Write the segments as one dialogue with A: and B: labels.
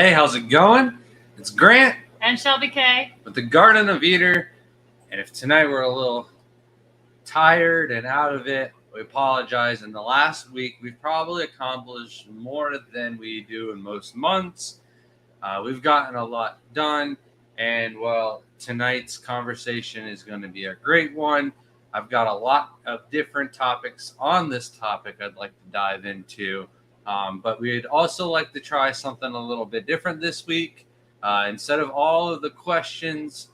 A: Hey, how's it going? It's Grant
B: And Shelby K.
A: with the Garden of Eater. And if tonight we're a little tired and out of it, we apologize. In the last week, we've probably accomplished more than we do in most months. We've gotten a lot done. And well, tonight's conversation is going to be a great one. I've got a lot of different topics on this topic I'd like to dive into. But we'd also like to try something a little bit different this week. Instead of all of the questions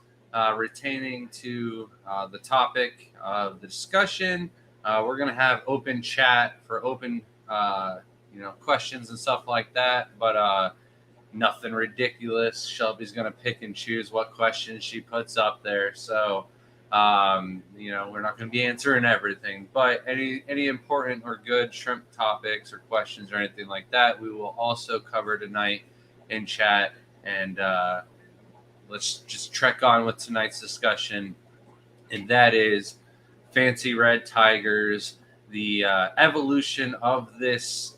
A: retaining to the topic of the discussion, we're going to have open chat for open, questions and stuff like that. But nothing ridiculous. Shelby's going to pick and choose what questions she puts up there. So, we're not going to be answering everything, but any important or good shrimp topics or questions or anything like that, we will also cover tonight in chat. And let's just trek on with tonight's discussion, and that is fancy red tigers. The evolution of this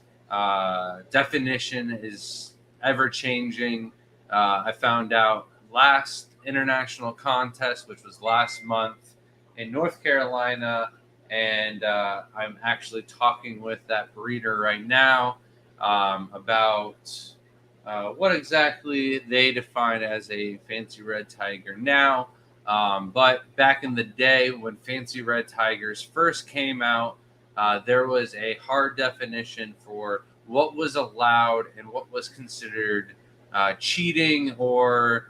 A: definition is ever changing. I found out last international contest, which was last month in North Carolina, and I'm actually talking with that breeder right now about what exactly they define as a fancy red tiger now. But back in the day when fancy red tigers first came out, there was a hard definition for what was allowed and what was considered cheating or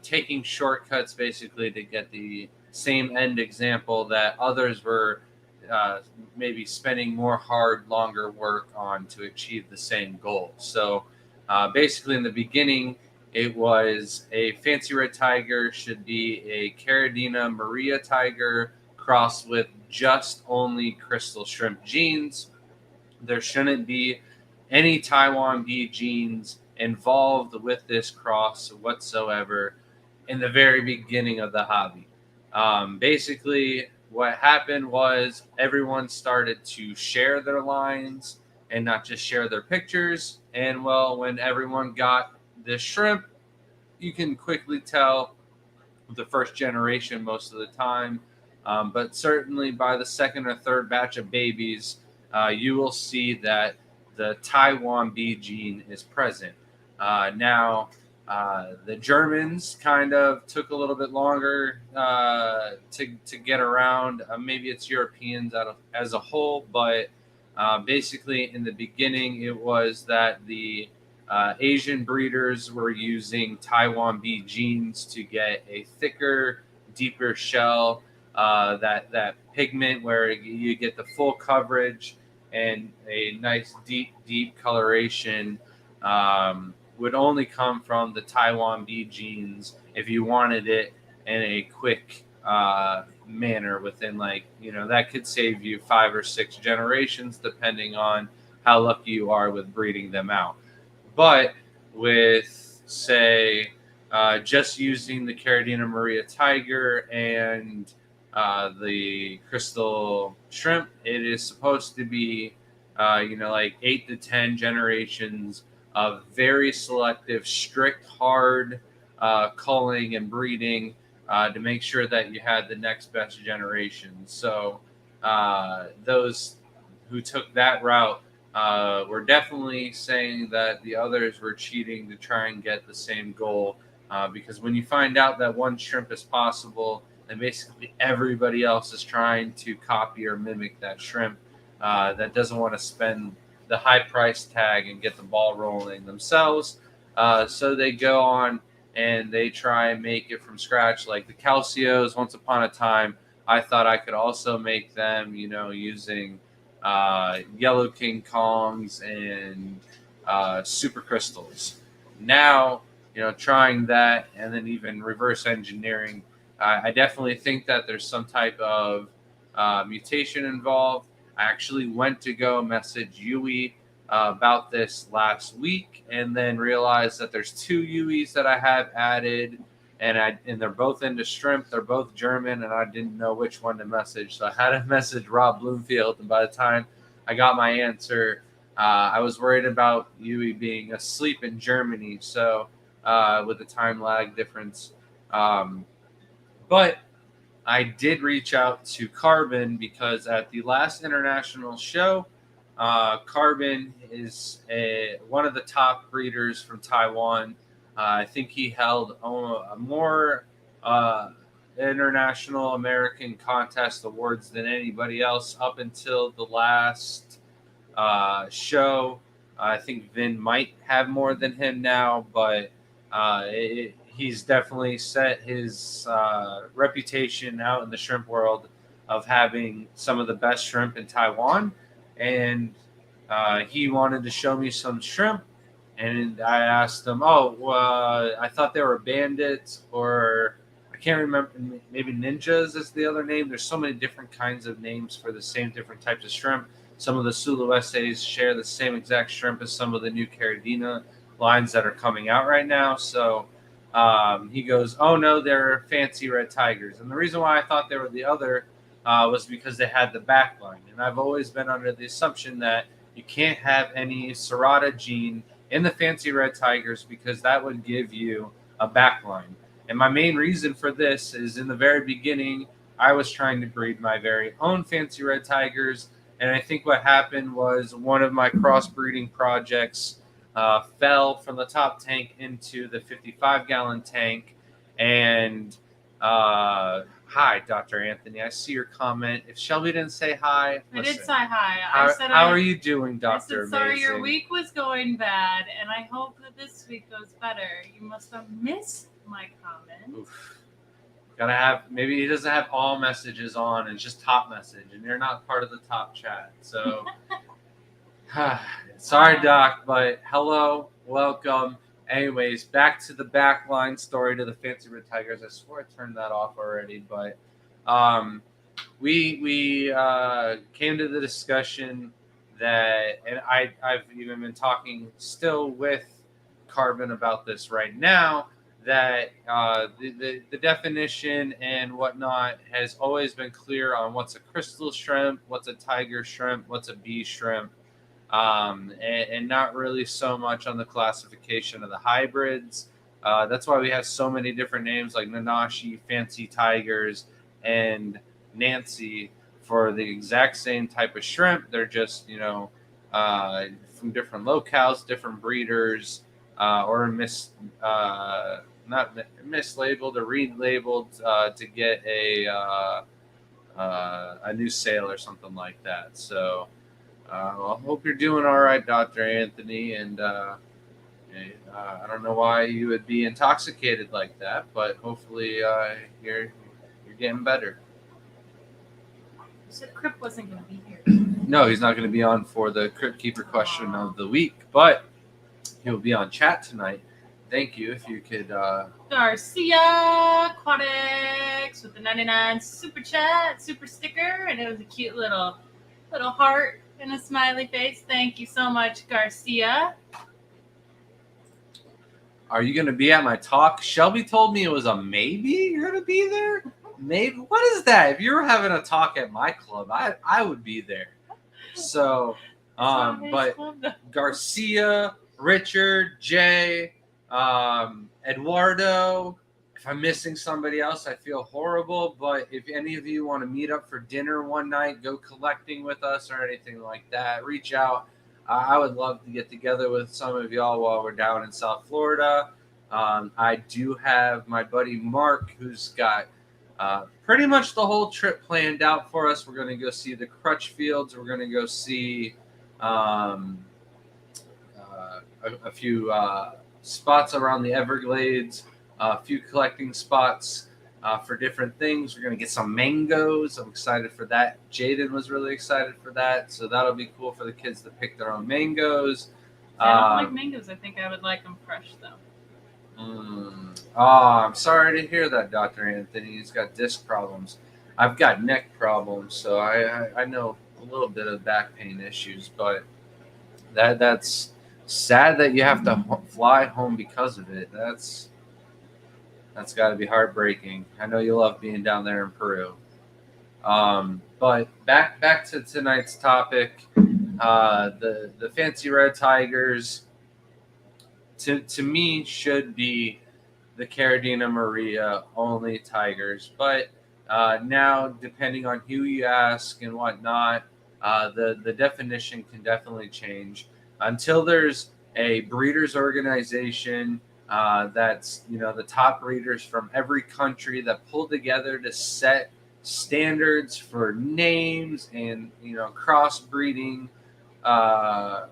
A: taking shortcuts, basically, to get the same end example that others were maybe spending more hard, longer work on to achieve the same goal. So basically, in the beginning, it was a fancy red tiger should be a Caridina Maria tiger crossed with just only crystal shrimp genes. There shouldn't be any Taiwan bee genes involved with this cross whatsoever in the very beginning of the hobby. Basically, what happened was everyone started to share their lines and not just share their pictures. And well, when everyone got this shrimp, you can quickly tell the first generation most of the time. But certainly by the second or third batch of babies, you will see that the Taiwan bee gene is present. Now, the Germans kind of took a little bit longer to get around. Maybe it's Europeans as a whole, but basically in the beginning, it was that the Asian breeders were using Taiwan bee genes to get a thicker, deeper shell, that pigment where you get the full coverage and a nice deep coloration would only come from the Taiwan bee genes if you wanted it in a quick manner within that could save you 5 or 6 generations depending on how lucky you are with breeding them out. But with, say, just using the Caridina Maria tiger and the crystal shrimp, it is supposed to be, 8 to 10 generations of very selective, strict, hard culling and breeding to make sure that you had the next best generation. So those who took that route we're definitely saying that the others were cheating to try and get the same goal. Because when you find out that one shrimp is possible, and basically everybody else is trying to copy or mimic that shrimp, that doesn't want to spend the high price tag and get the ball rolling themselves. So they go on and they try and make it from scratch, like the Calcios. Once upon a time, I thought I could also make them, using Yellow King Kongs and super crystals. Now, trying that and then even reverse engineering, I definitely think that there's some type of mutation involved. I actually went to go message Yui about this last week and then realized that there's 2 Yuis that I have added, and they're both into shrimp. They're both German, and I didn't know which one to message. So I had to message Rob Bloomfield, and by the time I got my answer, I was worried about Yui being asleep in Germany, so with the time lag difference. Um, but I did reach out to Carbon because at the last international show, Carbon is one of the top breeders from Taiwan. I think he held more uh, international American contest awards than anybody else up until the last show. I think Vin might have more than him now, but he's definitely set his reputation out in the shrimp world of having some of the best shrimp in Taiwan. And he wanted to show me some shrimp. And I asked him, I thought they were bandits, or I can't remember, maybe ninjas is the other name. There's so many different kinds of names for the same different types of shrimp. Some of the Sulu essays share the same exact shrimp as some of the new Caridina lines that are coming out right now. So he goes, "Oh no, they're fancy red tigers." And the reason why I thought they were the other was because they had the back line. And I've always been under the assumption that you can't have any Serrata gene in the fancy red tigers because that would give you a back line. And my main reason for this is in the very beginning, I was trying to breed my very own fancy red tigers. And I think what happened was one of my crossbreeding projects fell from the top tank into the 55-gallon tank. And hi, Dr. Anthony. I see your comment. If Shelby didn't say hi,
B: I did say hi.
A: How are you doing, Dr.
B: I said, sorry,
A: Amazing?
B: your week was going bad, and I hope that this week goes better. You must have missed my comment.
A: Oof. Gotta have, maybe he doesn't have all messages on, and it's just top message, and you're not part of the top chat. So, sorry, Doc, but hello, welcome. Anyways, back to the backline story to the Fancy Red Tigers. I swore I turned that off already, but we came to the discussion that, and I've even been talking still with Carbon about this right now, that the definition and whatnot has always been clear on what's a crystal shrimp, what's a tiger shrimp, what's a bee shrimp, and not really so much on the classification of the hybrids. That's why we have so many different names like Nanashi, Fancy Tigers, and Nancy for the exact same type of shrimp. They're just, from different locales, different breeders, or not mislabeled or relabeled to get a new sale or something like that. So I hope you're doing all right, Dr. Anthony. And I don't know why you would be intoxicated like that, but hopefully you're getting better.
B: You said Crip wasn't going to be here.
A: No, he's not going to be on for the Crypt Keeper question of the week, but he'll be on chat tonight. Thank you. If you could.
B: Garcia Aquatics with the 99 super chat, super sticker, and it was a cute little heart and a smiley face. Thank you so much, Garcia.
A: Are you going to be at my talk? Shelby told me it was a maybe. You're going to be there? Maybe. What is that? If you were having a talk at my club, I would be there. So, but Garcia, Richard, Jay, Eduardo. If I'm missing somebody else, I feel horrible. But if any of you want to meet up for dinner one night, go collecting with us or anything like that, reach out. I would love to get together with some of y'all while we're down in South Florida. I do have my buddy Mark, who's got pretty much the whole trip planned out for us. We're going to go see the Crutchfields. We're going to go see a few spots around the Everglades, a few collecting spots for different things. We're going to get some mangoes. I'm excited for that. Jaden was really excited for that. So that'll be cool for the kids to pick their own mangoes.
B: I don't like mangoes. I think I would like them fresh, though.
A: I'm sorry to hear that, Dr. Anthony. He's got disc problems. I've got neck problems, so I know a little bit of back pain issues, but that's sad that you have to fly home because of it. That's got to be heartbreaking. I know you love being down there in Peru. But back to tonight's topic. The fancy red tigers, to me, should be the Caradina Maria only tigers. But now, depending on who you ask and whatnot, the definition can definitely change. Until there's a breeders organization that's the top breeders from every country that pull together to set standards for names and crossbreeding. Uh,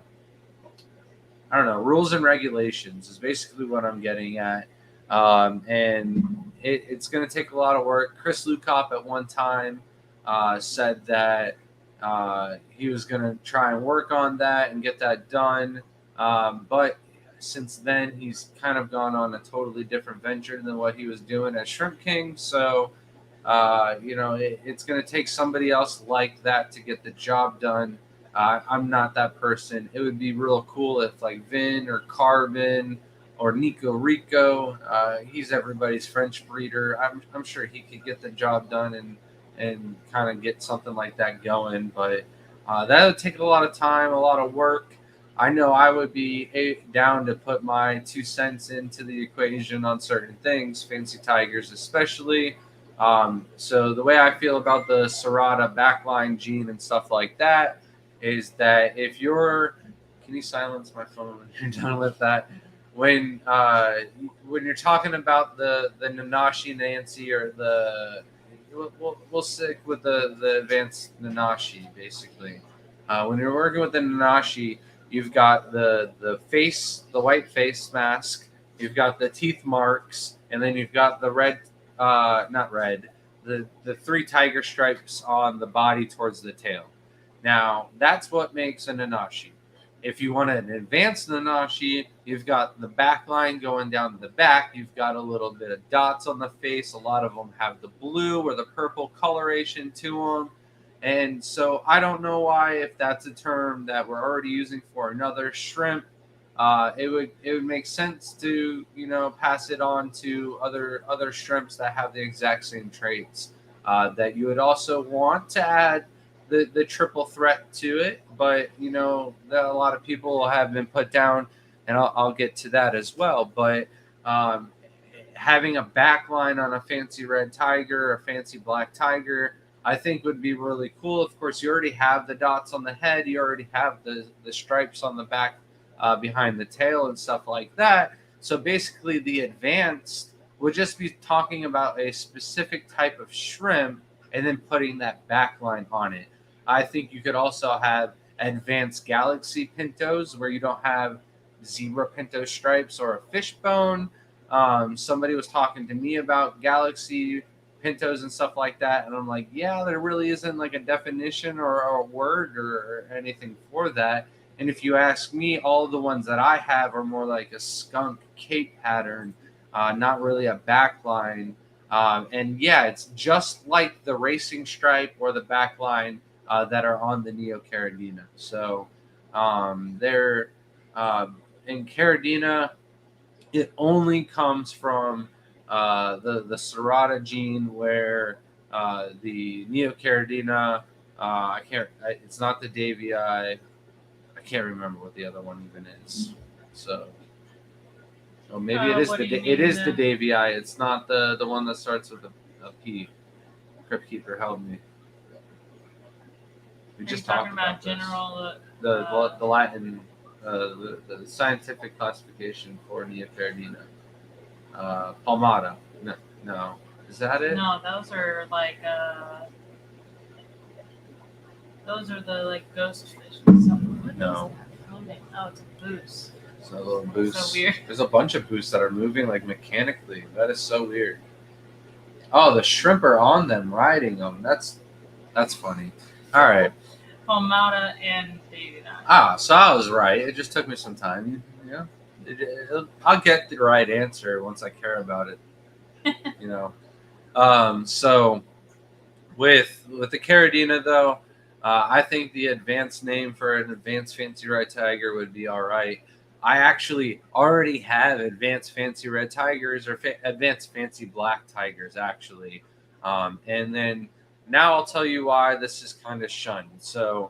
A: I don't know, rules and regulations is basically what I'm getting at. And it's going to take a lot of work. Chris Lukop at one time said that he was going to try and work on that and get that done. But since then, he's kind of gone on a totally different venture than what he was doing at Shrimp King. So, it's going to take somebody else like that to get the job done. I'm not that person. It would be real cool if like Vin or Carbon or Nico Rico, he's everybody's French breeder. I'm sure he could get the job done and kind of get something like that going. But that would take a lot of time, a lot of work. I know I would be down to put my 2 cents into the equation on certain things, fancy tigers especially. So the way I feel about the Serrata backline gene and stuff like that is that if you're, can you silence my phone when you're done with that? When you're talking about the Nanashi Nancy or we'll stick with the advanced Nanashi basically. When you're working with the Nanashi, you've got the white face mask, you've got the teeth marks, and then you've got the red, not red, the 3 tiger stripes on the body towards the tail. Now, that's what makes a Nanashi. If you want an advanced Nanashi, you've got the back line going down the back. You've got a little bit of dots on the face. A lot of them have the blue or the purple coloration to them. And so I don't know why, if that's a term that we're already using for another shrimp, it would make sense to pass it on to other shrimps that have the exact same traits. That you would also want to add the triple threat to it, but that a lot of people have been put down, and I'll get to that as well. But having a back line on a fancy red tiger or fancy black tiger, I think would be really cool. Of course, you already have the dots on the head, you already have the stripes on the back behind the tail and stuff like that. So basically, the advanced would just be talking about a specific type of shrimp and then putting that back line on it. I think you could also have advanced galaxy pintos where you don't have zebra pinto stripes or a fishbone. Somebody was talking to me about galaxy pintos and stuff like that, and I'm like, yeah, there really isn't like a definition or a word or anything for that. And if you ask me, all of the ones that I have are more like a skunk cape pattern, not really a backline. And yeah, it's just like the racing stripe or the backline that are on the Neo Caradina. So they're in Caradina, it only comes from the Serrata gene, where the Neo Caradina, it's not the Davii. I can't remember what the other one even is. So maybe it is the Davii. It's not the one that starts with a P. Crypt Keeper, help me. We just talked about
B: general
A: the Latin, the scientific classification for Neo Caradina. Palmata. No, is that it?
B: No, those are like the ghost fish.
A: No.
B: Oh, it's a boost.
A: So a little boost.
B: So weird.
A: There's a bunch of boosts that are moving like mechanically. That is so weird. Oh, the shrimp are on them, riding them. That's funny. All right.
B: Palmata and Davii.
A: So I was right. It just took me some time. Yeah. I'll get the right answer once I care about it. So with the Caradina though, I think the advanced name for an advanced fancy red tiger would be all right. I actually already have advanced fancy red tigers or advanced fancy black tigers actually, and then now I'll tell you why this is kind of shunned. So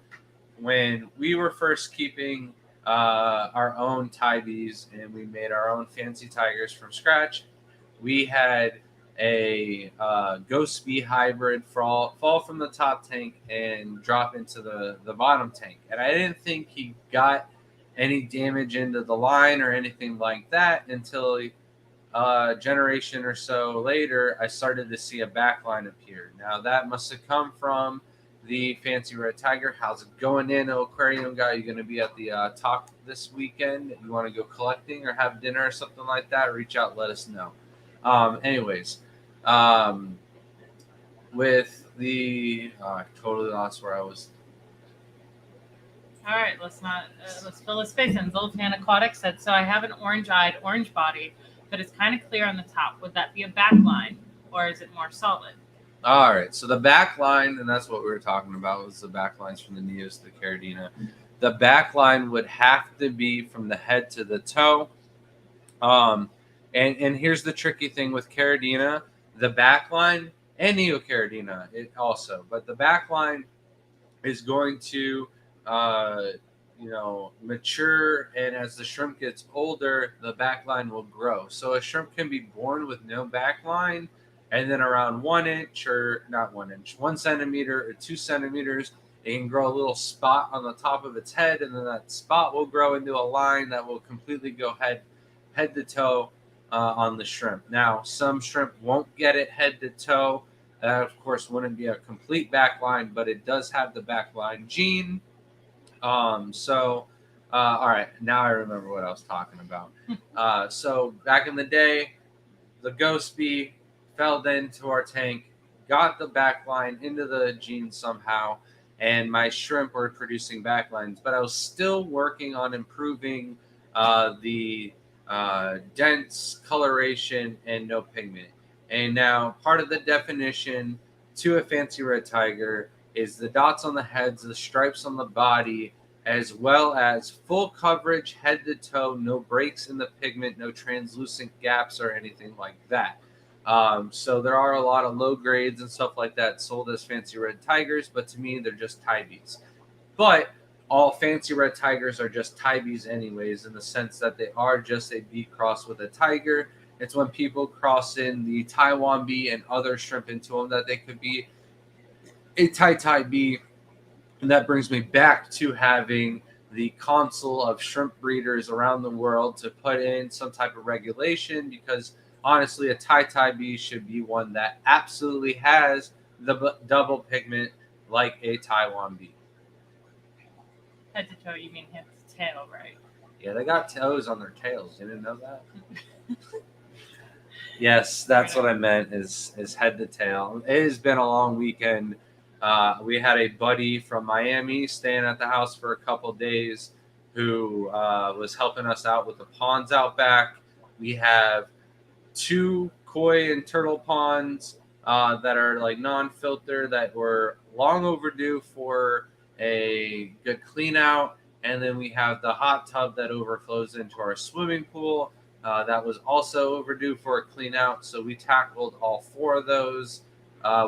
A: when we were first keeping our own Tybees and we made our own fancy tigers from scratch, we had a Ghost Bee hybrid fall from the top tank and drop into the bottom tank. And I didn't think he got any damage into the line or anything like that until a generation or so later, I started to see a backline appear. Now, that must have come from the Fancy Red Tiger. How's it going in, aquarium guy? You going to be at the talk this weekend? You want to go collecting or have dinner or something like that? Reach out, let us know. Anyways, with the I totally lost where I was.
B: All right, let's fill the space in. Zoltan Aquatic said, so I have an orange-eyed, orange body, but it's kind of clear on the top. Would that be a backline, or is it more solid?
A: All right, so the back line, and that's what we were talking about, was the back lines from the Neos to the Caridina. The back line would have to be from the head to the toe. And here's the tricky thing with Caridina, the back line, and Neocaridina also, but the back line is going to mature, and as the shrimp gets older, the back line will grow. So a shrimp can be born with no back line, and then around 1 inch, or not 1 inch, 1 centimeter or 2 centimeters, it can grow a little spot on the top of its head, and then that spot will grow into a line that will completely go head to toe on the shrimp. Now, some shrimp won't get it head to toe. That, of course, wouldn't be a complete back line, but it does have the back line gene. All right, now I remember what I was talking about. So back in the day, the Ghost Bee fell into our tank, got the back line into the gene somehow, and my shrimp were producing backlines. But I was still working on improving the dense coloration and no pigment. And now part of the definition to a Fancy Red Tiger is the dots on the heads, the stripes on the body, as well as full coverage head to toe, no breaks in the pigment, no translucent gaps or anything like that. So there are a lot of low grades and stuff like that sold as Fancy Red Tigers, but to me, they're just Tybees. But all Fancy Red Tigers are just Tybees anyways, in the sense that they are just a bee cross with a tiger. It's when people cross in the Taiwan bee and other shrimp into them that they could be a Tai bee. And that brings me back to having the council of shrimp breeders around the world to put in some type of regulation, because honestly, a Tai bee should be one that absolutely has the double pigment like a Taiwan bee.
B: Head to toe, you mean head to tail, right?
A: Yeah, they got toes on their tails. You didn't know that? Yes, that's what I meant, is head to tail. It has been a long weekend. We had a buddy from Miami staying at the house for a couple days who was helping us out with the ponds out back. We have 2 koi and turtle ponds that are like non-filter that were long overdue for a good clean out. And then we have the hot tub that overflows into our swimming pool. That was also overdue for a clean out. So we tackled all 4 of those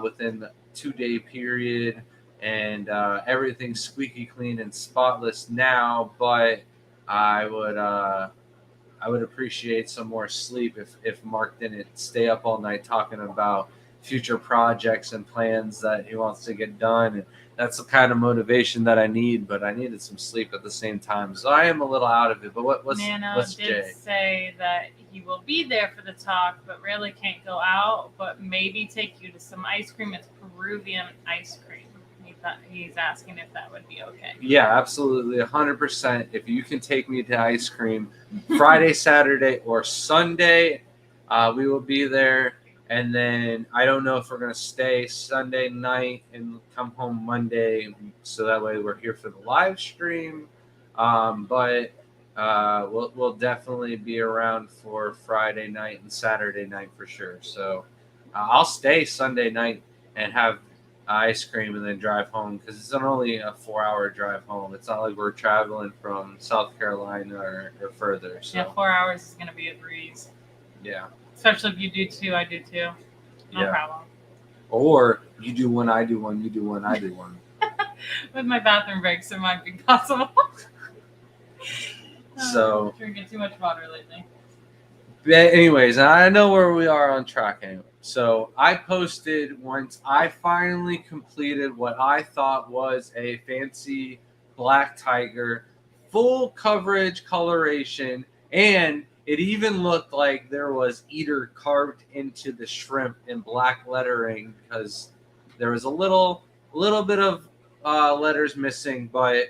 A: within the 2-day period, and everything's squeaky clean and spotless now. But I would appreciate some more sleep if Mark didn't stay up all night talking about future projects and plans that he wants to get done. And that's the kind of motivation that I need, but I needed some sleep at the same time. So I am a little out of it. But what's
B: did
A: Jay?
B: Say that he will be there for the talk, but really can't go out, but maybe take you to some ice cream. It's Peruvian ice cream. He's asking if that would be okay.
A: Yeah, absolutely. 100%. If you can take me to ice cream Friday, Saturday, or Sunday, we will be there. And then I don't know if we're going to stay Sunday night and come home Monday, so that way we're here for the live stream. But we'll definitely be around for Friday night and Saturday night for sure. So I'll stay Sunday night and have ice cream and then drive home, because it's only a 4-hour drive home. It's not like we're traveling from South Carolina or further. So.
B: Yeah, 4 hours is going to be a breeze.
A: Yeah.
B: Especially if you do 2, I do 2. No problem.
A: Or you do 1, I do 1, you do 1, I do 1.
B: With my bathroom breaks, it might be possible.
A: So-
B: I'm drinking too much water lately.
A: But anyways, I know where we are on track anyway. So I posted once I finally completed what I thought was a fancy black tiger, full coverage coloration, and it even looked like there was eater carved into the shrimp in black lettering because there was a little bit of letters missing, but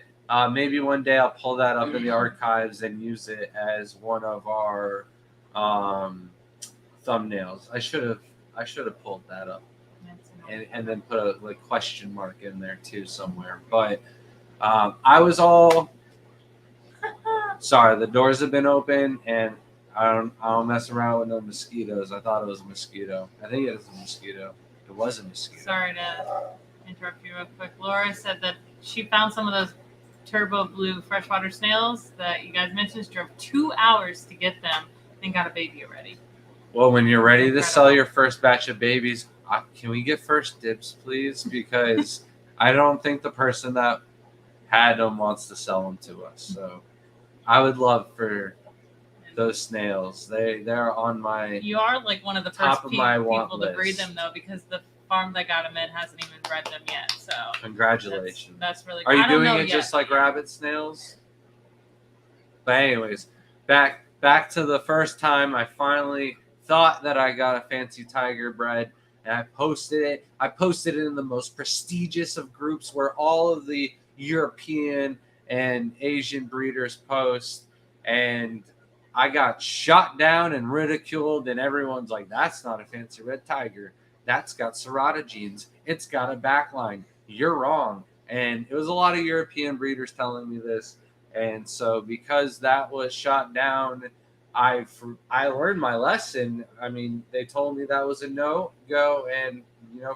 A: maybe one day I'll pull that up in the archives and use it as one of our thumbnails. I should have pulled that up and then put a like question mark in there too somewhere. But I was all sorry. The doors have been open and I don't mess around with no mosquitoes. I thought it was a mosquito. I think it is a mosquito. It was a mosquito.
B: Sorry to interrupt you real quick. Laura said that she found some of those turbo blue freshwater snails that you guys mentioned. She drove 2 hours to get them and got a baby already.
A: Well, when you're ready to
B: Incredible.
A: sell your first batch of babies, can we get first dibs, please? Because I don't think the person that had them wants to sell them to us. So I would love for those snails. They're on my.
B: You are like one of the
A: Top
B: first
A: of my want
B: people to breed
A: list.
B: them, though, because the farm that got them in hasn't even bred them yet. So
A: Congratulations.
B: that's really.
A: Are you
B: I don't
A: doing
B: know
A: it
B: yet.
A: just like rabbit snails? But anyways, back to the first time I finally thought that I got a fancy tiger bred, and I posted it. I posted it in the most prestigious of groups where all of the European and Asian breeders post, and I got shot down and ridiculed, and everyone's like, "That's not a fancy red tiger. That's got Serrata genes. It's got a backline. You're wrong." And it was a lot of European breeders telling me this. And so because that was shot down, I learned my lesson. I mean, they told me that was a no-go. And,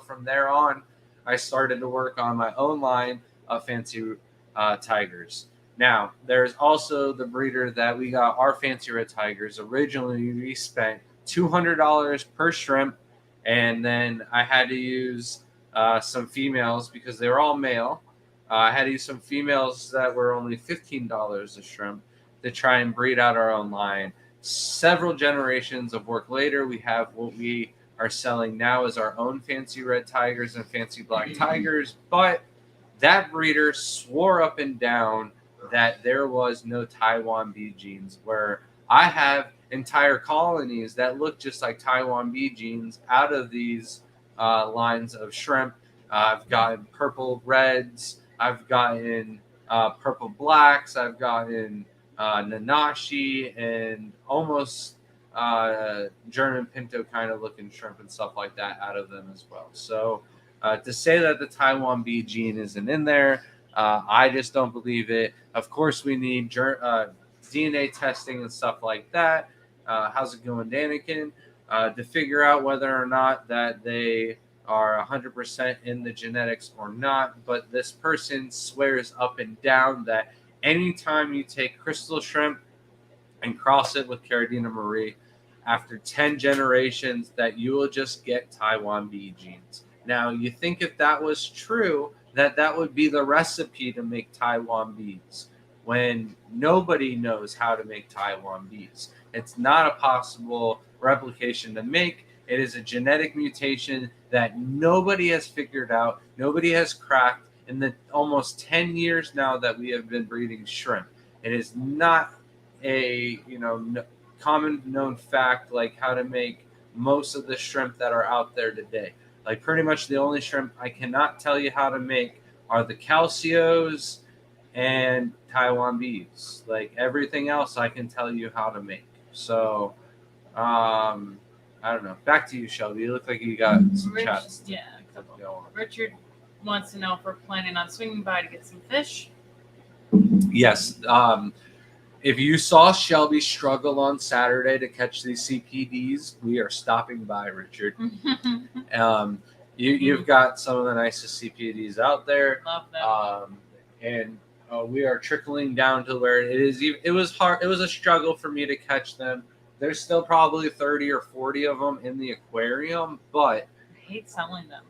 A: from there on, I started to work on my own line of fancy tigers. Now, there's also the breeder that we got our fancy red tigers. Originally, we spent $200 per shrimp. And then I had to use some females because they were all male. I had to use some females that were only $15 a shrimp to try and breed out our own line. Several generations of work later, we have what we are selling now as our own fancy red tigers and fancy black tigers. But that breeder swore up and down that there was no Taiwan bee genes, where I have entire colonies that look just like Taiwan bee genes out of these lines of shrimp. I've gotten purple reds. I've gotten purple blacks. I've gotten Nanashi and almost German Pinto kind of looking shrimp and stuff like that out of them as well. So to say that the Taiwan bee gene isn't in there, I just don't believe it. Of course, we need DNA testing and stuff like that. How's it going, Danikin? To figure out whether or not that they are 100% in the genetics or not. But this person swears up and down that anytime you take crystal shrimp and cross it with Caridina Marie, after 10 generations, that you will just get Taiwan bee genes. Now, you think if that was true, that would be the recipe to make Taiwan bees, when nobody knows how to make Taiwan bees. It's not a possible replication to make. It is a genetic mutation that nobody has figured out, nobody has cracked in the almost 10 years now that we have been breeding shrimp. It is not a common known fact like how to make most of the shrimp that are out there today. Like pretty much the only shrimp I cannot tell you how to make are the calcios and Taiwan bees. Like everything else I can tell you how to make. So I don't know. Back to you, Shelby. You look like you got some chats.
B: Yeah, a couple. Richard wants to know if we're planning on swinging by to get some fish.
A: Yes. If you saw Shelby struggle on Saturday to catch these CPDs, we are stopping by, Richard. You've got some of the nicest CPDs out there.
B: Love them.
A: And we are trickling down to where it is. It was hard. It was a struggle for me to catch them. There's still probably 30 or 40 of them in the aquarium, but
B: I hate selling them.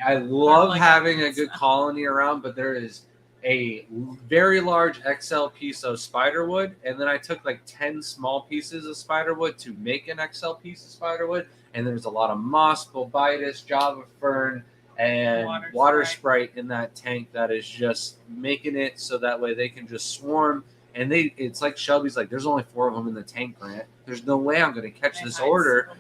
A: I love
B: Like
A: having a
B: pizza.
A: good colony around, but there is a very large XL piece of spider wood, and then I took like 10 small pieces of spider wood to make an XL piece of spider wood. And there's a lot of moss, bobitus, java fern, and water sprite in that tank that is just making it so that way they can just swarm. And it's like Shelby's like, there's only 4 of them in the tank, Grant. There's no way I'm going to catch this order.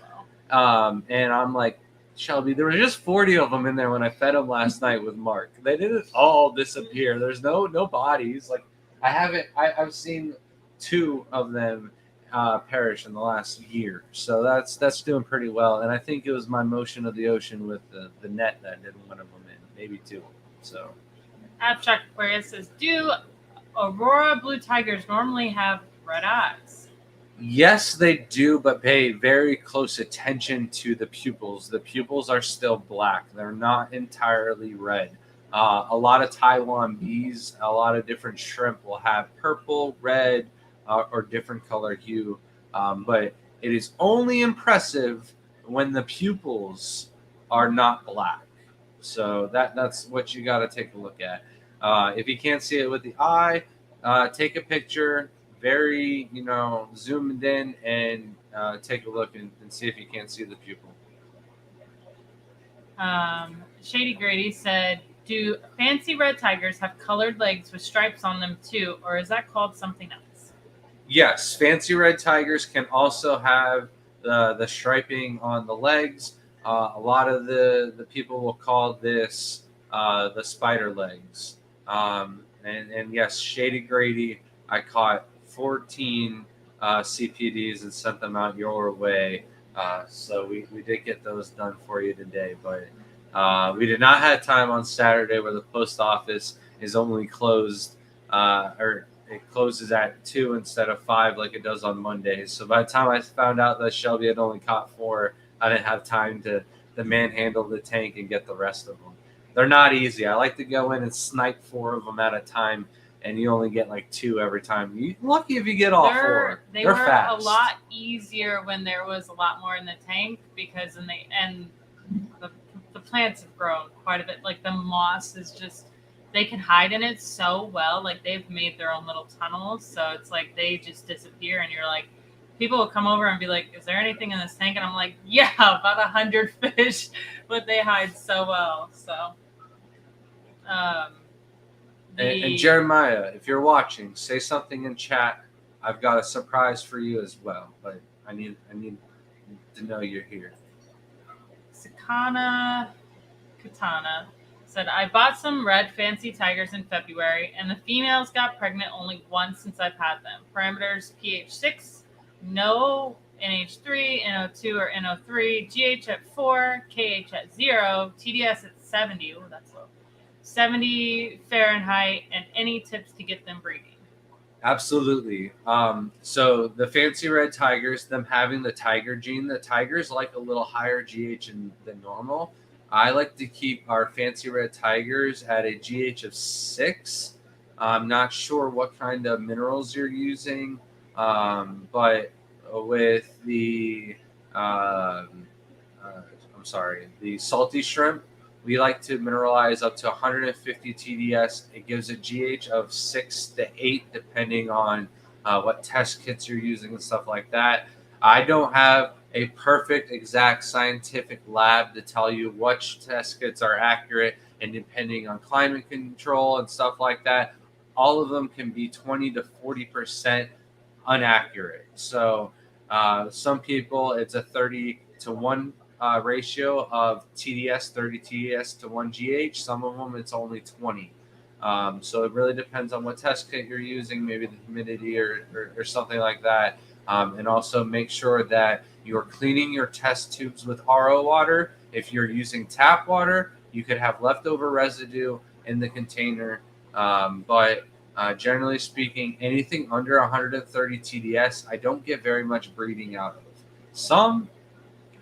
A: And I'm like, Shelby, there were just 40 of them in there when I fed them last night with Mark. They didn't all disappear. There's no bodies. Like I've seen 2 of them perish in the last year. So that's doing pretty well. And I think it was my motion of the ocean with the net that did one of them in, maybe 2. So
B: Abstract Aquarius says, do Aurora blue tigers normally have red eyes?
A: Yes, they do, but pay very close attention to the pupils. The pupils are still black. They're not entirely red. A lot of Taiwan bees, a lot of different shrimp will have purple, red, or different color hue. But it is only impressive when the pupils are not black. So that's what you got to take a look at. If you can't see it with the eye, take a picture. Very, zoomed in and take a look and see if you can't see the pupil.
B: Shady Grady said, do fancy red tigers have colored legs with stripes on them too, or is that called something else?
A: Yes, fancy red tigers can also have the striping on the legs. A lot of the people will call this the spider legs. And yes, Shady Grady, I caught 14 CPDs and sent them out your way. So we did get those done for you today. But we did not have time on Saturday where the post office is only closed, or it closes at 2 instead of 5 like it does on Mondays. So by the time I found out that Shelby had only caught 4, I didn't have time to manhandle the tank and get the rest of them. They're not easy. I like to go in and snipe 4 of them at a time. And you only get like 2 every time. You're lucky if you get all 4.
B: They were fast. A lot easier when there was a lot more in the tank because the plants have grown quite a bit. Like the moss is just, they can hide in it so well. Like they've made their own little tunnels. So it's like they just disappear and you're like, people will come over and be like, is there anything in this tank? And I'm like, yeah, about 100 fish, but they hide so well. So,
A: And Jeremiah, if you're watching, say something in chat. I've got a surprise for you as well, but I need to know you're here.
B: Sakana Katana said, I bought some red fancy tigers in February, and the females got pregnant only once since I've had them. Parameters pH 6, no NH3, NO2 or NO3, GH at 4, KH at 0, TDS at 70. Oh, that's low. 70 Fahrenheit, and any tips to get them breeding?
A: Absolutely. So the fancy red tigers, them having the tiger gene, the tigers like a little higher GH than normal. I like to keep our fancy red tigers at a GH of 6. I'm not sure what kind of minerals you're using, but with the the salty shrimp, we like to mineralize up to 150 TDS. It gives a GH of 6 to 8, depending on what test kits you're using and stuff like that. I don't have a perfect, exact scientific lab to tell you which test kits are accurate, and depending on climate control and stuff like that, all of them can be 20 to 40% inaccurate. So some people, it's a 30 to 1 ratio of TDS, 30 TDS to 1 GH. Some of them, it's only 20. So it really depends on what test kit you're using, maybe the humidity or something like that. And also make sure that you're cleaning your test tubes with RO water. If you're using tap water, you could have leftover residue in the container. But generally speaking, anything under 130 TDS, I don't get very much breeding out of. Some,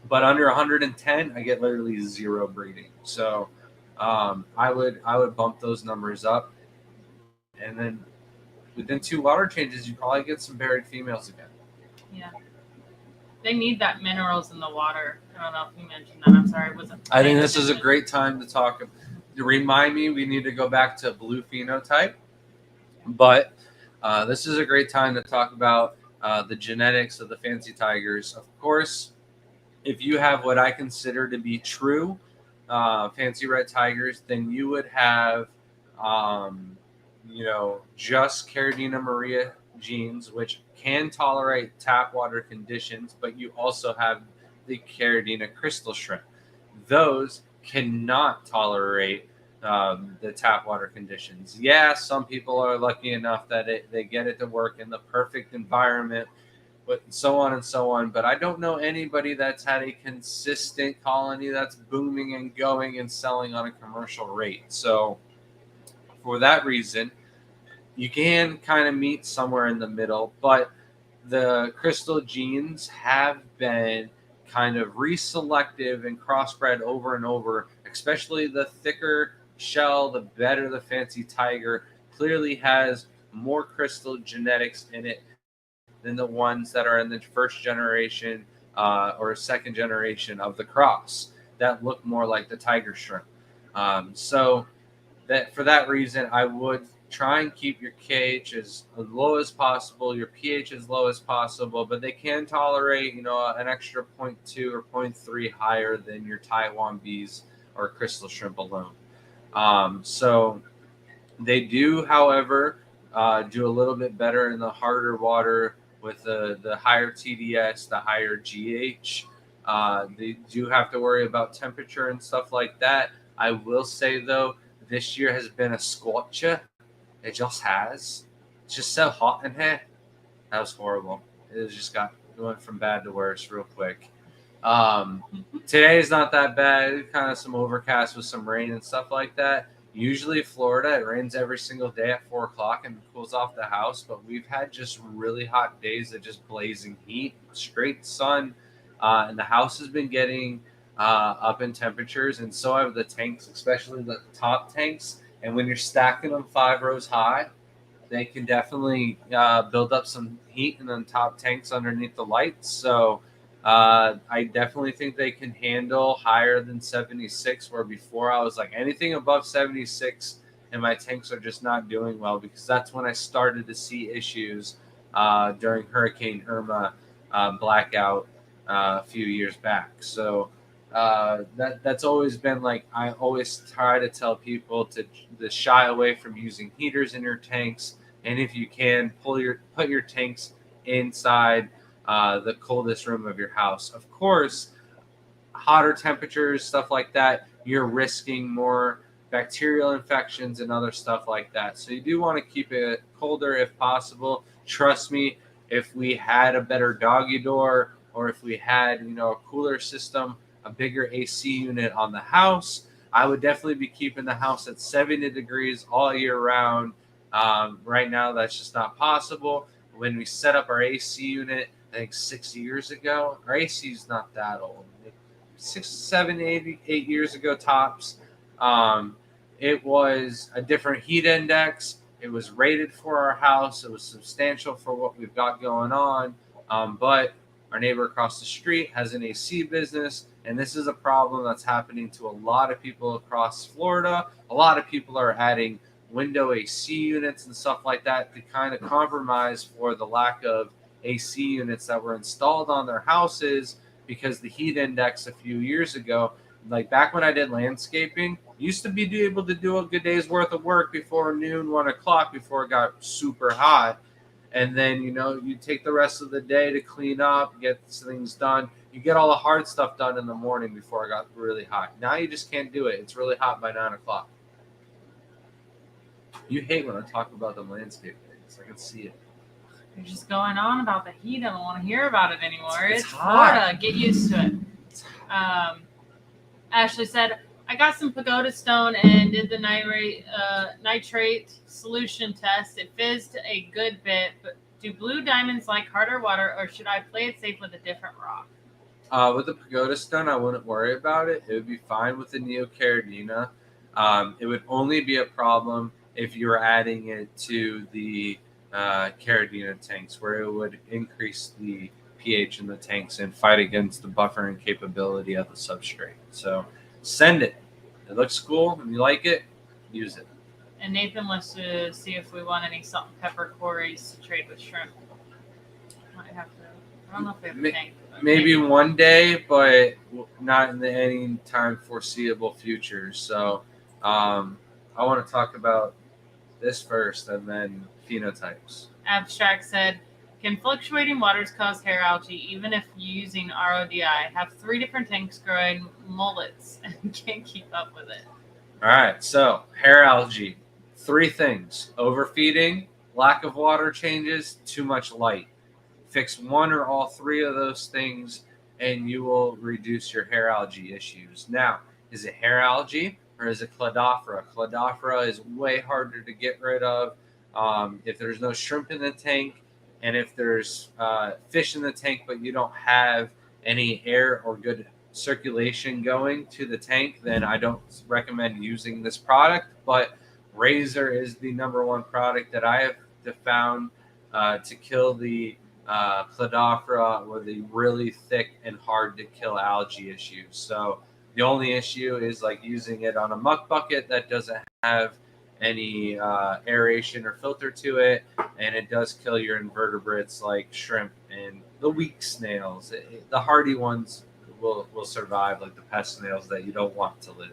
A: but under 110, I get literally 0 breeding. So I would bump those numbers up, and then within 2 water changes, you probably get some buried females again.
B: Yeah, they need that minerals in the water. I don't know if you mentioned that. I'm sorry, I wasn't.
A: I think this is a great time to talk remind me we need to go back to blue phenotype. But this is a great time to talk about the genetics of the fancy tigers. Of course, if you have what I consider to be true fancy red tigers, then you would have, just Caridina Maria genes, which can tolerate tap water conditions, but you also have the Caridina crystal shrimp. Those cannot tolerate the tap water conditions. Yeah, some people are lucky enough that they get it to work in the perfect environment, but so on and so on. But I don't know anybody that's had a consistent colony that's booming and going and selling on a commercial rate. So for that reason, you can kind of meet somewhere in the middle, but the crystal genes have been kind of reselective and crossbred over and over, especially the thicker shell, the better the fancy tiger clearly has more crystal genetics in it than the ones that are in the first generation or second generation of the cross that look more like the tiger shrimp. So that for that reason, I would try and keep your KH as low as possible, your pH as low as possible, but they can tolerate, an extra 0.2 or 0.3 higher than your Taiwan bees or crystal shrimp alone. So they do, however, do a little bit better in the harder water with the higher TDS, the higher GH. They do have to worry about temperature and stuff like that. I will say, though, this year has been a scorcher. It just has. It's just so hot in here. That was horrible. It just went from bad to worse real quick. Today is not that bad. Kind of some overcast with some rain and stuff like that. Usually Florida, it rains every single day at 4 o'clock and cools off the house. But we've had just really hot days of just blazing heat, straight sun. And the house has been getting up in temperatures. And so have the tanks, especially the top tanks. And when you're stacking them 5 rows high, they can definitely build up some heat in the top tanks underneath the lights. So I definitely think they can handle higher than 76, where before I was like anything above 76 and my tanks are just not doing well, because that's when I started to see issues during Hurricane Irma blackout a few years back. So that's always been like, I always try to tell people to shy away from using heaters in your tanks, and if you can, put your tanks inside the coldest room of your house. Of course, hotter temperatures, stuff like that, you're risking more bacterial infections and other stuff like that. So you do want to keep it colder if possible. Trust me, if we had a better doggy door, or if we had, a cooler system, a bigger AC unit on the house, I would definitely be keeping the house at 70 degrees all year round. Right now, that's just not possible. When we set up our AC unit, I think 6 years ago, our AC is not that old. 6, 7, 8 years ago tops. It was a different heat index. It was rated for our house. It was substantial for what we've got going on. But our neighbor across the street has an AC business, and this is a problem that's happening to a lot of people across Florida. A lot of people are adding window AC units and stuff like that to kind of compromise for the lack of AC units that were installed on their houses, because the heat index a few years ago, like back when I did landscaping, used to be able to do a good day's worth of work before noon, 1 o'clock, before it got super hot. And then, you take the rest of the day to clean up, get things done. You get all the hard stuff done in the morning before it got really hot. Now you just can't do it. It's really hot by 9 o'clock. You hate when I talk about the landscape things. I can see it.
B: You're just going on about the heat. I don't want to hear about it anymore. It's
A: hot.
B: Florida. Get used to it. Ashley said, I got some pagoda stone and did the nitrate solution test. It fizzed a good bit, but do blue diamonds like harder water, or should I play it safe with a different rock?
A: With the pagoda stone, I wouldn't worry about it. It would be fine with the Neocaridina. It would only be a problem if you were adding it to the Caridina tanks, where it would increase the pH in the tanks and fight against the buffering capability of the substrate. So send it. it looks cool and you like it, use it.
B: And Nathan wants to see if we want any salt and pepper quarries to trade with shrimp. Might have to. I don't know if we have a tank. but
A: Maybe one day, but not in the any time foreseeable future. So I want to talk about this first and then phenotypes.
B: Abstract said, can fluctuating waters cause hair algae even if using RODI? Have 3 different tanks growing mullets and can't keep up with it.
A: All right, so hair algae, 3 things: overfeeding, lack of water changes, too much light. Fix 1 or all 3 of those things and you will reduce your hair algae issues. Now, is it hair algae or is it Cladophora? Cladophora is way harder to get rid of. If there's no shrimp in the tank, and if there's fish in the tank, but you don't have any air or good circulation going to the tank, then I don't recommend using this product. But Razor is the #1 product that I have found to kill the Cladophora or the really thick and hard to kill algae issues. So the only issue is like using it on a muck bucket that doesn't have any aeration or filter to it, and it does kill your invertebrates like shrimp and the weak snails. The hardy ones will survive, like the pest snails that you don't want to live.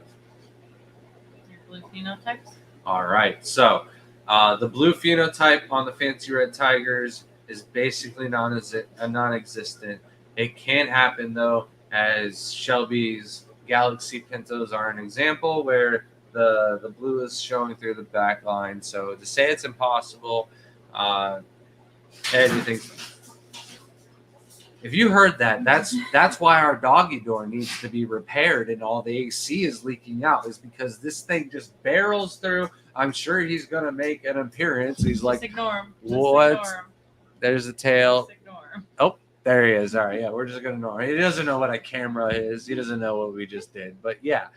B: Your blue phenotypes?
A: All right, so the blue phenotype on the fancy red tigers is basically non-existent. It can happen though, as Shelby's Galaxy Pintos are an example where the blue is showing through the back line. So to say it's impossible, anything. If you heard that, that's why our doggy door needs to be repaired and all the AC is leaking out, is because this thing just barrels through. I'm sure he's gonna make an appearance. He's like,
B: Just ignore him.
A: what? There's a tail.
B: Just ignore him.
A: Oh, there he is. All right, yeah, we're just gonna ignore him. He doesn't know what a camera is. He doesn't know what we just did. But yeah,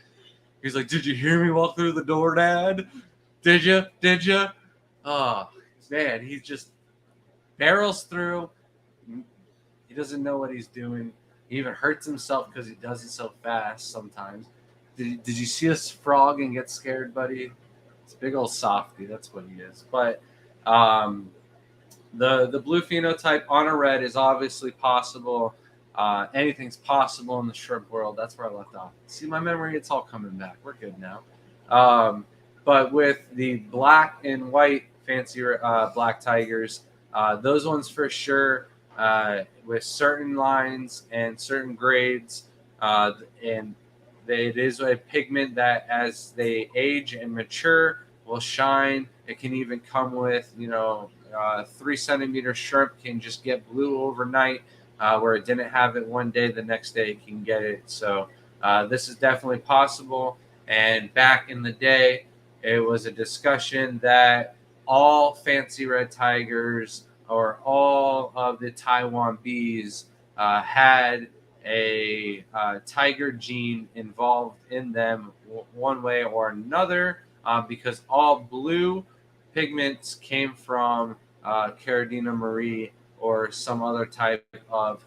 A: he's like, did you hear me walk through the door, Dad? Did you? Did you? Oh man, he just barrels through. He doesn't know what he's doing. He even hurts himself because he does it so fast sometimes. Did you see us frog and get scared, buddy? It's a big old softy. That's what he is. But the blue phenotype on a red is obviously possible. Anything's possible in the shrimp world. That's where I left off. See, my memory, it's all coming back. We're good now. But with the black and white fancy black tigers, those ones for sure, with certain lines and certain grades, and it is a pigment that as they age and mature will shine. It can even come with 3 centimeter shrimp can just get blue overnight, where it didn't have it one day, the next day it can get it. So this is definitely possible. And back in the day, it was a discussion that all fancy red tigers or all of the Taiwan bees had a tiger gene involved in them one way or another, because all blue pigments came from Caridina marie or some other type of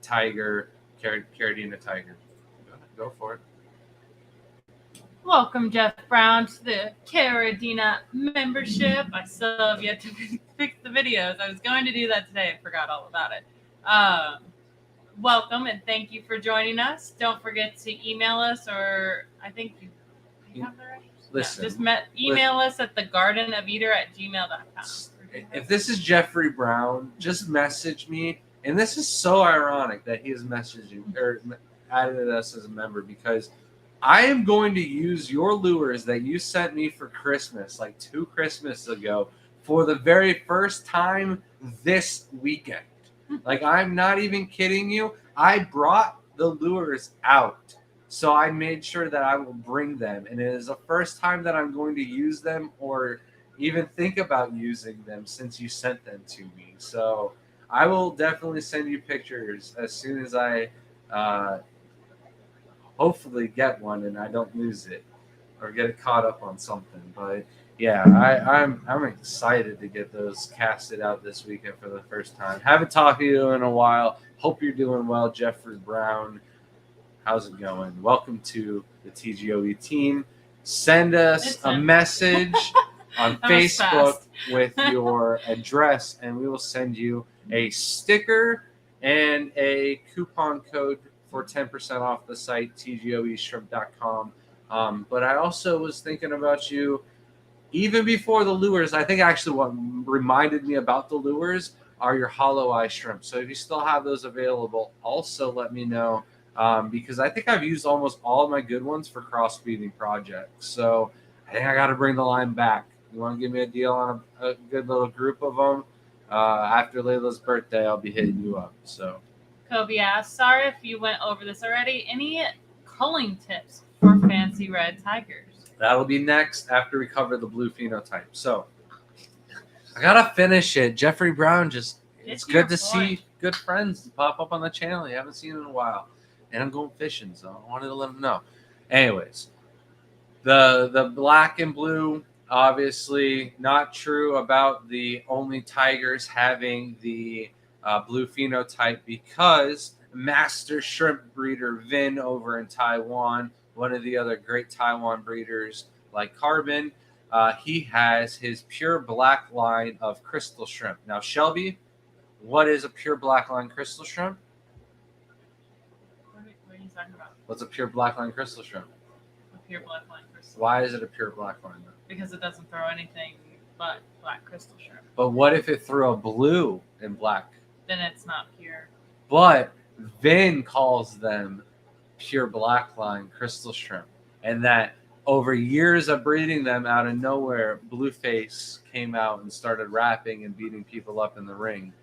A: tiger, Caridina tiger. Go for it.
B: Welcome, Jeff Brown, to the Caridina membership. I still have yet to fix the videos. I was going to do that today. I forgot all about it. Welcome, and thank you for joining us. Don't forget to email us, or I think you have that right?
A: Listen,
B: just email us at thegardenofeater@gmail.com.
A: If this is Jeffrey Brown, just message me. And this is so ironic that he is messaging or added us as a member, because I am going to use your lures that you sent me for Christmas, like 2 Christmases ago, for the very first time this weekend. Like, I'm not even kidding you. I brought the lures out. So I made sure that I will bring them. And it is the first time that I'm going to use them or even think about using them since you sent them to me. So I will definitely send you pictures as soon as I hopefully get one and I don't lose it or get it caught up on something. But yeah, I'm excited to get those casted out this weekend for the first time. Haven't talked to you in a while. Hope you're doing well, Jeffrey Brown. How's it going? Welcome to the TGOE team. Send us
B: It's
A: a
B: a-
A: message on
B: That was
A: Facebook
B: fast.
A: with your address, and we will send you a sticker and a coupon code for 10% off the site, tgoeshrimp.com. But I also was thinking about you even before the lures. I think actually what reminded me about the lures are your hollow eye shrimp. So if you still have those available, also let me know, because I think I've used almost all of my good ones for crossbreeding projects. So I think I got to bring the line back. You want to give me a deal on a good little group of them? After Layla's birthday, I'll be hitting you up. So
B: Kobe asked, sorry if you went over this already. Any culling tips for fancy red tigers?
A: that'll be next after we cover the blue phenotype. So I gotta finish it. Jeffrey Brown it's
B: to your
A: good to
B: point.
A: see good friends pop up on the channel you haven't seen in a while. And I'm going fishing, so I wanted to let them know. Anyways, the black and blue, obviously not true about the only tigers having the blue phenotype, because master shrimp breeder Vin over in Taiwan, one of the other great Taiwan breeders like Carbon, he has his pure black line of crystal shrimp. Now, Shelby, what is a pure black line crystal shrimp?
B: What are you talking about?
A: What's a pure black line crystal shrimp?
B: A pure black line crystal.
A: Why is it a pure black line?
B: Because it doesn't throw anything but black crystal shrimp.
A: But what if it threw a blue and black?
B: Then it's not pure.
A: But Vin calls them pure black line crystal shrimp. And that over years of breeding them, out of nowhere, Blueface came out and started rapping and beating people up in the ring.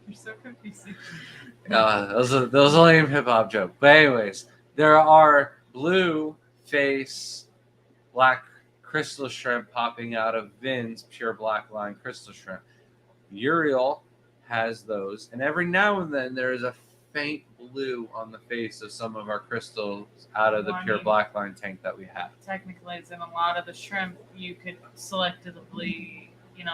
B: You're so confusing.
A: That was a lame hip hop joke. But anyways, there are blue face black crystal shrimp popping out of Vin's pure black line crystal shrimp. Uriel has those, and every now and then there is a faint blue on the face of some of our crystals out of the pure black line tank that we have.
B: Technically, it's in a lot of the shrimp. You could selectively,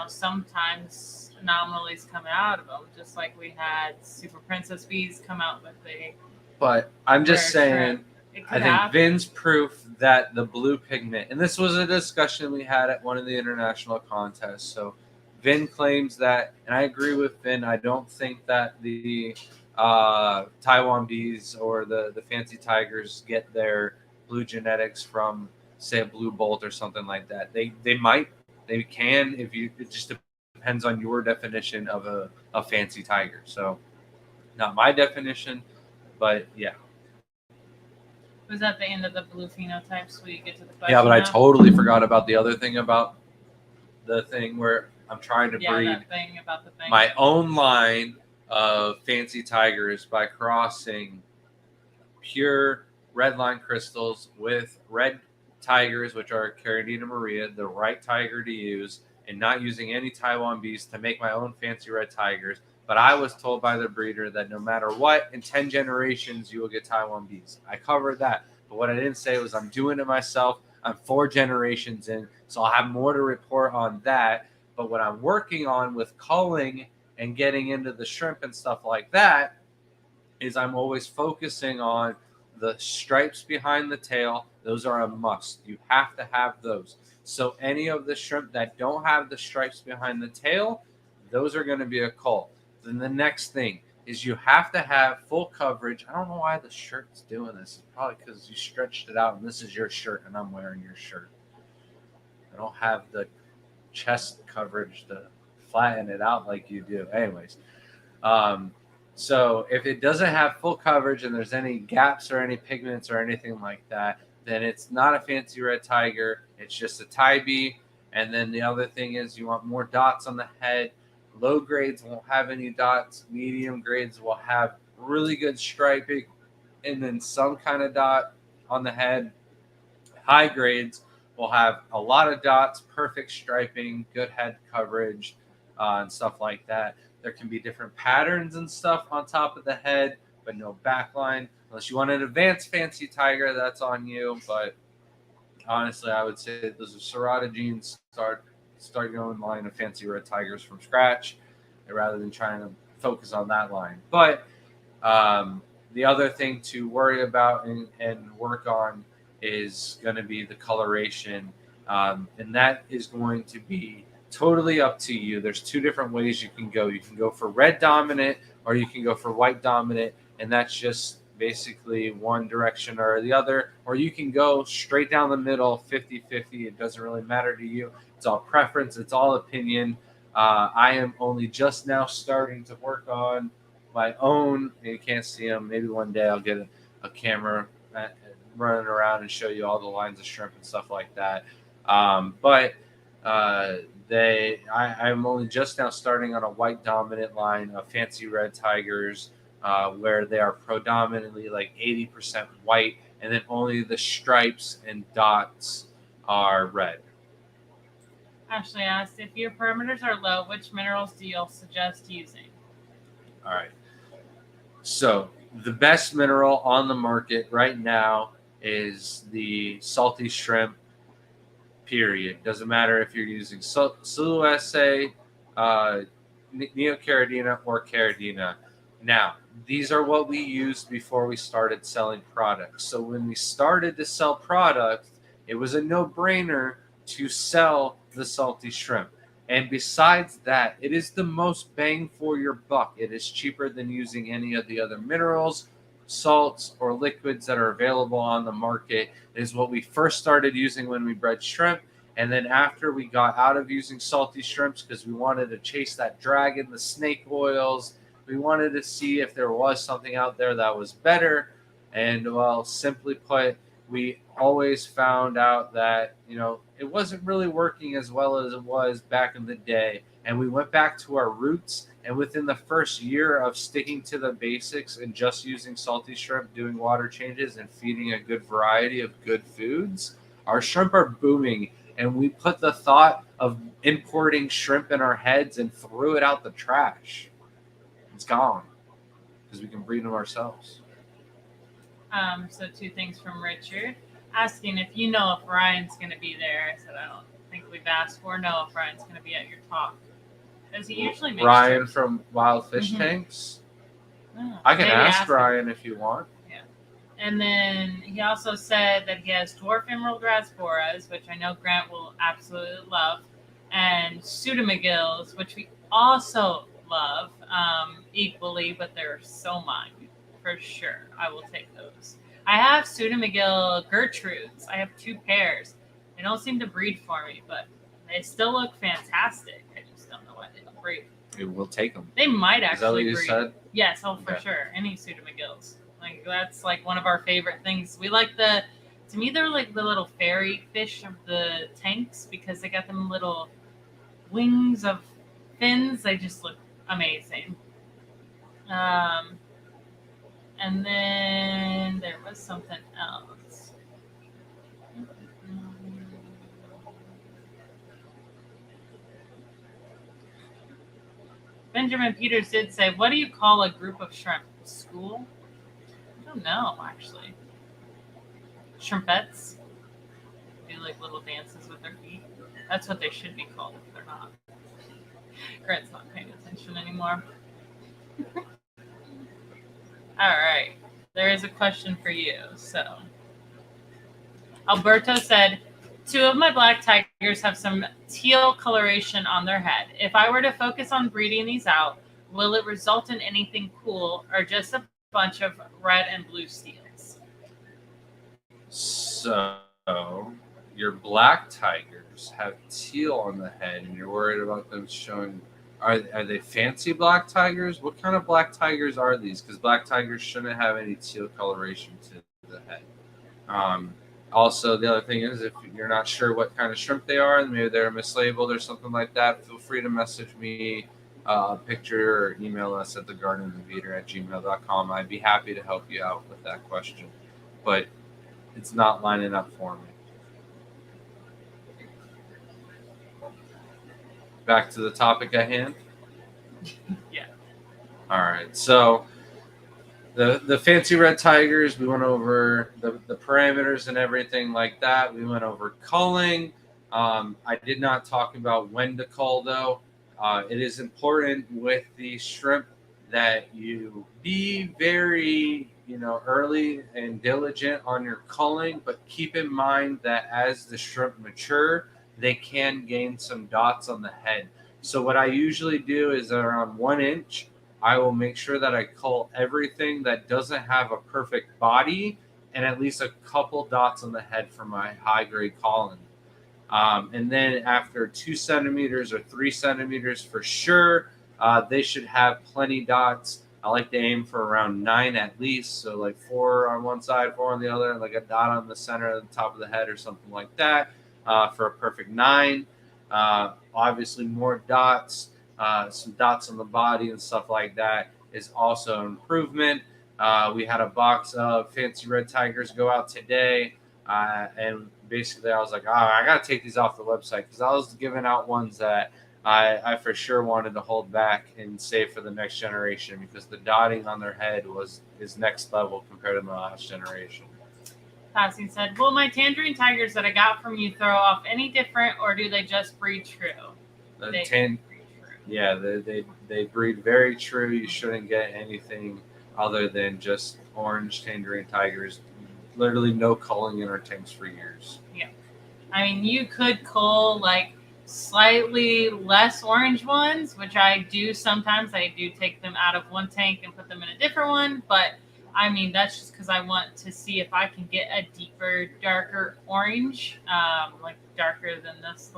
B: sometimes anomalies come out of them, just like we had Super Princess Bees come out with a.
A: But I'm just
B: rare
A: saying,
B: shrimp. It
A: I
B: could
A: think
B: happen.
A: Vin's proof that the blue pigment, and this was a discussion we had at one of the international contests. So Vin claims that, and I agree with Vin. I don't think that the Taiwan bees or the fancy tigers get their blue genetics from, say, a blue bolt or something like that. They can, if you. It just depends on your definition of a fancy tiger. So not my definition, but yeah.
B: Was that the end of the blue phenotypes? We get to the question.
A: Yeah, but I
B: now?
A: totally forgot about the other thing about the thing where I'm trying to breed
B: that thing about the thing.
A: my own line of fancy tigers by crossing pure red line crystals with red tigers, which are Carinina Maria, the right tiger to use, and not using any Taiwan bees to make my own fancy red tigers. But I was told by the breeder that no matter what, in 10 generations, you will get Taiwan bees. I covered that. But what I didn't say was I'm doing it myself. I'm 4 generations in, so I'll have more to report on that. But what I'm working on with culling and getting into the shrimp and stuff like that is I'm always focusing on the stripes behind the tail. Those are a must. You have to have those. So any of the shrimp that don't have the stripes behind the tail, those are going to be a cull. Then the next thing is you have to have full coverage. I don't know why the shirt's doing this. It's probably because you stretched it out and this is your shirt and I'm wearing your shirt. I don't have the chest coverage to flatten it out like you do. Anyways, so if it doesn't have full coverage and there's any gaps or any pigments or anything like that, then it's not a fancy red tiger. It's just a Tai bee. And then the other thing is you want more dots on the head. Low grades won't have any dots. Medium grades will have really good striping and then some kind of dot on the head. High grades will have a lot of dots, perfect striping, good head coverage, and stuff like that. There can be different patterns and stuff on top of the head, but no backline. Unless you want an advanced fancy tiger, that's on you. But honestly, I would say those are Serrata genes. Start your own line of fancy red tigers from scratch rather than trying to focus on that line. But The other thing to worry about and work on is going to be the coloration, and that is going to be totally up to you. There's two different ways you can go. You can go for red dominant or you can go for white dominant, and that's just basically one direction or the other, or you can go straight down the middle 50-50. It doesn't really matter to you. It's all preference, it's all opinion. I am only just now starting to work on my own. You can't see them. Maybe one day I'll get a camera running around and show you all the lines of shrimp and stuff like that. But I'm only just now starting on a white dominant line of fancy red tigers, where they are predominantly like 80% white, and then only the stripes and dots are red.
B: Ashley asked, if your parameters are low, which minerals do you suggest using?
A: All right. So the best mineral on the market right now is the salty shrimp. Period. Doesn't matter if you're using Sulu-SA, Neocaridina, or Caridina. Now, these are what we used before we started selling products. So when we started to sell products, it was a no-brainer to sell the salty shrimp. And besides that, it is the most bang for your buck. It is cheaper than using any of the other minerals, salts, or liquids that are available on the market. It is what we first started using when we bred shrimp. And then after we got out of using salty shrimps because we wanted to chase that dragon, the snake oils, we wanted to see if there was something out there that was better. And well, simply put, we always found out that, it wasn't really working as well as it was back in the day. And we went back to our roots. And within the first year of sticking to the basics and just using salty shrimp, doing water changes, and feeding a good variety of good foods, our shrimp are booming. And we put the thought of importing shrimp in our heads and threw it out the trash. It's gone because we can breed them ourselves.
B: So 2 things from Richard asking if you know if Ryan's going to be there. I said, I don't think we've asked or know if Ryan's going to be at your talk. Does he usually make
A: Ryan
B: trips?
A: from Wild Fish Tanks?
B: Oh,
A: I can
B: maybe
A: ask
B: him.
A: Ryan if you want.
B: Yeah. And then he also said that he has dwarf emerald rasporas, which I know Grant will absolutely love, and pseudomagills, which we also love equally, but they're so mine for sure. I will take those. I have pseudomagill Gertrudes. I have 2 pairs. They don't seem to breed for me, but they still look fantastic. I just don't know why they don't breed.
A: We'll take them.
B: They might
A: Is that what
B: actually
A: you
B: breed.
A: said?
B: Yes, for
A: Okay.
B: sure. Any pseudomagills. Like that's like one of our favorite things. We like to me they're like the little fairy fish of the tanks because they got them little wings of fins. They just look amazing. And then there was something else. Benjamin Peters did say, what do you call a group of shrimp? School? I don't know, actually. Shrimpettes? Do like little dances with their feet. That's what they should be called if they're not. Grant's not paying attention anymore. All right. There is a question for you. So, Alberto said, 2 of my black tigers have some teal coloration on their head. If I were to focus on breeding these out, will it result in anything cool or just a bunch of red and blue steels?
A: So, your black tigers have teal on the head, and you're worried about them showing. Are they fancy black tigers? What kind of black tigers are these? Because black tigers shouldn't have any teal coloration to the head. Also, the other thing is, if you're not sure what kind of shrimp they are, and maybe they're mislabeled or something like that, feel free to message me a picture or email us at thegardenofthebeater@gmail.com. I'd be happy to help you out with that question. But it's not lining up for me. Back to the topic at hand?
B: Yeah.
A: All right. So the fancy red tigers, we went over the parameters and everything like that. We went over culling. I did not talk about when to cull, though. It is important with the shrimp that you be very, early and diligent on your culling, but keep in mind that as the shrimp mature, they can gain some dots on the head. So what I usually do is around 1 inch, I will make sure that I cull everything that doesn't have a perfect body and at least a couple dots on the head for my high grade colony. And then after 2 centimeters or 3 centimeters for sure, they should have plenty dots. I like to aim for around 9 at least. So like 4 on one side, 4 on the other, like a dot on the center of the top of the head or something like that for a perfect 9. Obviously, more dots, some dots on the body and stuff like that is also an improvement. We had a box of Fancy Red Tigers go out today. And basically, I was like, I got to take these off the website because I was giving out ones that I for sure wanted to hold back and save for the next generation because the dotting on their head is next level compared to the last generation.
B: Passing said, will my tangerine tigers that I got from you throw off any different, or do they just breed true? Breed true.
A: Yeah, they breed very true. You shouldn't get anything other than just orange tangerine tigers. Literally no culling in our tanks for years.
B: Yeah. I mean, you could cull like slightly less orange ones, which I do sometimes. I do take them out of one tank and put them in a different one. But I mean, that's just because I want to see if I can get a deeper, darker orange, like darker than this.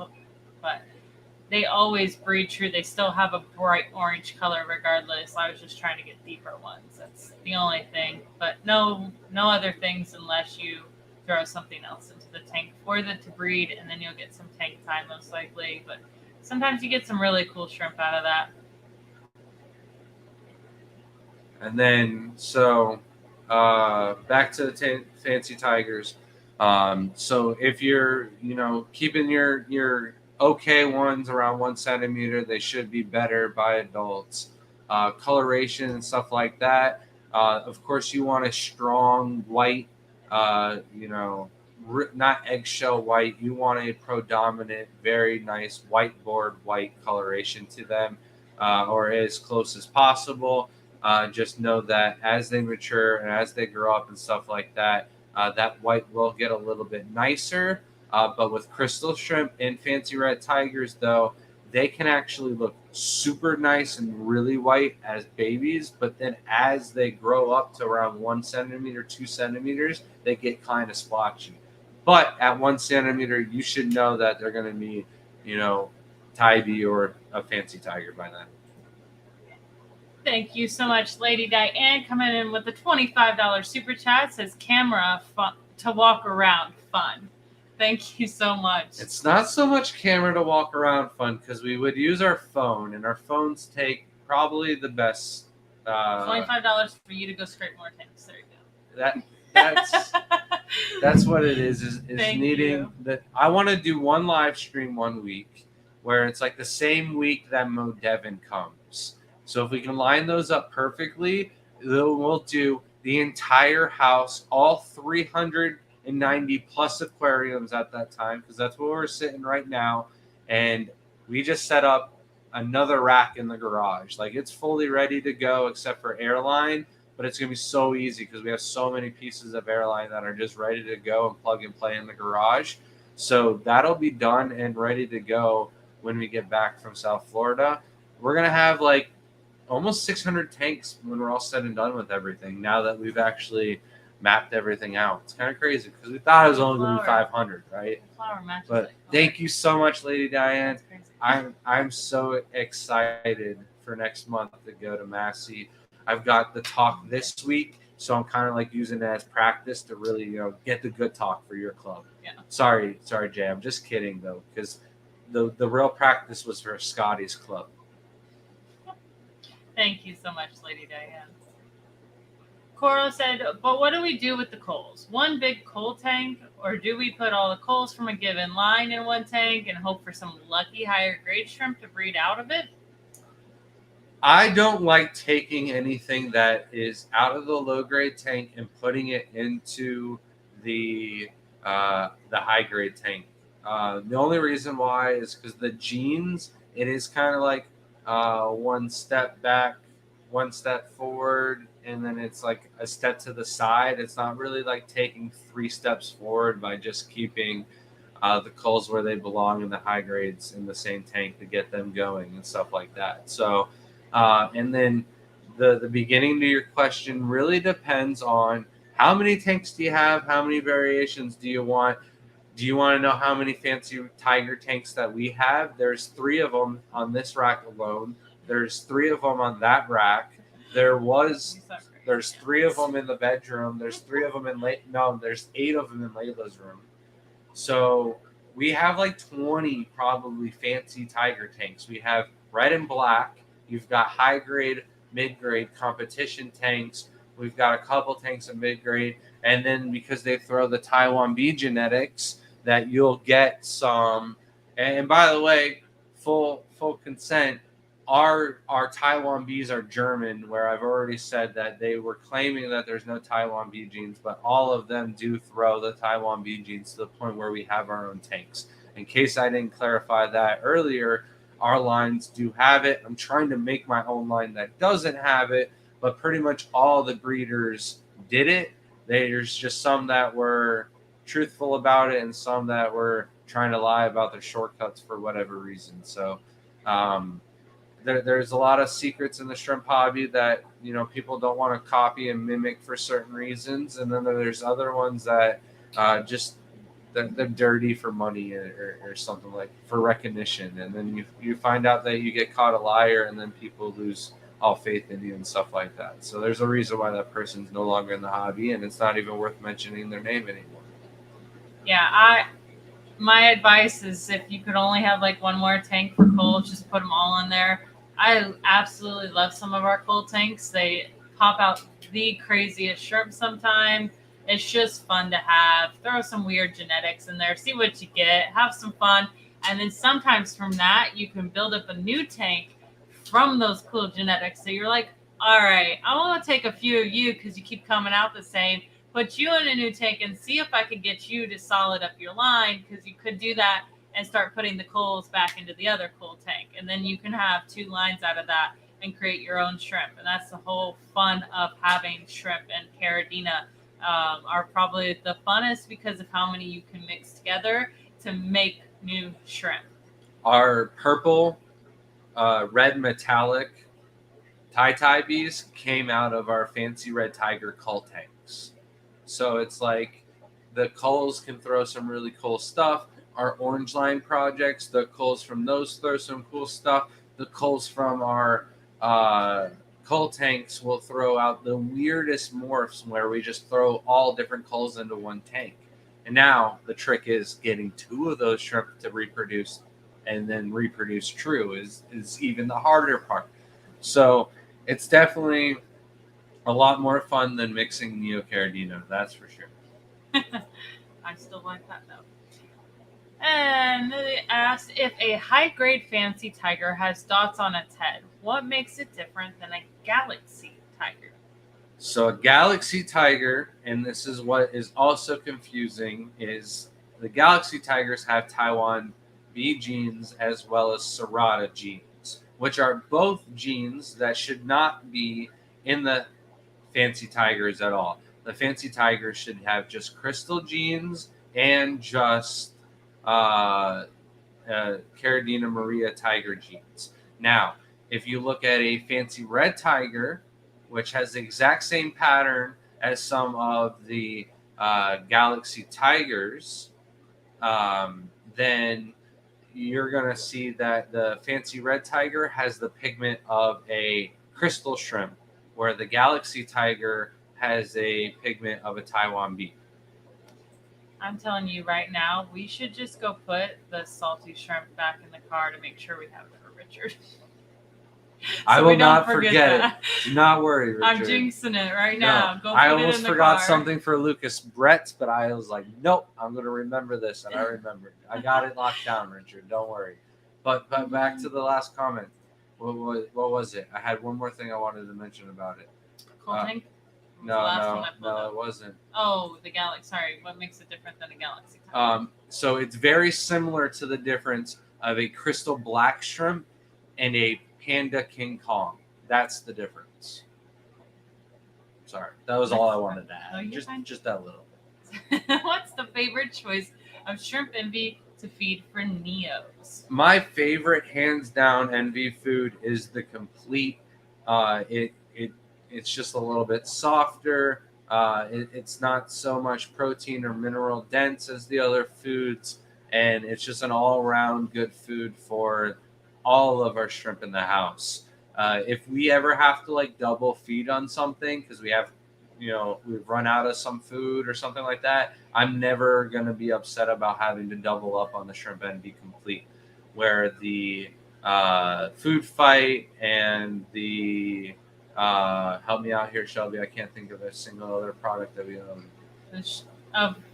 B: But they always breed true. They still have a bright orange color regardless. I was just trying to get deeper ones. That's the only thing. But no other things unless you throw something else into the tank for it to breed, and then you'll get some tank time most likely. But sometimes you get some really cool shrimp out of that.
A: And then, so back to the Fancy Tigers. So if you're, keeping your okay ones around 1 centimeter, they should be better by adults. Coloration and stuff like that. Of course, you want a strong white, not eggshell white. You want a predominant, very nice whiteboard white coloration to them, or as close as possible. Just know that as they mature and as they grow up and stuff like that, that white will get a little bit nicer. But with crystal shrimp and Fancy Red Tigers, though, they can actually look super nice and really white as babies. But then as they grow up to around 1 centimeter, 2 centimeters, they get kind of splotchy. But at 1 centimeter, you should know that they're going to be, Tybee or a Fancy Tiger by then.
B: Thank you so much, Lady Diane, coming in with the $25 super chat. Says camera fun, to walk around fun. Thank you so much.
A: It's not so much camera to walk around fun because we would use our phone, and our phones take probably the best.
B: $25 for you to go scrape more tanks. There you
A: go. That's what it is needing
B: that.
A: I want to do one live stream 1 week where it's like the same week that Mo Devon comes. So if we can line those up perfectly, we'll do the entire house, all 390 plus aquariums at that time, because that's where we're sitting right now. And we just set up another rack in the garage. Like, it's fully ready to go except for airline, but it's going to be so easy because we have so many pieces of airline that are just ready to go and plug and play in the garage. So that'll be done and ready to go when we get back from South Florida. We're going to have like almost 600 tanks when we're all said and done with everything, now that we've actually mapped everything out. It's kind of crazy because we thought it was only going to be 500, right? But thank you so much, Lady Diane. I'm so excited for next month to go to Massey. I've got the talk this week, so I'm kind of like using it as practice to really, get the good talk for your club.
B: Yeah.
A: Sorry, Jay. I'm just kidding though, because the real practice was for Scotty's club.
B: Thank you so much, Lady Diane. Coro said, but what do we do with the coals? One big coal tank, or do we put all the coals from a given line in one tank and hope for some lucky higher grade shrimp to breed out of it?
A: I don't like taking anything that is out of the low grade tank and putting it into the high grade tank. The only reason why is because the genes, it is kind of like one step back, one step forward and then it's like a step to the side. It's not really like taking 3 steps forward by just keeping the culls where they belong in the high grades in the same tank to get them going and stuff like that. So, and then the beginning to your question really depends on how many tanks do you have, how many variations do you want. Do you want to know how many fancy Tiger tanks that we have? There's 3 of them on this rack alone. There's 3 of them on that rack. There's 3 of them in the bedroom. There's 3 of them in there's 8 of them in Layla's room. So we have like 20 probably fancy Tiger tanks. We have red and black. You've got high grade, mid grade competition tanks. We've got a couple tanks of mid grade. And then because they throw the Taiwan B genetics, that you'll get some. And by the way, full consent. Our Taiwan Bs are German, where I've already said that they were claiming that there's no Taiwan B genes, but all of them do throw the Taiwan B genes to the point where we have our own tanks. In case I didn't clarify that earlier, our lines do have it. I'm trying to make my own line that doesn't have it, but pretty much all the breeders did it. There's just some that were truthful about it and some that were trying to lie about their shortcuts for whatever reason. So there's a lot of secrets in the shrimp hobby that people don't want to copy and mimic for certain reasons, and then there's other ones that just they're dirty for money or something, like for recognition, and then you find out that you get caught a liar, and then people lose all faith in you and stuff like that. So there's a reason why that person's no longer in the hobby, and it's not even worth mentioning their name anymore.
B: Yeah, my advice is if you could only have like one more tank for culls, just put them all in there. I absolutely love some of our cull tanks. They pop out the craziest shrimp sometimes. It's just fun to have. Throw some weird genetics in there, see what you get, have some fun. And then sometimes from that, you can build up a new tank from those cool genetics. So you're like, all right, I want to take a few of you because you keep coming out the same. Put you in a new tank and see if I could get you to solid up your line, because you could do that and start putting the culls back into the other cull tank. And then you can have 2 lines out of that and create your own shrimp. And that's the whole fun of having shrimp. And Caridina are probably the funnest because of how many you can mix together to make new shrimp.
A: Our purple, red metallic Tai bees came out of our fancy red tiger cull tanks. So it's like the culls can throw some really cool stuff. Our orange line projects, the culls from those throw some cool stuff. The culls from our cull tanks will throw out the weirdest morphs where we just throw all different culls into one tank. And now the trick is getting 2 of those shrimp to reproduce and then reproduce true is even the harder part. So it's definitely a lot more fun than mixing Neocaridina, that's for sure.
B: I still like that though. And they asked, if a high-grade fancy tiger has dots on its head, what makes it different than a galaxy tiger?
A: So a galaxy tiger, and this is what is also confusing, is the galaxy tigers have Taiwan B genes as well as Serrata genes, which are both genes that should not be in the fancy tigers at all. The fancy tigers should have just crystal genes and just Caridina Maria tiger genes. Now, if you look at a fancy red tiger, which has the exact same pattern as some of the galaxy tigers, then you're going to see that the fancy red tiger has the pigment of a crystal shrimp, where the galaxy tiger has a pigment of a Taiwan B.
B: I'm telling you right now, we should just go put the salty shrimp back in the car to make sure we have it for Richard.
A: I will not forget it. Do not worry, Richard.
B: I'm jinxing it right now. Go
A: I
B: put it
A: almost
B: in the
A: forgot
B: car.
A: something for Lucas Brett, but I was like, nope, I'm going to remember this. And I remembered. I got it locked down, Richard. Don't worry. But back to the last comment. What was it? I had one more thing I wanted to mention about it.
B: Cool tank?
A: No, it wasn't.
B: Oh, the galaxy. Sorry, what makes it different than a galaxy tiger?
A: So it's very similar to the difference of a crystal black shrimp and a panda King Kong. That's the difference. Sorry, that was all I wanted to
B: Oh,
A: add.
B: you're fine.
A: Just that little.
B: What's the favorite choice of shrimp envy to feed for Neos?
A: My favorite, hands down, envy food is the complete. It's just a little bit softer. It's not so much protein or mineral dense as the other foods, and it's just an all around good food for all of our shrimp in the house. If we ever have to like double feed on something because we have, we've run out of some food or something like that, I'm never going to be upset about having to double up on the shrimp and be complete. Where the food fight and the help me out here, Shelby. I can't think of a single other product that we own.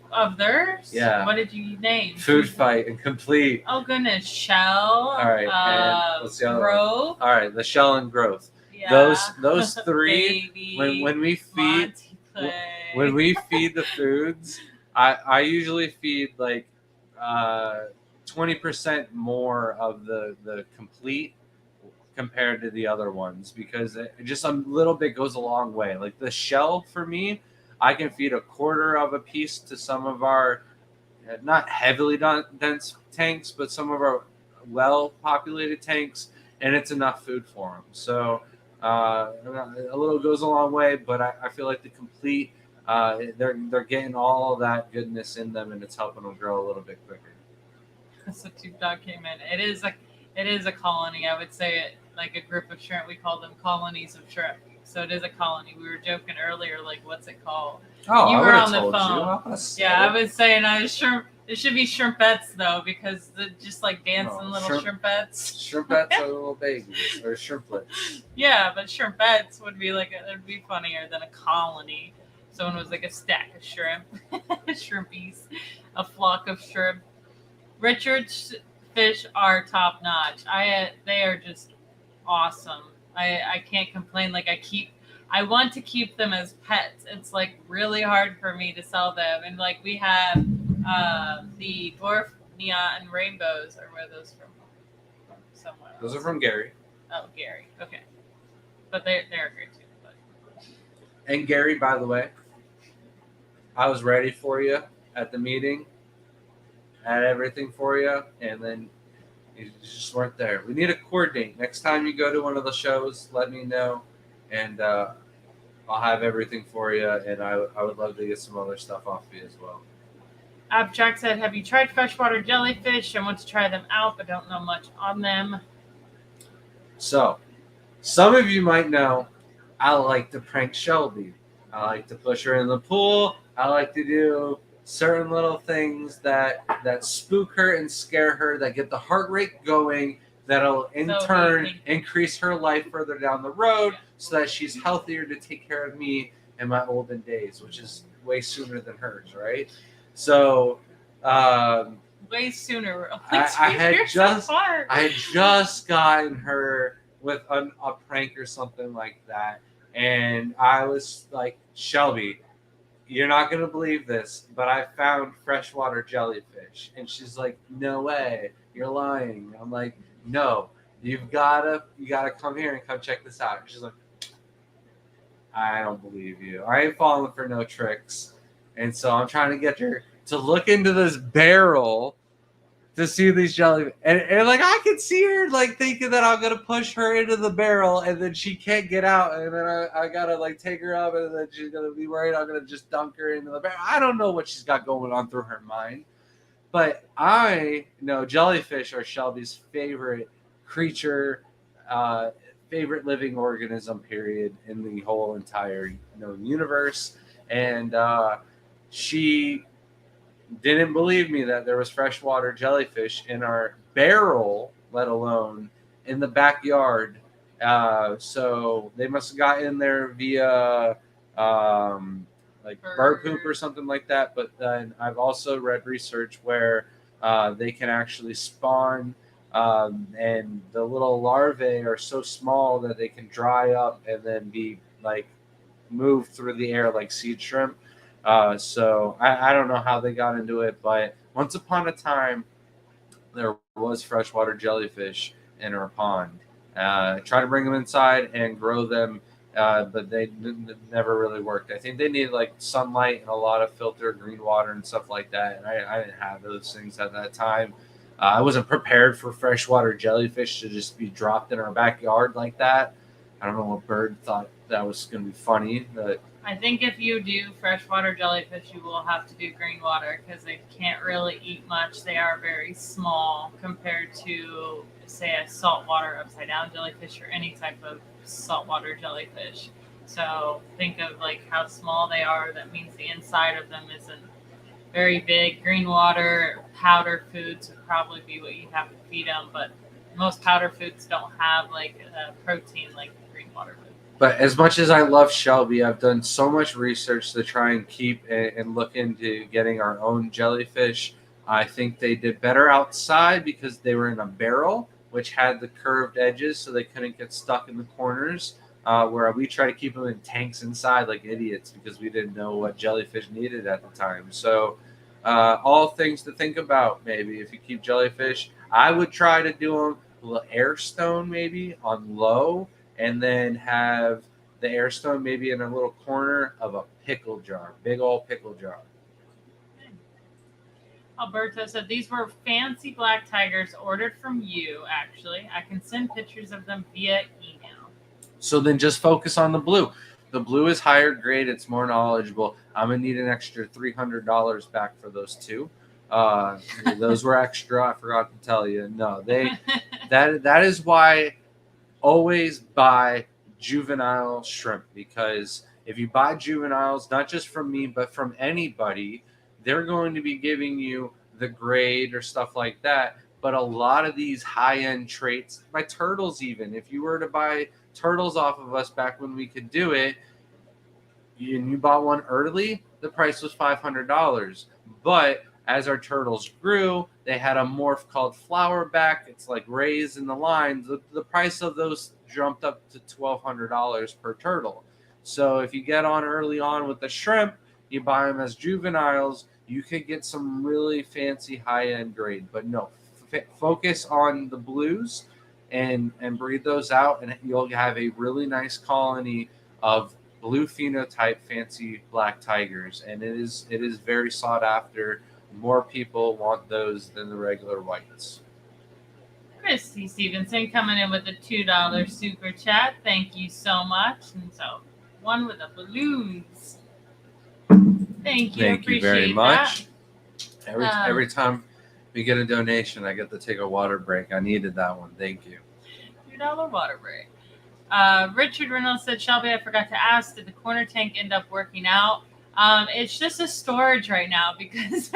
B: Of theirs?
A: Yeah.
B: What did you name?
A: Food fight and complete.
B: Oh goodness, Shell.
A: All right. And what's the other
B: Growth.
A: one? All right, the Shell and Growth.
B: Yeah.
A: Those three.
B: Baby,
A: when we feed
B: Monty
A: when we feed the foods, I usually feed like 20% more of the complete compared to the other ones, because just a little bit goes a long way. Like the Shell, for me, I can feed a quarter of a piece to some of our not heavily dense tanks, but some of our well-populated tanks, and it's enough food for them. So a little goes a long way, but I feel like the complete, they're getting all of that goodness in them, and it's helping them grow a little bit quicker.
B: So Tube Dog came in. It is a colony. I would say it like a group of shrimp. We call them colonies of shrimp. So it is a colony. We were joking earlier, like what's it called?
A: Oh,
B: You
A: I
B: were
A: would
B: on
A: have
B: the
A: told
B: phone.
A: you.
B: Yeah, I was saying shrimp. It should be shrimpettes though, because they're just like dancing
A: No,
B: little shrimpettes.
A: Shrimpettes are little babies, or shrimplets.
B: Yeah, but shrimpettes would be it'd be funnier than a colony. Someone was like a stack of shrimp, shrimpies, a flock of shrimp. Richard's fish are top notch. They are just awesome. I can't complain. I want to keep them as pets. It's like really hard for me to sell them. And like we have the dwarf neon rainbows. Or where are those from? Somewhere else.
A: Those are from Gary.
B: Oh, Gary. Okay, but they're great too. But.
A: And Gary, by the way, I was ready for you at the meeting. Had everything for you, and then you just weren't there. We need to coordinate. Next time you go to one of the shows, let me know, and I'll have everything for you, and I would love to get some other stuff off of you as well.
B: Abstract said, have you tried freshwater jellyfish? I want to try them out, but don't know much on them.
A: So, some of you might know I like to prank Shelby. I like to push her in the pool. I like to do certain little things that spook her and scare her, that get the heart rate going, that'll in turn increase her life further down the road, so that she's healthier to take care of me in my olden days, which is way sooner than hers, right? So
B: way sooner.
A: I had just gotten her with a prank or something like that, and I was like, Shelby, you're not going to believe this, but I found freshwater jellyfish. And she's like, no way, you're lying. I'm like, no, you gotta come here and come check this out. And she's like, I don't believe you. I ain't falling for no tricks. And so I'm trying to get her to look into this barrel to see these jellyfish. And like, I could see her like thinking that I'm going to push her into the barrel, and then she can't get out. And then I got to like take her up, and then she's going to be worried I'm going to just dunk her into the barrel. I don't know what she's got going on through her mind. But I know jellyfish are Shelby's favorite creature, favorite living organism, period, in the whole entire known universe. And she didn't believe me that there was freshwater jellyfish in our barrel, let alone in the backyard. So they must have got in there via like bird poop or something like that. But then I've also read research where they can actually spawn, and the little larvae are so small that they can dry up and then be like moved through the air like seed shrimp. So I don't know how they got into it, but once upon a time, there was freshwater jellyfish in our pond. Try to bring them inside and grow them but they never really worked. I think they needed like sunlight and a lot of filtered green water and stuff like that. And I didn't have those things at that time. I wasn't prepared for freshwater jellyfish to just be dropped in our backyard like that. I don't know what bird thought that was going to be funny, but
B: I think if you do freshwater jellyfish, you will have to do green water because they can't really eat much. They are very small compared to, say, a saltwater upside down jellyfish or any type of saltwater jellyfish. So think of like how small they are. That means the inside of them isn't very big. Green water, powder foods would probably be what you have to feed them, but most powder foods don't have like protein like green water food.
A: But as much as I love Shelby, I've done so much research to try and keep and look into getting our own jellyfish. I think they did better outside because they were in a barrel, which had the curved edges so they couldn't get stuck in the corners. Where we try to keep them in tanks inside like idiots because we didn't know what jellyfish needed at the time. So, all things to think about maybe if you keep jellyfish. I would try to do them a little air stone maybe on low, and then have the air stone maybe in a little corner of a pickle jar, big old pickle jar.
B: Alberto said these were fancy black tigers ordered from you, actually. I can send pictures of them via email.
A: So then just focus on the blue. The blue is higher grade. It's more knowledgeable. I'm going to need an extra $300 back for those two. Those were extra. I forgot to tell you. No, that is why always buy juvenile shrimp, because if you buy juveniles, not just from me, but from anybody, they're going to be giving you the grade or stuff like that. But a lot of these high-end traits, my turtles even, if you were to buy turtles off of us back when we could do it, and you bought one early, the price was $500. But as our turtles grew, they had a morph called flowerback. It's like raised in the lines. The price of those jumped up to $1,200 per turtle. So if you get on early on with the shrimp, you buy them as juveniles, you could get some really fancy high-end grade. But no, focus on the blues and breed those out, and you'll have a really nice colony of blue phenotype fancy black tigers. And it is very sought after. More people want those than the regular whites.
B: Christy Stevenson coming in with a $2 super chat. Thank you so much. And so one with the balloons. Thank you.
A: Thank you very much. Every time we get a donation, I get to take a water break. I needed that one. Thank you.
B: $2 water break. Richard Reynolds said, Shelby, I forgot to ask, did the corner tank end up working out? It's just a storage right now because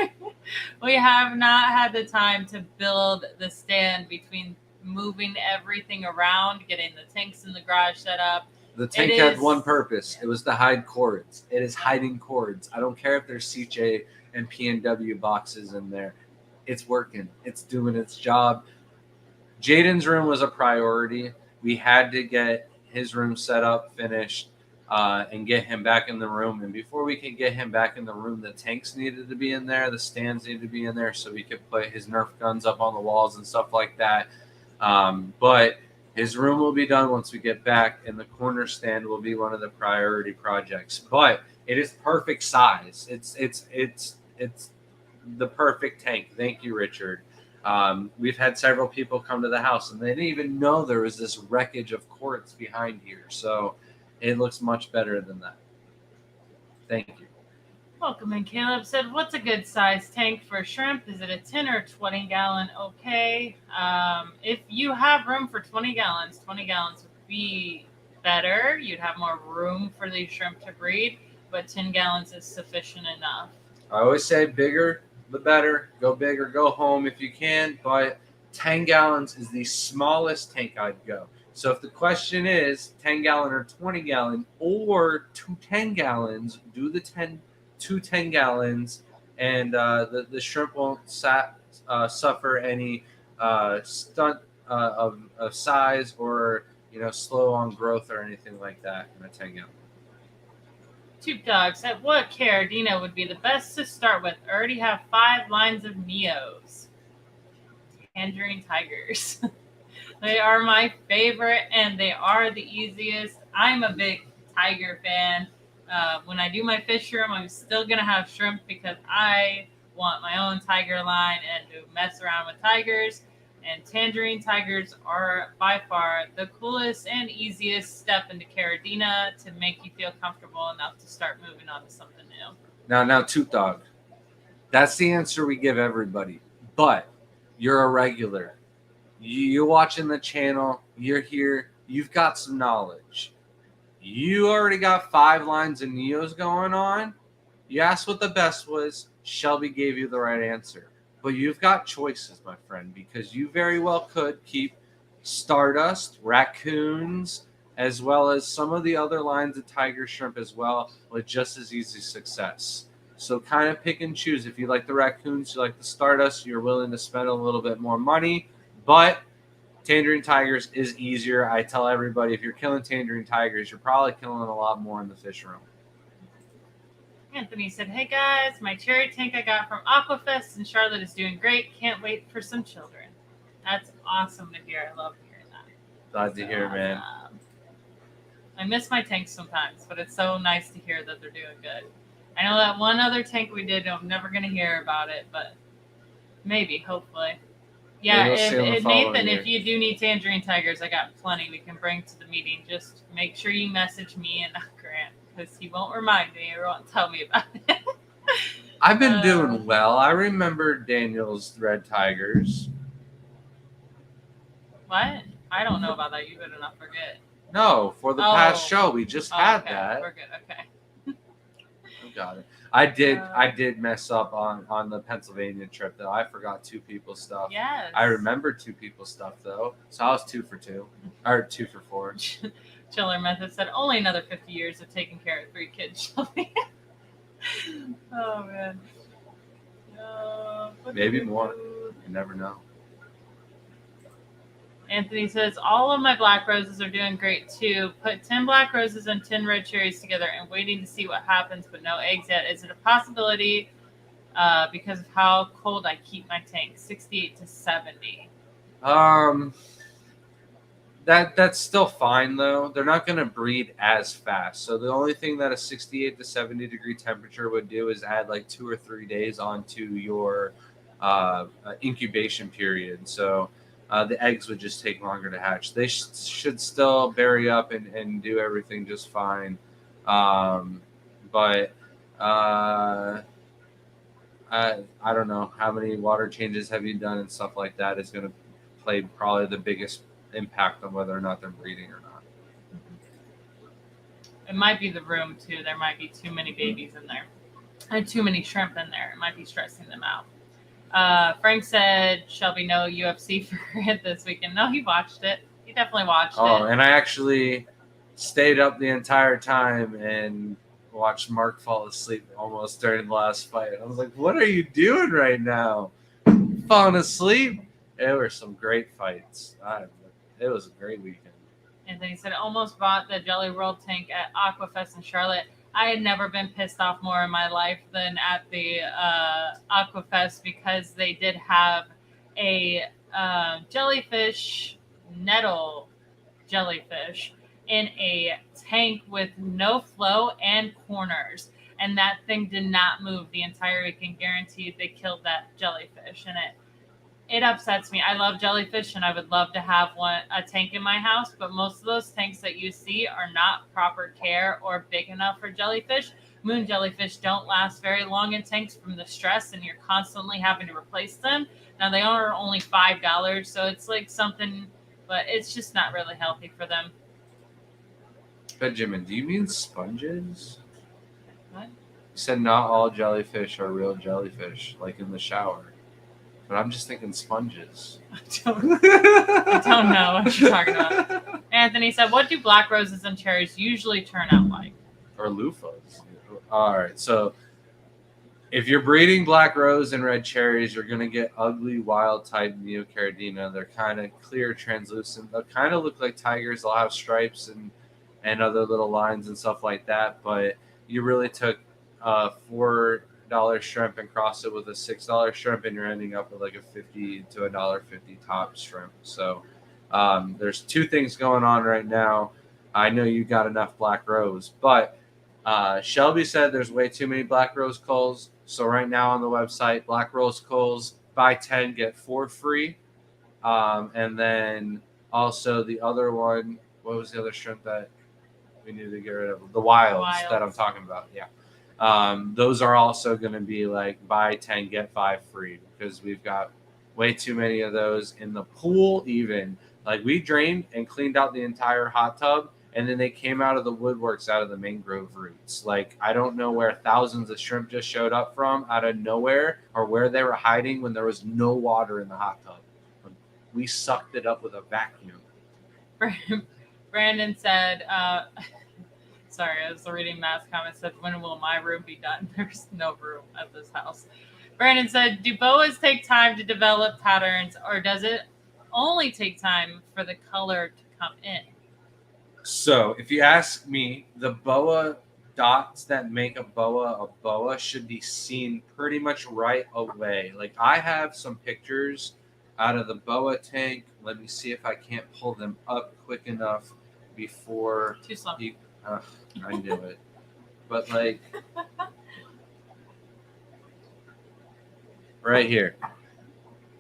B: we have not had the time to build the stand between moving everything around, getting the tanks in the garage set up.
A: The tank had one purpose. It was to hide cords. It is hiding cords. I don't care if there's CJ and PNW boxes in there. It's working. It's doing its job. Jaden's room was a priority. We had to get his room set up, finished, and get him back in the room. And before we could get him back in the room, the tanks needed to be in there. The stands needed to be in there so we could put his Nerf guns up on the walls and stuff like that. But his room will be done once we get back, and the corner stand will be one of the priority projects. But it is perfect size. It's the perfect tank. Thank you, Richard. We've had several people come to the house, and they didn't even know there was this wreckage of cords behind here. So it looks much better than that. Thank you.
B: Welcome in. Caleb said, what's a good size tank for shrimp? Is it a 10 or 20 gallon? Okay. If you have room for 20 gallons would be better. You'd have more room for these shrimp to breed, but 10 gallons is sufficient enough.
A: I always say bigger, the better. Go big or go home if you can, but 10 gallons is the smallest tank I'd go. So if the question is 10 gallon or 20 gallon or 2 10 gallons, do the 2 10 gallons, and the shrimp won't suffer any stunt of size or slow on growth or anything like that in a 10 gallon.
B: Tube Dog said, what Carradino would be the best to start with? I already have 5 lines of Neos. Tangerine Tigers. They are my favorite, and they are the easiest. I'm a big tiger fan. When I do my fish room, I'm still gonna have shrimp because I want my own tiger line and to mess around with tigers. And tangerine tigers are by far the coolest and easiest step into Caradina to make you feel comfortable enough to start moving on to something new.
A: Now, Toot Dog. That's the answer we give everybody. But you're a regular. You're watching the channel. You're here. You've got some knowledge. You already got 5 lines of Neos going on. You asked what the best was. Shelby gave you the right answer. But you've got choices, my friend, because you very well could keep Stardust, Raccoons, as well as some of the other lines of Tiger Shrimp as well, with just as easy success. So kind of pick and choose. If you like the Raccoons, you like the Stardust, you're willing to spend a little bit more money. But Tangerine Tigers is easier. I tell everybody, if you're killing Tangerine Tigers, you're probably killing a lot more in the fish room.
B: Anthony said, "Hey guys, my cherry tank I got from Aquafest in Charlotte is doing great. Can't wait for some children." That's awesome to hear. I love hearing that.
A: Glad to hear, man.
B: I miss my tanks sometimes, but it's so nice to hear that they're doing good. I know that one other tank we did, I'm never going to hear about it, but maybe, hopefully. Yeah, if Nathan, if you do need Tangerine Tigers, I got plenty we can bring to the meeting. Just make sure you message me and not Grant, because he won't remind me or won't tell me about it.
A: I've been doing well. I remember Daniel's Red Tigers.
B: What? I don't know about that. You better not forget.
A: No, for the past show, we just had that.
B: We're good. Okay.
A: Got it. I did mess up on the Pennsylvania trip though. I forgot 2 people's stuff.
B: Yes.
A: I remember 2 people's stuff though. So I was 2 for 2. Or 2 for 4.
B: Chiller Method said only another 50 years of taking care of 3 kids, Shelby. Oh man.
A: Maybe more. You never know.
B: Anthony says, all of my black roses are doing great too. Put 10 black roses and 10 red cherries together and waiting to see what happens, but no eggs yet. Is it a possibility because of how cold I keep my tank? 68 to 70.
A: That's still fine though. They're not going to breed as fast. So the only thing that a 68 to 70 degree temperature would do is add like 2 or 3 days onto your incubation period. So the eggs would just take longer to hatch. They should still berry up and do everything just fine. But I don't know how many water changes have you done and stuff like that is going to play probably the biggest impact on whether or not they're breeding or not.
B: It might be the room too. There might be too many babies in there and too many shrimp in there. It might be stressing them out. Frank said Shelby no UFC for it this weekend. No, he watched it. He definitely watched it.
A: Oh, and I actually stayed up the entire time and watched Mark fall asleep almost during the last fight. I was like, what are you doing right now? Falling asleep? There were some great fights. It was a great weekend.
B: And then he said, almost bought the Jelly World tank at Aquafest in Charlotte. I had never been pissed off more in my life than at the Aquafest because they did have a jellyfish, nettle jellyfish, in a tank with no flow and corners. And that thing did not move the entire weekend. Guaranteed they killed that jellyfish. And it upsets me. I love jellyfish and I would love to have a tank in my house, but most of those tanks that you see are not proper care or big enough for jellyfish. Moon jellyfish don't last very long in tanks from the stress and you're constantly having to replace them. Now they are only $5, so it's like something, but it's just not really healthy for them.
A: Benjamin, do you mean sponges?
B: What?
A: You said not all jellyfish are real jellyfish, like in the shower. But I'm just thinking sponges.
B: I don't know what you're talking about. Anthony said, what do black roses and cherries usually turn out like?
A: Or loofahs. All right. So if you're breeding black rose and red cherries, you're going to get ugly wild type Neocaridina. They're kind of clear, translucent. They'll kind of look like tigers. They'll have stripes and other little lines and stuff like that. But you really took $4 shrimp and cross it with a $6 shrimp and you're ending up with like a $50 to $1.50 top shrimp. So there's 2 things going on right now. I know you got enough Black Rose, but Shelby said there's way too many Black Rose culls. So right now on the website, Black Rose culls, buy 10, get 4 free. And then also the other one, what was the other shrimp that we needed to get rid of? The wilds that I'm talking about. Yeah. Those are also going to be like buy 10, get 5 free because we've got way too many of those in the pool. Even like we drained and cleaned out the entire hot tub, and then they came out of the woodworks out of the mangrove roots. Like I don't know where thousands of shrimp just showed up from out of nowhere or where they were hiding when there was no water in the hot tub. We sucked it up with a vacuum.
B: Brandon said, sorry, I was reading Matt's comment, said, when will my room be done? There's no room at this house. Brandon said, do boas take time to develop patterns, or does it only take time for the color to come in?
A: So if you ask me, the boa dots that make a boa should be seen pretty much right away. Like I have some pictures out of the boa tank. Let me see if I can't pull them up quick enough before
B: Too slow.
A: I knew it. But like right here.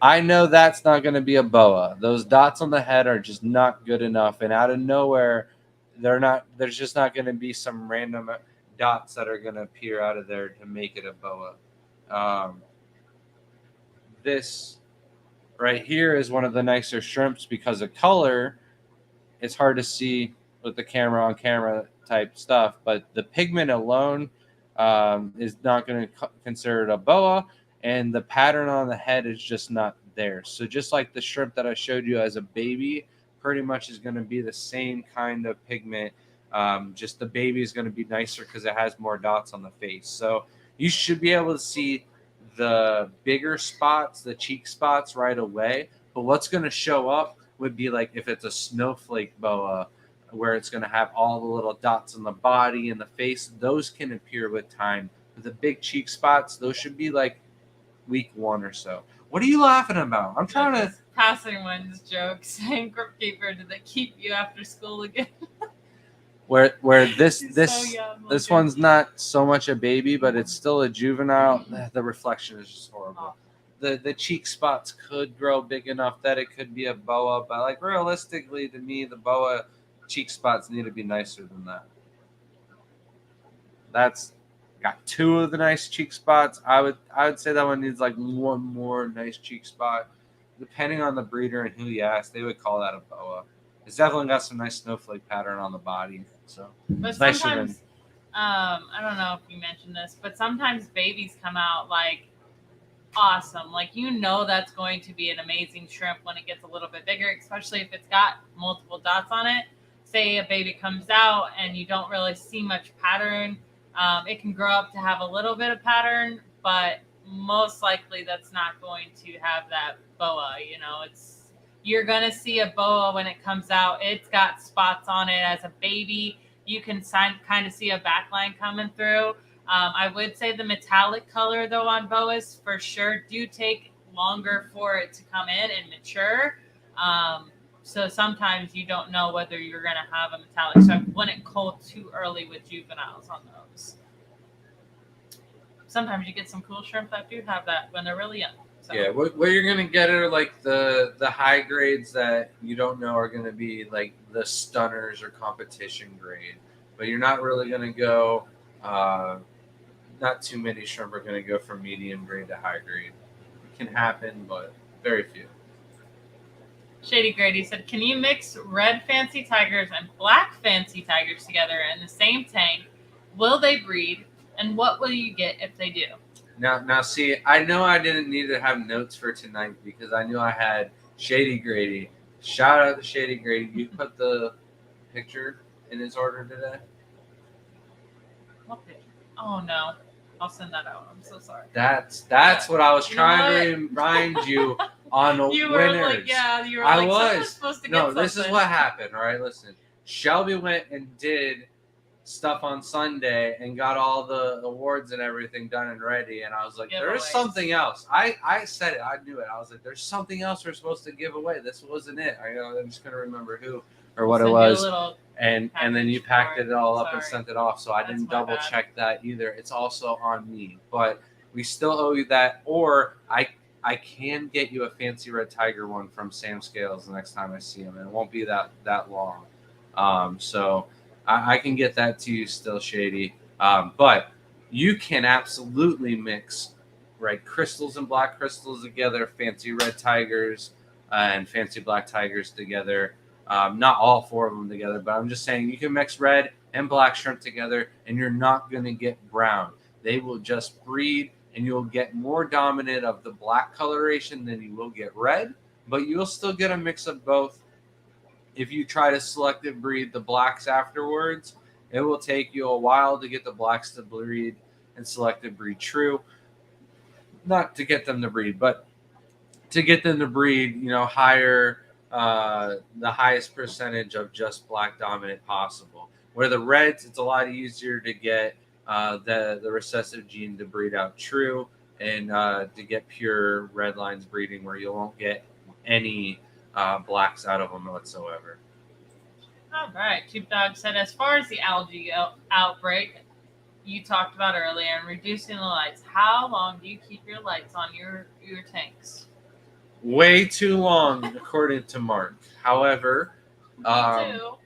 A: I know that's not going to be a boa. Those dots on the head are just not good enough, and out of nowhere, there's just not going to be some random dots that are going to appear out of there to make it a boa. This right here is one of the nicer shrimps because of color. It's hard to see with the camera on camera type stuff, but the pigment alone is not going to consider it a boa. And the pattern on the head is just not there. So just like the shrimp that I showed you as a baby, pretty much is going to be the same kind of pigment. Just the baby is going to be nicer because it has more dots on the face. So you should be able to see the bigger spots, the cheek spots right away. But what's going to show up would be like if it's a snowflake boa, where it's going to have all the little dots on the body and the face. Those can appear with time. But the big cheek spots, those should be like week 1 or so. What are you laughing about? I'm trying to
B: passing one's joke saying, Crypt Keeper, did they keep you after school again?
A: where this
B: so
A: this one's not so much a baby, but it's still a juvenile. The reflection is just horrible. The cheek spots could grow big enough that it could be a boa, but like realistically, to me, the boa cheek spots need to be nicer than that. That's got 2 of the nice cheek spots. I would say that one needs like 1 more nice cheek spot. Depending on the breeder and who you ask, they would call that a boa. It's definitely got some nice snowflake pattern on the body. So,
B: but sometimes, I don't know if you mentioned this, but sometimes babies come out like awesome. Like that's going to be an amazing shrimp when it gets a little bit bigger, especially if it's got multiple dots on it. Say a baby comes out and you don't really see much pattern. It can grow up to have a little bit of pattern, but most likely that's not going to have that boa. You're going to see a boa when it comes out. It's got spots on it as a baby. You can kind of see a backline coming through. I would say the metallic color, though, on boas for sure do take longer for it to come in and mature. So sometimes you don't know whether you're going to have a metallic. So I wouldn't cull too early with juveniles on those. Sometimes you get some cool shrimp that do have that when they're really young. So.
A: Yeah, what you're going to get are like the high grades that you don't know are going to be like the stunners or competition grade. But you're not really going to go, not too many shrimp are going to go from medium grade to high grade. It can happen, but very few.
B: Shady Grady said, can you mix red fancy tigers and black fancy tigers together in the same tank? Will they breed? And what will you get if they do?
A: Now, see, I know I didn't need to have notes for tonight because I knew I had Shady Grady. Shout out to Shady Grady. You put the picture in his order today?
B: What picture? Oh, no. I'll send that out. I'm so sorry.
A: That's what I was trying to remind you on
B: you
A: winners.
B: Were like, yeah, you were
A: I
B: like,
A: was
B: supposed to get
A: no. This is what happened. All right, listen. Shelby went and did stuff on Sunday and got all the awards and everything done and ready. And I was like, there's something else. I said it. I knew it. I was like, there's something else we're supposed to give away. This wasn't it. I'm just gonna remember who or what it was. and then you packed it all up and
B: Sorry.
A: sent it off. So I
B: That's
A: didn't
B: my
A: double
B: bad.
A: check that either. It's also on me, but we still owe you that. Or I can get you a fancy red tiger one from Sam Scales the next time I see him, and it won't be that long. So I can get that to you still, Shady. But you can absolutely mix red crystals and black crystals together, fancy red tigers and fancy black tigers together. Not all four of them together, but I'm just saying you can mix red and black shrimp together, and you're not going to get brown. They will just breed, and you'll get more dominant of the black coloration than you will get red, but you'll still get a mix of both. If you try to selective breed the blacks afterwards, it will take you a while to get the blacks to breed and selective breed true. Not to get them to breed, but to get them to breed, higher, the highest percentage of just black dominant possible. Where the reds, it's a lot easier to get the recessive gene to breed out true and to get pure red lines breeding where you won't get any blacks out of them whatsoever.
B: All right. Tube Dog said, as far as the algae outbreak you talked about earlier and reducing the lights, how long do you keep your lights on your tanks?
A: Way too long, according to Mark. However,
B: Me too.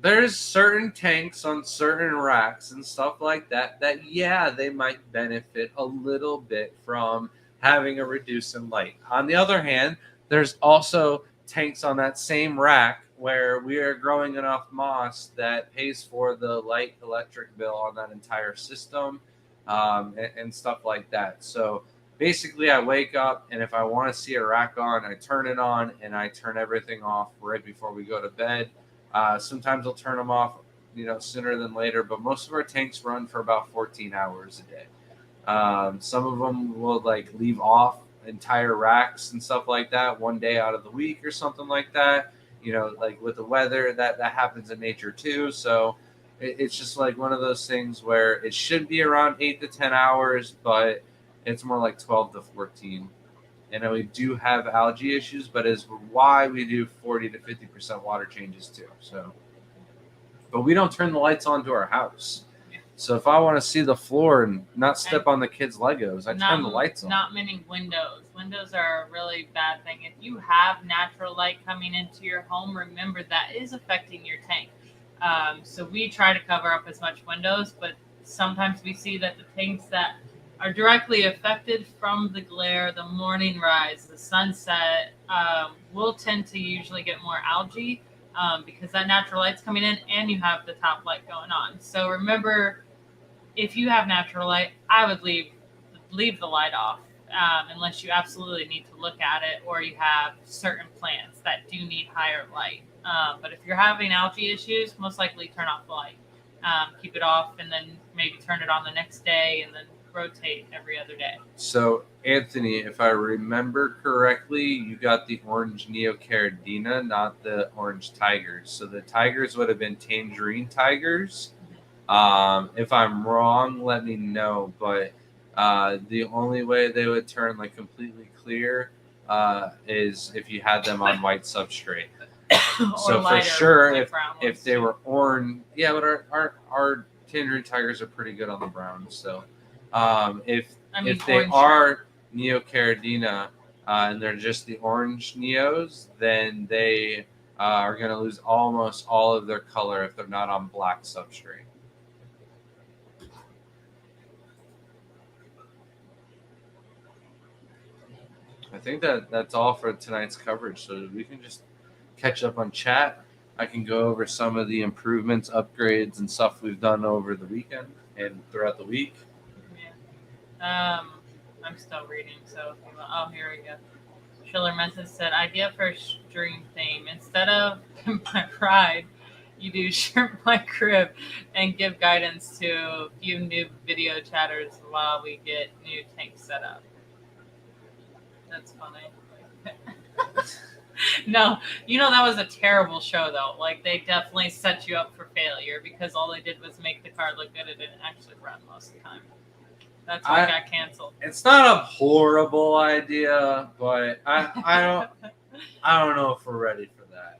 A: there's certain tanks on certain racks and stuff like that yeah, they might benefit a little bit from having a reduce in light. On the other hand, there's also tanks on that same rack where we are growing enough moss that pays for the light electric bill on that entire system, and stuff like that. So basically, I wake up, and if I want to see a rack on, I turn it on, and I turn everything off right before we go to bed. Sometimes I'll turn them off, sooner than later, but most of our tanks run for about 14 hours a day. Some of them will leave off entire racks and stuff like that one day out of the week or something like that. With the weather, that happens in nature too. So it's just one of those things where it should be around 8 to 10 hours, but it's more like 12 to 14. And we do have algae issues, but is why we do 40 to 50% water changes too. So, but we don't turn the lights on to our house. So if I want to see the floor and not step on the kids' Legos, I turn the lights on.
B: Not many windows. Windows are a really bad thing. If you have natural light coming into your home, remember that is affecting your tank. So we try to cover up as much windows, but sometimes we see that the tanks that are directly affected from the glare, the morning rise, the sunset, will tend to usually get more algae because that natural light's coming in and you have the top light going on. So remember, if you have natural light, I would leave the light off unless you absolutely need to look at it or you have certain plants that do need higher light. But if you're having algae issues, most likely turn off the light. Keep it off and then maybe turn it on the next day and then rotate every other day.
A: So, Anthony, if I remember correctly, you got the orange Neocaridina, not the orange tigers. So the tigers would have been tangerine tigers. If I'm wrong, let me know. But the only way they would turn completely clear is if you had them on white substrate. So for sure, if they were orange, yeah, but our tangerine tigers are pretty good on the brown. So if they are Neocaridina and they're just the orange neos, then they are going to lose almost all of their color if they're not on black substrate. I think that's all for tonight's coverage. So we can just catch up on chat. I can go over some of the improvements, upgrades, and stuff we've done over the weekend and throughout the week.
B: Yeah. I'm still reading, so here we go. Schiller Message said, idea for a stream theme. Instead of my pride, you do shrimp my crib and give guidance to a few new video chatters while we get new tanks set up. That's funny. No, that was a terrible show though. They definitely set you up for failure because all they did was make the card look good. It didn't actually run most of the time. That's why it got canceled. It's
A: not a horrible idea, but I don't know if we're ready for that.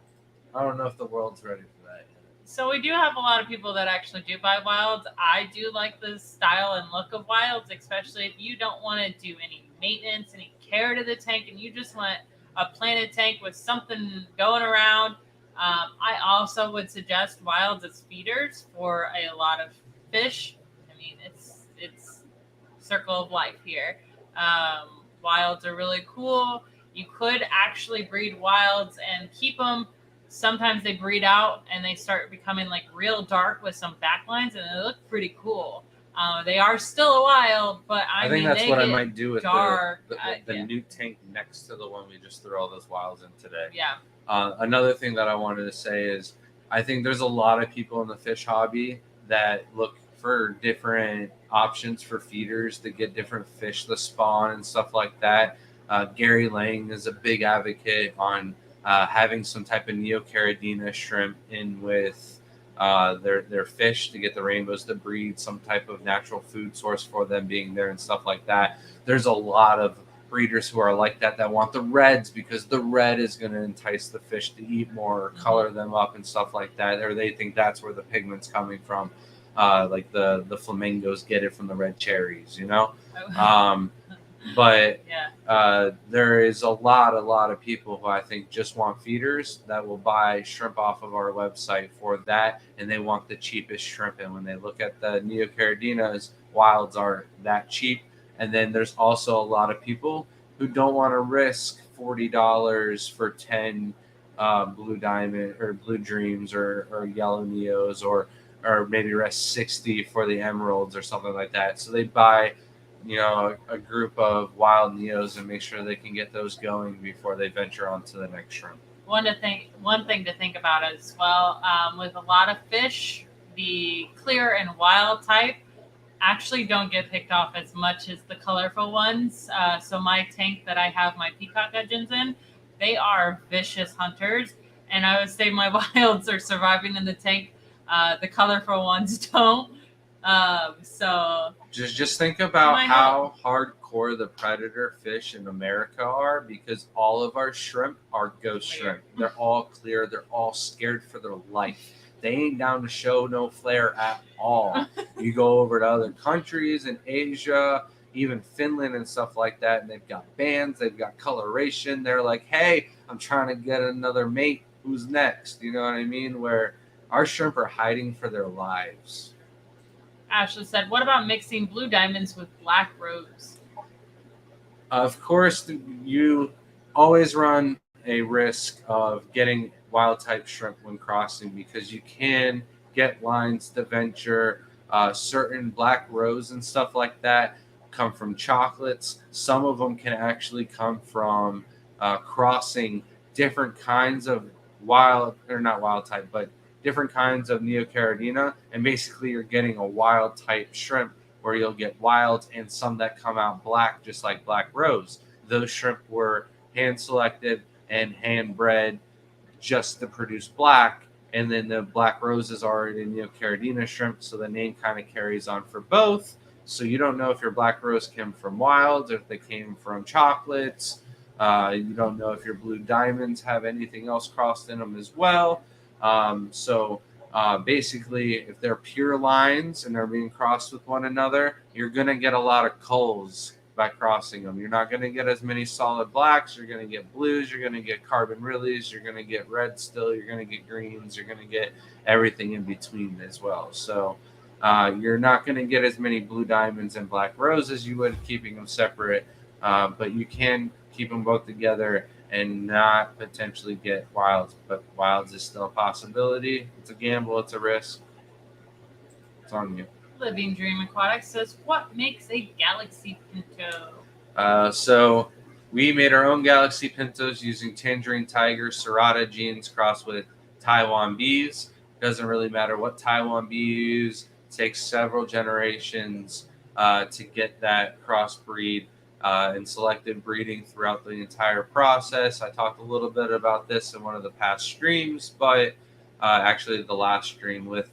A: I don't know if the world's ready for that yet.
B: So we do have a lot of people that actually do buy wilds. I do like the style and look of wilds, especially if you don't want to do any maintenance, any care to the tank, and you just want a planted tank with something going around. I also would suggest wilds as feeders for a lot of fish. I mean, it's circle of life here. Wilds are really cool. You could actually breed wilds and keep them. Sometimes they breed out and they start becoming like real dark with some backlines, and they look pretty cool. They are still a wild, but
A: I
B: mean,
A: think that's
B: they
A: what I
B: get
A: might do with
B: dark.
A: the
B: Yeah.
A: new tank next to the one we just threw all those wilds in today.
B: Yeah.
A: Another thing that I wanted to say is I think there's a lot of people in the fish hobby that look for different options for feeders to get different fish to spawn and stuff like that. Gary Lang is a big advocate on having some type of Neocaridina shrimp in with their fish to get the rainbows to breed, some type of natural food source for them being there and stuff like that. There's a lot of breeders who are like that want the reds because the red is going to entice the fish to eat more, color them up and stuff like that, or they think that's where the pigment's coming from. Like the flamingos get it from the red cherries, you know. But
B: Yeah.
A: there is a lot of people who I think just want feeders that will buy shrimp off of our website for that, and they want the cheapest shrimp. And when they look at the Neocaridinas, wilds are that cheap. And then there's also a lot of people who don't want to risk $40 for 10 blue diamond or blue dreams or yellow neos, or maybe rest 60 for the emeralds or something like that. So they buy, you know, a group of wild neos and make sure they can get those going before they venture on to the next shrimp.
B: One thing to think about as well, with a lot of fish, the clear and wild type actually don't get picked off as much as the colorful ones. So my tank that I have my peacock gudgeons in, they are vicious hunters, and I would say my wilds are surviving in the tank. The colorful ones don't. So
A: Just think about
B: Might
A: how hardcore the predator fish in America are, because all of our shrimp are ghost
B: Clear.
A: shrimp. They're all clear. They're all scared for their life. They ain't down to show no flare at all. You go over to other countries in Asia, even Finland and stuff like that, and they've got bands, they've got coloration. They're like, hey, I'm trying to get another mate. Who's next? You know what I mean? Where our shrimp are hiding for their lives.
B: Ashley said, "What about mixing blue diamonds with black rose?"
A: Of course, you always run a risk of getting wild type shrimp when crossing, because you can get lines to venture. Certain black rose and stuff like that come from chocolates. Some of them can actually come from crossing different kinds of wild, or not wild type, but different kinds of Neocaridina. And basically, you're getting a wild type shrimp where you'll get wilds and some that come out black, just like black rose. Those shrimp were hand selected and hand bred just to produce black. And then the black rose is already Neocaridina shrimp, so the name kind of carries on for both. So you don't know if your black rose came from wilds or if they came from chocolates. You don't know if your blue diamonds have anything else crossed in them as well. Basically, if they're pure lines and they're being crossed with one another, you're going to get a lot of culls by crossing them. You're not going to get as many solid blacks. You're going to get blues. You're going to get carbon rillies. You're going to get red still. You're going to get greens. You're going to get everything in between as well. So you're not going to get as many blue diamonds and black roses as you would keeping them separate. But you can keep them both together and not potentially get wilds. But wilds is still a possibility. It's a gamble. It's a risk. It's on you.
B: Living Dream Aquatics says, "What makes a Galaxy Pinto?"
A: So we made our own Galaxy Pintos using Tangerine Tiger Serrata genes crossed with Taiwan bees. Doesn't really matter what Taiwan bee you use. It takes several generations to get that crossbreed and selective breeding throughout the entire process. I talked a little bit about this in one of the past streams, but actually the last stream with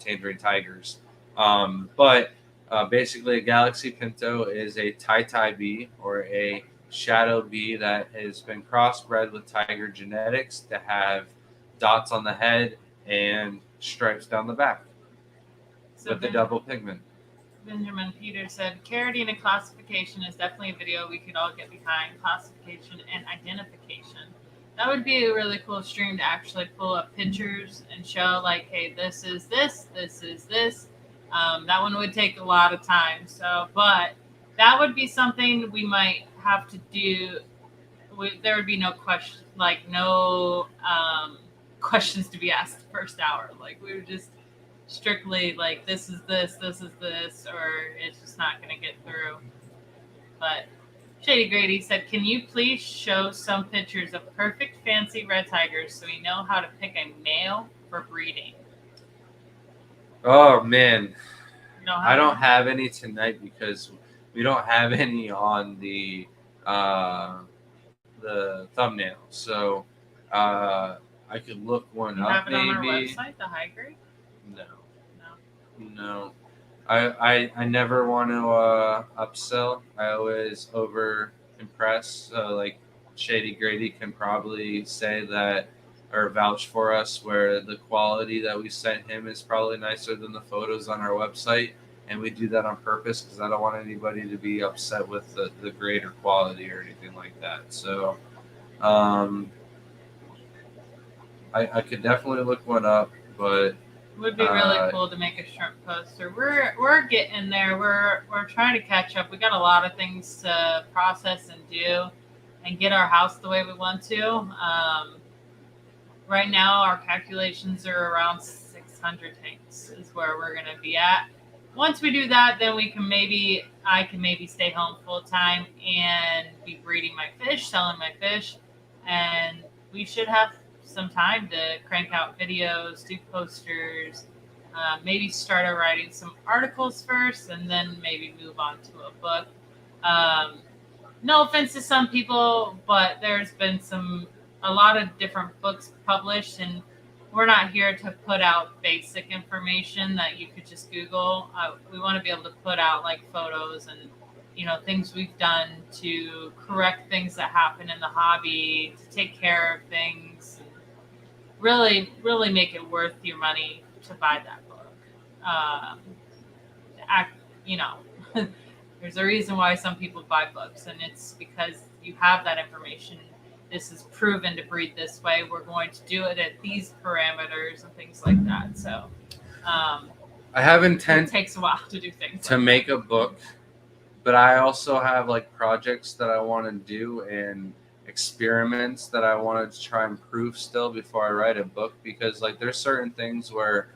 A: Tangerine Tigers. Basically, a Galaxy Pinto is a Tai bee, or a shadow bee that has been crossbred with tiger genetics to have dots on the head and stripes down the back
B: So
A: with the double pigment.
B: Benjamin Peter said, Caradina classification is definitely a video we could all get behind. Classification and identification. That would be a really cool stream to actually pull up pictures and show, like, hey, this is this, this is this. That one would take a lot of time. So, but that would be something we might have to do. There would be no question, like no questions to be asked the first hour. Like we would just strictly like this is this, or it's just not going to get through. But Shady Grady said, "Can you please show some pictures of perfect fancy red tigers so we know how to pick a male for breeding?"
A: Oh man,
B: I
A: don't have any tonight because we don't have any on the thumbnail. So I could look one up
B: have it
A: maybe.
B: On our website, the high grade.
A: No. I never want to upsell. I always over impress. So like Shady Grady can probably say that or vouch for us where the quality that we sent him is probably nicer than the photos on our website. And we do that on purpose because I don't want anybody to be upset with the grade or quality or anything like that. So I could definitely look one up, but
B: it would be really cool to make a shrimp poster. We're getting there. We're trying to catch up. We got a lot of things to process and do, and get our house the way we want to. Right now, our calculations are around 600 tanks is where we're going to be at. Once we do that, then I can maybe stay home full time and be breeding my fish, selling my fish, and we should have some time to crank out videos, do posters, maybe start writing some articles first, and then maybe move on to a book. No offense to some people, but there's been a lot of different books published, and we're not here to put out basic information that you could just Google. We want to be able to put out like photos and things we've done to correct things that happen in the hobby, to take care of things. Really, really make it worth your money to buy that book. There's a reason why some people buy books, and it's because you have that information. This is proven to breed this way. We're going to do it at these parameters and things like that. So,
A: I have intent.
B: It takes a while to do things
A: to make a book, but I also have like projects that I want to do and experiments that I wanted to try and prove still before I write a book, because like there's certain things where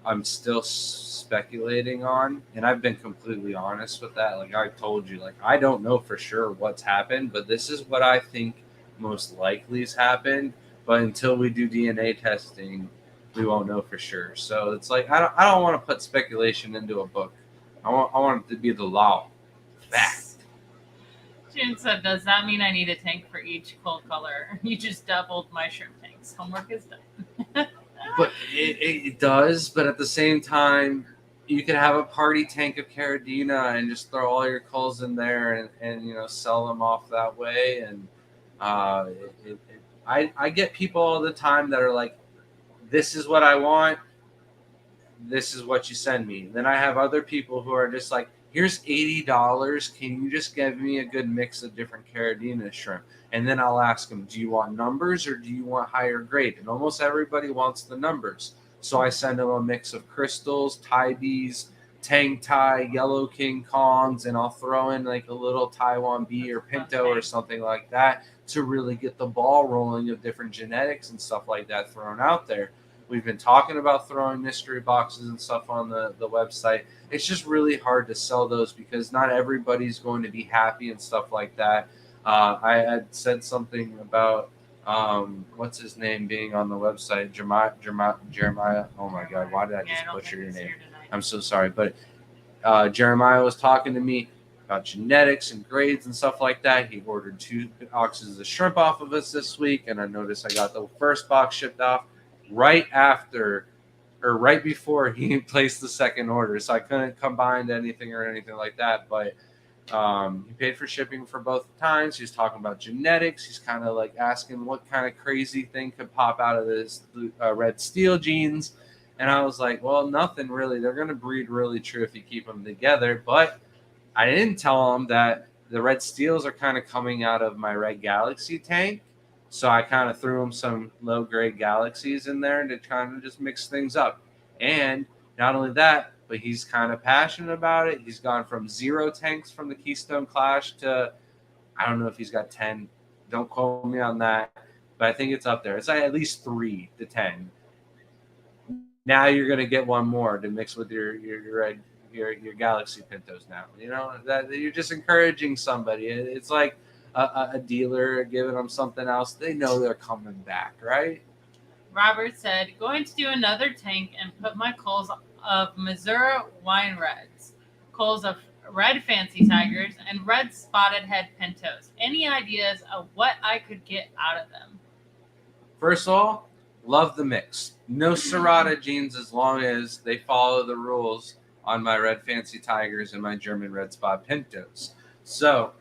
A: I'm still speculating on, and I've been completely honest with that. Like I told you, like I don't know for sure what's happened, but this is what I think most likely has happened. But until we do DNA testing, we won't know for sure. So it's like I don't want to put speculation into a book. I want it to be the law. Fact.
B: June said, "Does that mean I need a tank for each cold color? You just doubled my shrimp tanks. Homework is done."
A: But it does. But at the same time, you could have a party tank of Caradina and just throw all your culls in there and sell them off that way. And I get people all the time that are like, "This is what I want. This is what you send me." And then I have other people who are just like, "Here's $80. Can you just give me a good mix of different Caradina shrimp?" And then I'll ask them, "Do you want numbers or do you want higher grade?" And almost everybody wants the numbers. So I send them a mix of crystals, Tybes, Tang Tai, Yellow King Kongs, and I'll throw in like a little Taiwan Bee or Pinto or something like that to really get the ball rolling of different genetics and stuff like that thrown out there. We've been talking about throwing mystery boxes and stuff on the website. It's just really hard to sell those because not everybody's going to be happy and stuff like that. I had said something about what's his name being on the website, Jeremiah. Oh my God, why did I just butcher your name? I'm so sorry, but Jeremiah was talking to me about genetics and grades and stuff like that. He ordered 2 boxes of shrimp off of us this week, and I noticed I got the first box shipped off right before he placed the second order, so I couldn't combine anything or anything like that. But He paid for shipping for both times. He's talking about genetics. He's kind of like asking what kind of crazy thing could pop out of this red steel genes. And I was like, well, nothing really. They're going to breed really true if you keep them together. But I didn't tell him that the red steels are kind of coming out of my red galaxy tank. So I kind of threw him some low grade galaxies in there to kind of just mix things up. And not only that, but he's kind of passionate about it. He's gone from 0 tanks from the Keystone Clash to, I don't know if he's got 10. Don't quote me on that, but I think it's up there. It's like at least 3 to 10. Now you're going to get one more to mix with your Galaxy Pintos now. You know, that you're just encouraging somebody. It's like a dealer giving them something else. They know they're coming back, right?
B: Robert said, going to do another tank and put my culls of Missouri wine reds, culls of red fancy tigers, and red spotted head pintos. Any ideas of what I could get out of them?
A: First of all, love the mix. No Serrata genes as long as they follow the rules on my red fancy tigers and my German red spot pintos. So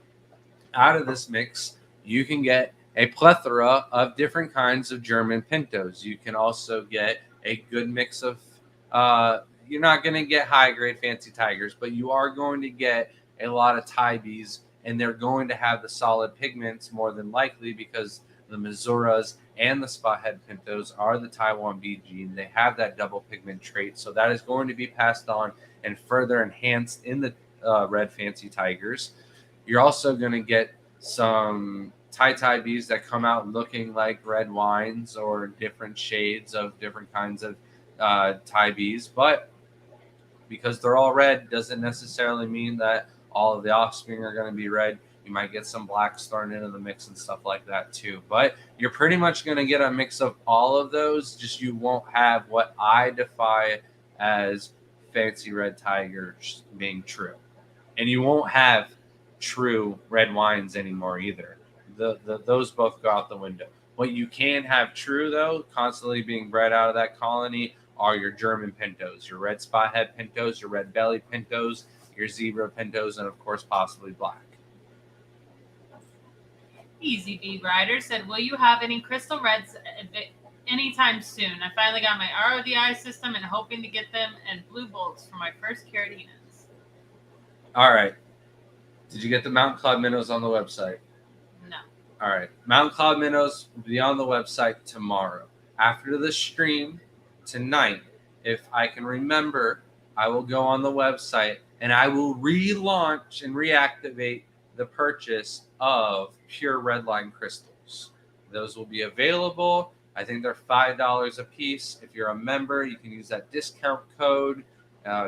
A: out of this mix, you can get a plethora of different kinds of German pintos. You can also get a good mix of, you're not going to get high grade fancy tigers, but you are going to get a lot of Tybes, and they're going to have the solid pigments more than likely because the Misuras and the spot head pintos are the Taiwan B gene. They have that double pigment trait, so that is going to be passed on and further enhanced in the red fancy tigers. You're also going to get some Tai Bs that come out looking like red wines or different shades of different kinds of Tai Bs, but because they're all red doesn't necessarily mean that all of the offspring are going to be red. You might get some blacks thrown into the mix and stuff like that too. But you're pretty much going to get a mix of all of those, just you won't have what I define as fancy red tigers being true. And you won't have true red wines anymore either. Those both go out the window. What you can have true, though, constantly being bred out of that colony are your German pintos, your red spot head pintos, your red belly pintos, your zebra pintos, and of course possibly black.
B: Easy B Rider said, will you have any crystal reds anytime soon? I finally got my RODI system and hoping to get them and blue bolts for my first Caradinas.
A: All right. Did you get the Mountain Cloud minnows on the website?
B: No.
A: All right. Mountain Cloud minnows will be on the website tomorrow. After the stream tonight, if I can remember, I will go on the website and I will relaunch and reactivate the purchase of pure redline crystals. Those will be available. I think they're $5 a piece. If you're a member, you can use that discount code,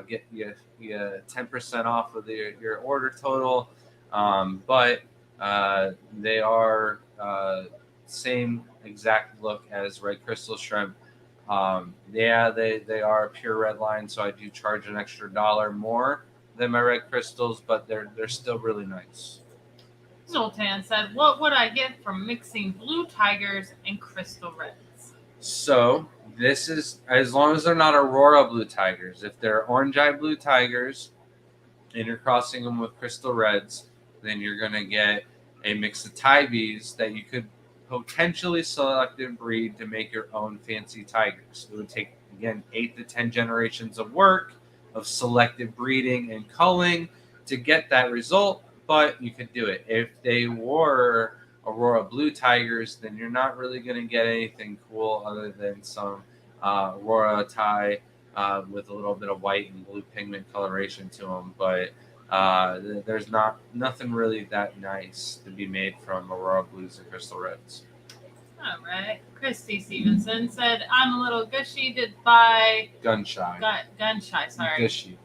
A: get you 10% off of your order total. But they are same exact look as red crystal shrimp. They are pure red line, so I do charge an extra $1 more than my red crystals, but they're still really nice.
B: Zoltan said, what would I get from mixing blue tigers and crystal reds?
A: So this is, as long as they're not Aurora blue tigers. If they're orange eye blue tigers and you're crossing them with crystal reds, then you're going to get a mix of Tybes that you could potentially select and breed to make your own fancy tigers. It would take, again, 8 to 10 generations of work of selective breeding and culling to get that result, but you could do it. If they were Aurora blue tigers, then you're not really going to get anything cool other than some Aurora tie with a little bit of white and blue pigment coloration to them, but there's nothing really that nice to be made from Aurora blues and crystal reds.
B: All right. Christy Stevenson said, I'm a little gushy to buy...
A: Gun shy.
B: Gun shy, sorry.
A: Gushy.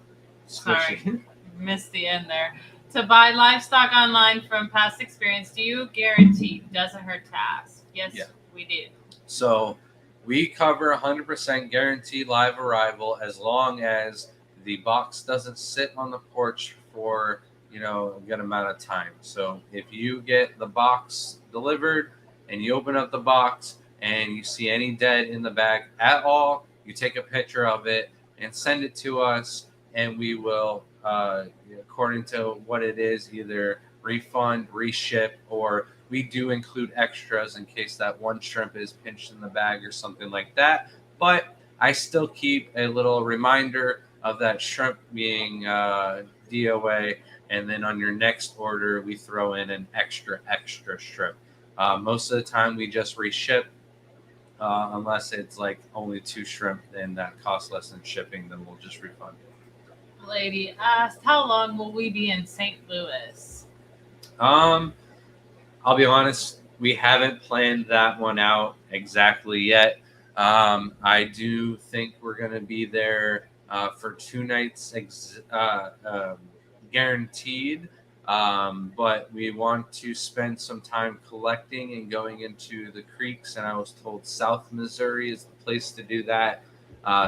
B: Sorry. Missed the end there. To buy livestock online from past experience, do you guarantee doesn't hurt to ask? Yes, yeah. We do.
A: So we cover 100% guaranteed live arrival as long as the box doesn't sit on the porch for, a good amount of time. So if you get the box delivered and you open up the box and you see any dead in the bag at all, you take a picture of it and send it to us. and we will, according to what it is, either refund, reship, or we do include extras in case that one shrimp is pinched in the bag or something like that. But I still keep a little reminder of that shrimp being DOA, and then on your next order, we throw in an extra shrimp. Most of the time, we just reship. Unless it's like only 2 shrimp and that costs less than shipping, then we'll just refund it.
B: Lady asked, how long will we be in St. Louis?
A: I'll be honest, we haven't planned that one out exactly yet. I do think we're going to be there for 2 nights guaranteed. But we want to spend some time collecting and going into the creeks. And I was told South Missouri is the place to do that.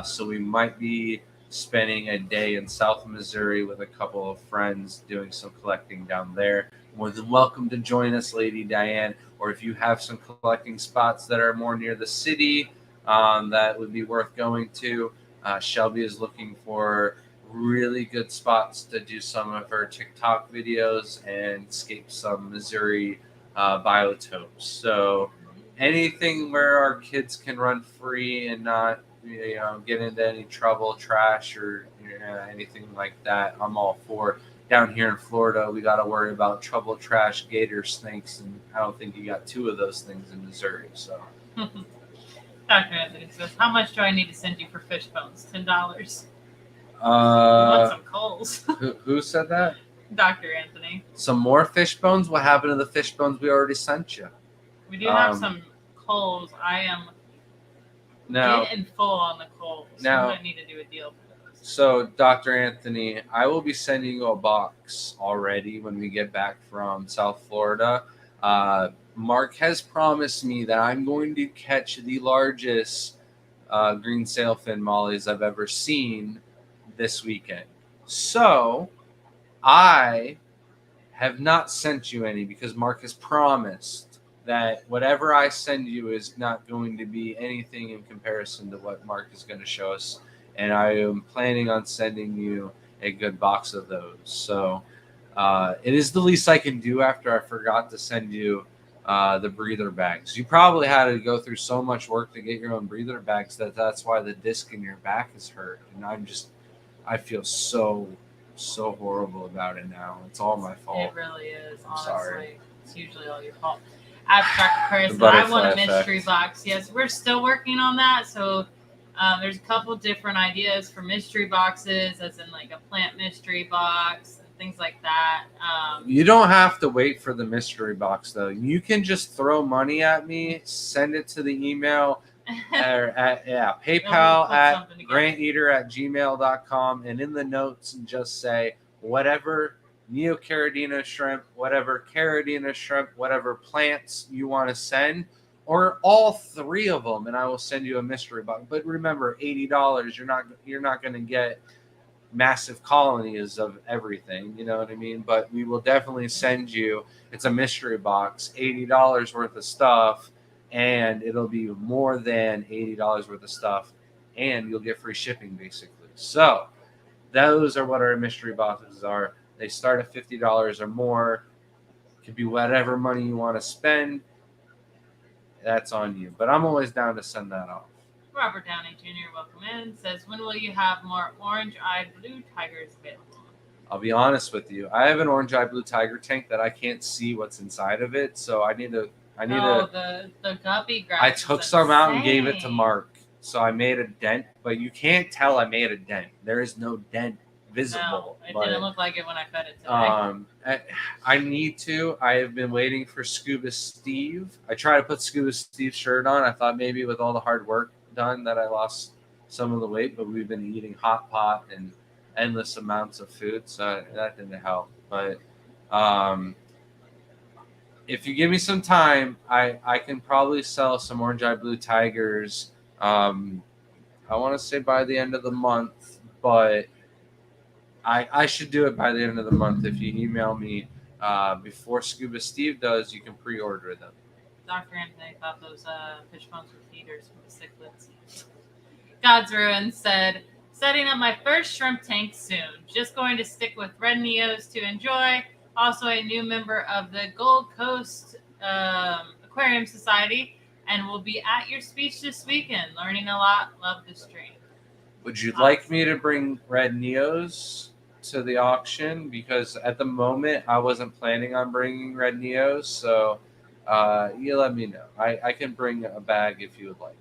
A: So we might be spending a day in South Missouri with a couple of friends doing some collecting down there. More than welcome to join us, Lady Diane. Or if you have some collecting spots that are more near the city that would be worth going to, Shelby is looking for really good spots to do some of her TikTok videos and escape some Missouri biotopes. So anything where our kids can run free and not get into any trouble, trash, or anything like that, I'm all for. Down here in Florida, we got to worry about trouble, trash, gator, snakes, and I don't think you got 2 of those things in Missouri. So,
B: Dr. Anthony says, how much do I need to send you for fish bones? $10. You want some coals?
A: Who said that?
B: Dr. Anthony.
A: Some more fish bones? What happened to the fish bones we already sent you?
B: We do have some coals. I am getting full on the coals.
A: Now,
B: I might need to do a deal for those.
A: So, Dr. Anthony, I will be sending you a box already when we get back from South Florida. Mark has promised me that I'm going to catch the largest green sailfin mollies I've ever seen this weekend. So, I have not sent you any because Mark has promised that whatever I send you is not going to be anything in comparison to what Mark is going to show us. And I am planning on sending you a good box of those. So it is the least I can do after I forgot to send you the breather bags. You probably had to go through so much work to get your own breather bags that's why the disc in your back is hurt. And I feel so horrible about it now. It's all my fault.
B: It really is,
A: I'm
B: honestly.
A: sorry.
B: It's usually all your fault. Abstract Aquarius said, I want a mystery box. Yes, we're still working on that. So there's a couple different ideas for mystery boxes, as in like a plant mystery box and things like that.
A: You don't have to wait for the mystery box, though. You can just throw money at me, send it to the email, or at PayPal at granteater@gmail.com, and in the notes just say whatever Neocaridina shrimp, whatever Caridina shrimp, whatever plants you want to send, or all 3 of them, and I will send you a mystery box. But remember, $80. You're not going to get massive colonies of everything. You know what I mean? But we will definitely send you. It's a mystery box, $80 worth of stuff. And it'll be more than $80 worth of stuff, and you'll get free shipping, basically. So those are what our mystery boxes are. They start at $50 or more. It could be whatever money you want to spend. That's on you. But I'm always down to send that off.
B: Robert Downey Jr., welcome in, says, when will you have more orange-eyed blue tigers available?
A: I'll be honest with you. I have an orange-eyed blue tiger tank that I can't see what's inside of it, so I need to.
B: The guppy grass.
A: I took some out and gave it to Mark, so I made a dent. But you can't tell I made a dent. There is no dent visible.
B: No, it didn't look like it when I fed it today.
A: I need to. I have been waiting for Scuba Steve. I tried to put Scuba Steve's shirt on. I thought maybe with all the hard work done that I lost some of the weight, but we've been eating hot pot and endless amounts of food, so that didn't help. But if you give me some time, I can probably sell some orange-eyed blue tigers. I want to say by the end of the month, but I should do it by the end of the month. If you email me before Scuba Steve does, you can pre-order them.
B: Dr. Anthony thought those fish bones were feeders for the cichlids. God's Ruin said, Setting up my first shrimp tank soon. Just going to stick with Red Neos to enjoy. Also a new member of the Gold Coast Aquarium Society, and will be at your speech this weekend. Learning a lot. Love the stream.
A: Would you like me to bring Red Neos to the auction? Because at the moment, I wasn't planning on bringing Red Neos, so you let me know. I can bring a bag if you would like.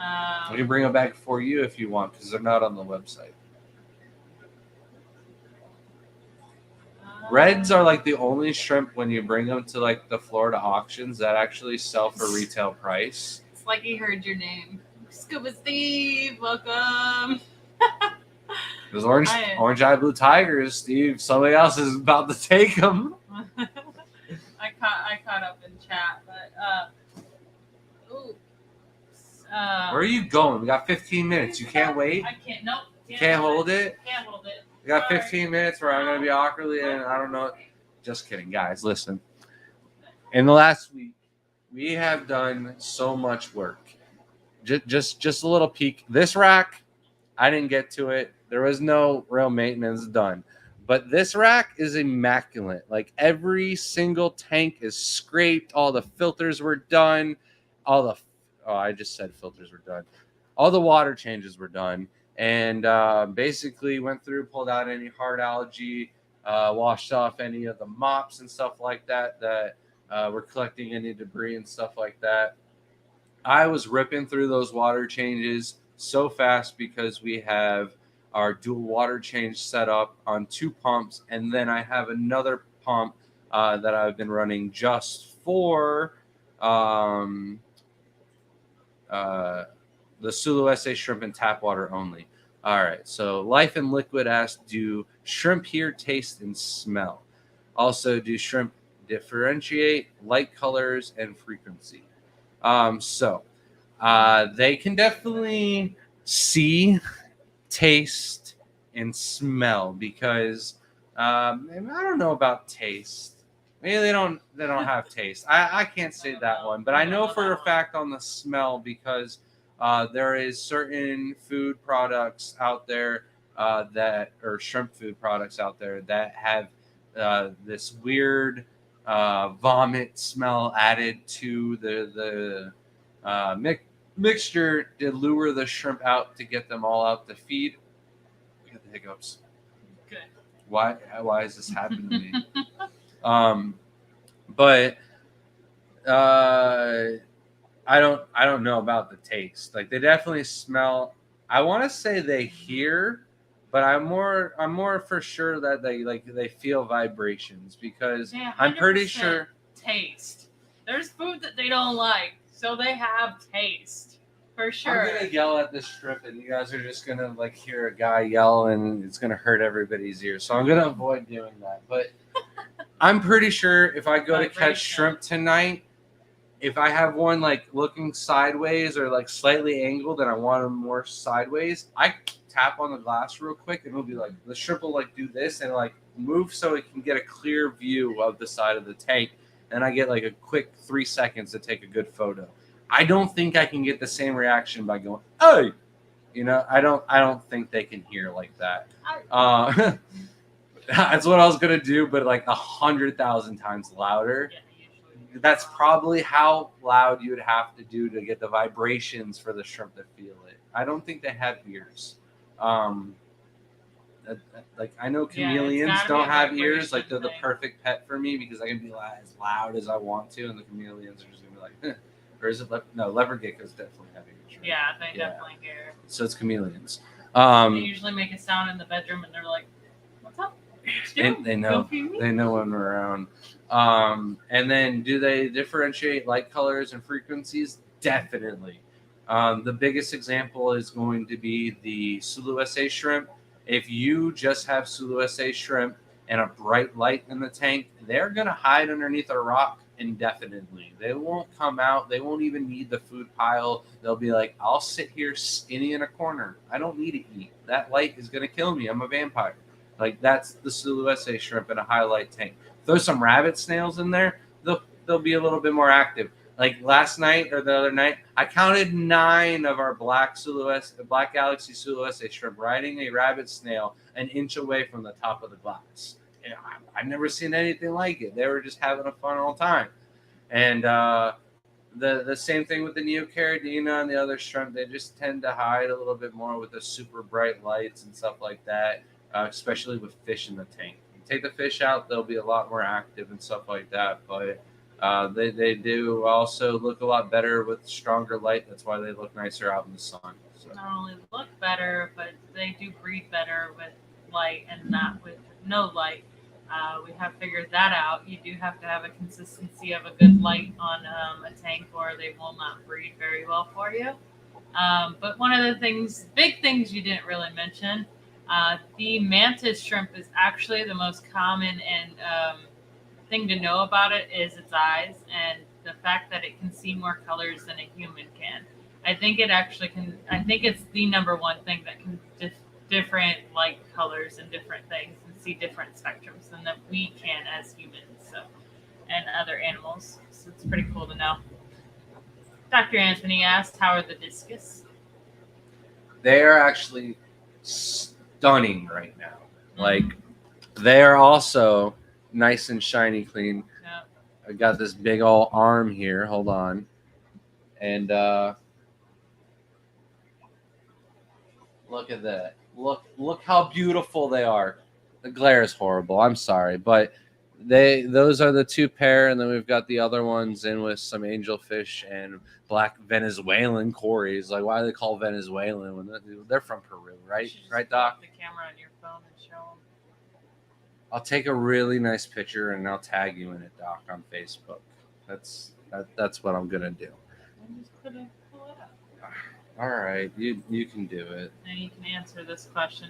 A: I can bring a bag for you if you want, because they're not on the website. Reds are like the only shrimp when you bring them to like the Florida auctions that actually sell for retail price.
B: It's like he heard your name. Scuba Steve, welcome.
A: Those orange eye blue tigers, Steve. Somebody else is about to take them.
B: I caught up in chat, but
A: where are you going? We got 15 minutes. You can't wait.
B: I can't. Nope.
A: You can't hold it.
B: Can't hold it.
A: We got 15 minutes where I'm gonna be awkwardly, and I don't know. Just kidding, guys. Listen. In the last week, we have done so much work. Just a little peek. This rack, I didn't get to it. There was no real maintenance done. But this rack is immaculate. Like every single tank is scraped. All the filters were done. I just said filters were done. All the water changes were done. And basically went through, pulled out any hard algae, washed off any of the mops and stuff like that were collecting any debris and stuff like that. I was ripping through those water changes so fast because we have our dual water change set up on 2 pumps, and then I have another pump that I've been running just for the Sulu SA shrimp and tap water only. All right, so Life and Liquid asked, do shrimp here taste and smell? Also, do shrimp differentiate light colors and frequency? So they can definitely see, taste, and smell because I don't know about taste. Maybe they don't have taste. I can't say that one, but I know for a fact on the smell because there is certain food products out there shrimp food products out there that have this weird vomit smell added to the mixture to lure the shrimp out to get them all out to feed. Look at the hiccups.
B: Good.
A: Why is this happening to me? But I don't know about the taste. Like they definitely smell. I want to say they hear, but I'm more for sure that they feel vibrations because I'm pretty sure
B: taste. There's food that they don't like, so they have taste for sure.
A: I'm gonna yell at this shrimp, and you guys are just gonna like hear a guy yell, and it's gonna hurt everybody's ears. So I'm gonna avoid doing that. But I'm pretty sure if I go to catch shrimp tonight, if I have one like looking sideways or like slightly angled and I want them more sideways, I tap on the glass real quick and it'll be like the shrimp will like do this and like move so it can get a clear view of the side of the tank. And I get like a quick 3 seconds to take a good photo. I don't think I can get the same reaction by going, "Hey," I don't think they can hear like that. That's what I was gonna do, but like 100,000 times louder.
B: Yeah.
A: That's probably how loud you would have to do to get the vibrations for the shrimp to feel it. I don't think they have ears. Like I know chameleons don't have ears. Like they're the perfect pet for me because I can be as loud as I want to, and the chameleons are just gonna be like, eh. Or is it leopard geckos definitely have ears. Right?
B: Yeah, they definitely hear.
A: So it's chameleons.
B: They usually make a sound in the bedroom, and they're like, "What's up?"
A: They know when we're around. And then do they differentiate light colors and frequencies? Definitely. The biggest example is going to be the Sulu SA shrimp. If you just have Sulu SA shrimp and a bright light in the tank, they're going to hide underneath a rock indefinitely. They won't come out. They won't even need the food pile. They'll be like, I'll sit here skinny in a corner. I don't need to eat. That light is going to kill me. I'm a vampire. Like that's the Sulu SA shrimp in a high light tank. Throw some rabbit snails in there, they'll be a little bit more active. Like last night or the other night, I counted 9 of our black Galaxy Sulawesi shrimp riding a rabbit snail an inch away from the top of the glass. And I've never seen anything like it. They were just having a fun all time. And the same thing with the Neocaridina and the other shrimp. They just tend to hide a little bit more with the super bright lights and stuff like that, especially with fish in the tank. You take the fish out, they'll be a lot more active and stuff like that. But they do also look a lot better with stronger light. That's why they look nicer out in the sun. So.
B: Not only look better, but they do breed better with light and not with no light. We have figured that out. You do have to have a consistency of a good light on a tank, or they will not breed very well for you. But one of the big things you didn't really mention, the mantis shrimp is actually the most common and thing to know about it is its eyes and the fact that it can see more colors than a human can. I think it actually can. I think it's the number one thing that can different light colors and different things and see different spectrums than that we can as humans, so, and other animals. So it's pretty cool to know. Dr. Anthony asked, "How are the discus?"
A: They are actually stunning right now. Like they are also nice and shiny, clean.
B: Yeah.
A: I got this big old arm here. Hold on, and look at that. Look how beautiful they are. The glare is horrible. I'm sorry, but those are the 2 pair, and then we've got the other ones in with some angelfish and black Venezuelan cories. Like, why do they call Venezuelan when they're from Peru, right? Right, Doc?
B: The camera on your phone and show them.
A: I'll take a really nice picture and I'll tag you in it, Doc, on Facebook. That's what I'm gonna do.
B: Pull it up.
A: All right, you can do it.
B: And you can answer this question.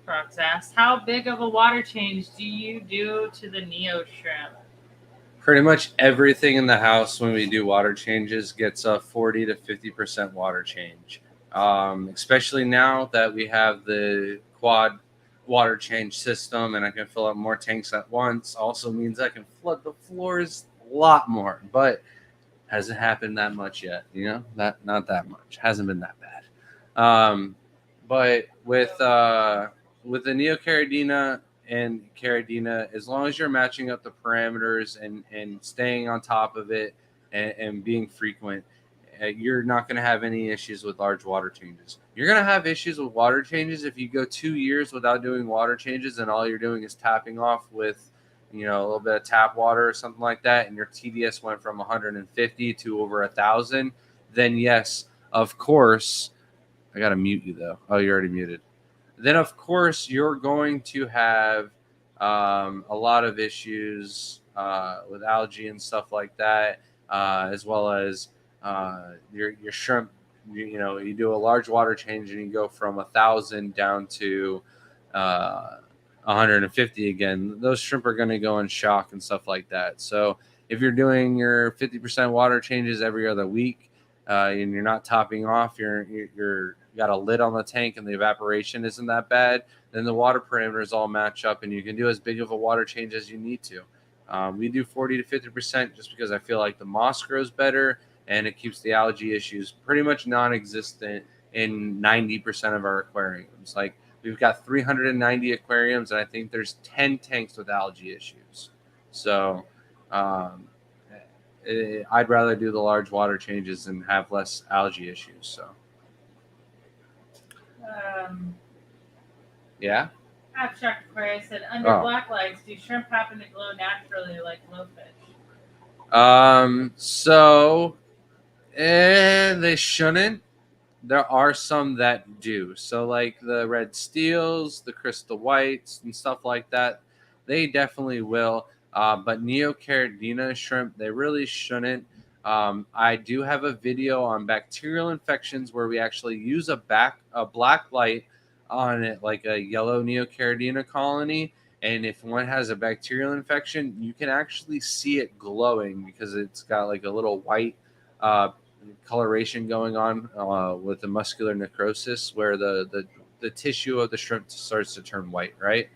B: Frogs asked, "How big of a water change do you do to the Neo shrimp?"
A: Pretty much everything in the house when we do water changes gets a 40 to 50% water change. Especially now that we have the quad water change system and I can fill up more tanks at once, also means I can flood the floors a lot more. But hasn't happened that much yet, not that much. Hasn't been that bad. But with the Neocaridina and Caridina, as long as you're matching up the parameters and staying on top of it and being frequent, you're not going to have any issues with large water changes. You're going to have issues with water changes if you go 2 years without doing water changes and all you're doing is tapping off with a little bit of tap water or something like that, and your TDS went from 150 to over 1,000, then yes, of course, I got to mute you though. Oh, you're already muted. Then of course you're going to have a lot of issues with algae and stuff like that, as well as your shrimp. You do a large water change and you go from 1,000 down to 150 again. Those shrimp are going to go in shock and stuff like that. So if you're doing your 50% water changes every other week and you're not topping off, you're got a lid on the tank and the evaporation isn't that bad, then the water parameters all match up and you can do as big of a water change as you need to. We do 40 to 50% just because I feel like the moss grows better and it keeps the algae issues pretty much non-existent in 90% of our aquariums. Like, we've got 390 aquariums, and I think there's 10 tanks with algae issues. So I'd rather do the large water changes and have less algae issues. So yeah.
B: Abstract Aquarius said, "Under black lights, do shrimp happen to glow naturally like glowfish?"
A: So they shouldn't. There are some that do. So like the red steels, the crystal whites, and stuff like that, they definitely will. But Neocaridina shrimp, they really shouldn't. I do have a video on bacterial infections where we actually use a black light on it, like a yellow Neocaridina colony. And if one has a bacterial infection, you can actually see it glowing because it's got like a little white coloration going on with the muscular necrosis where the tissue of the shrimp starts to turn white, right?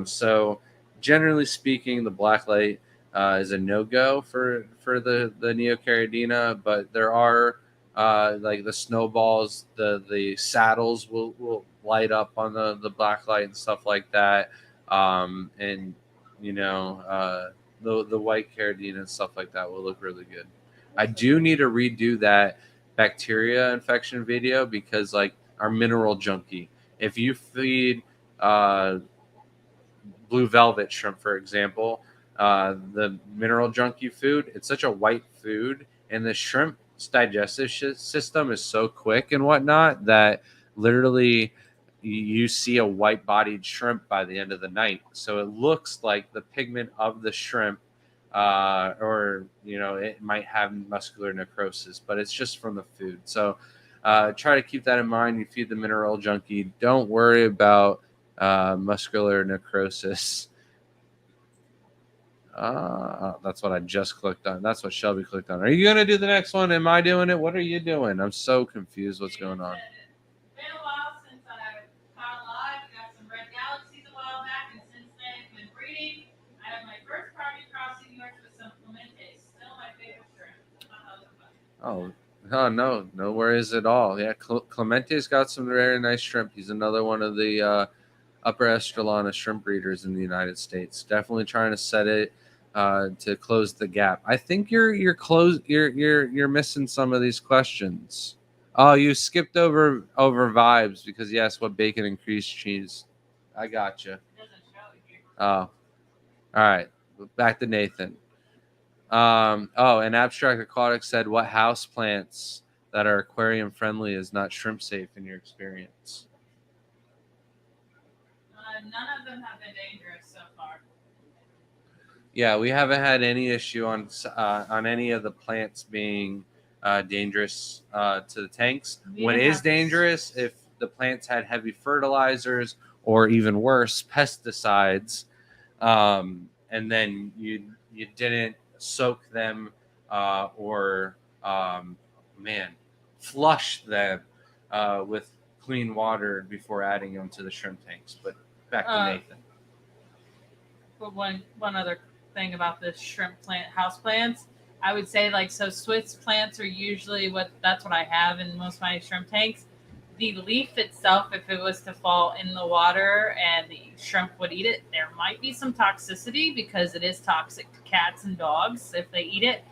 A: So generally speaking, the black light is a no-go for the Neocaridina, but there are like the snowballs, the saddles will light up on the black light and stuff like that, and the white caridina and stuff like that will look really good. I do need to redo that bacteria infection video because like our mineral junkie, if you feed blue velvet shrimp, for example, the mineral junkie food, it's such a white food, and the shrimp's digestive system is so quick and whatnot that literally you see a white bodied shrimp by the end of the night. So it looks like the pigment of the shrimp, or it might have muscular necrosis, but it's just from the food. So try to keep that in mind. You feed the mineral junkie, don't worry about muscular necrosis. That's what I just clicked on. That's what Shelby clicked on. Are you going to do the next one? Am I doing it? What are you doing? I'm so confused. What's going on?
B: Been a while since I caught live. Got some red galaxies a while back, and since then I've been breeding. I have my first party crossing yours with some Clemente. Still my favorite shrimp.
A: No worries at all. Yeah, Clemente's got some very nice shrimp. He's another one of the upper echelon of shrimp breeders in the United States. Definitely trying to set it to close the gap. I think you're missing some of these questions. Oh, you skipped over vibes because you asked what bacon and crease cheese. I gotcha. Oh, all right. Back to Nathan. And Abstract Aquatic said, what house plants that are aquarium friendly is not shrimp safe in your experience?
B: None of them have been dangerous so far.
A: Yeah, we haven't had any issue on any of the plants being dangerous to the tanks. What is dangerous if the plants had heavy fertilizers or even worse, pesticides, and then you didn't soak them or flush them with clean water before adding them to the shrimp tanks. But back to Nathan.
B: But one other thing about the shrimp plant house plants, I would say Swiss plants are usually that's what I have in most of my shrimp tanks. The leaf itself, if it was to fall in the water and the shrimp would eat it, there might be some toxicity because it is toxic to cats and dogs if they eat it.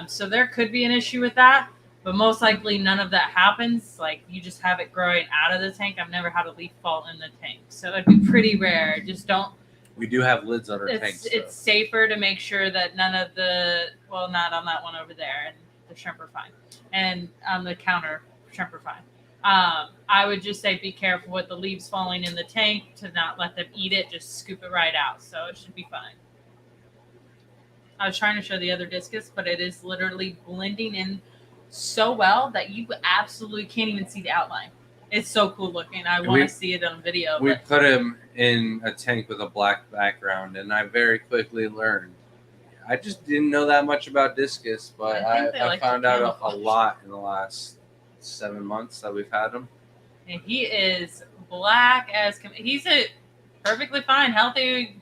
B: So there could be an issue with that, but most likely none of that happens. Like you just have it growing out of the tank. I've never had a leaf fall in the tank, so it'd be pretty rare. Just don't.
A: We do have lids on our tanks.
B: It's safer to make sure that none of not on that one over there, and the shrimp are fine. And on the counter, shrimp are fine. I would just say be careful with the leaves falling in the tank to not let them eat it. Just scoop it right out. So it should be fine. I was trying to show the other discus, but it is literally blending in so well that you absolutely can't even see the outline. It's so cool looking. I want to see it on video.
A: We put him in a tank with a black background, and I very quickly learned. I just didn't know that much about discus, but I found out a lot in the last 7 months that we've had him.
B: And he is black as he's a perfectly fine, healthy,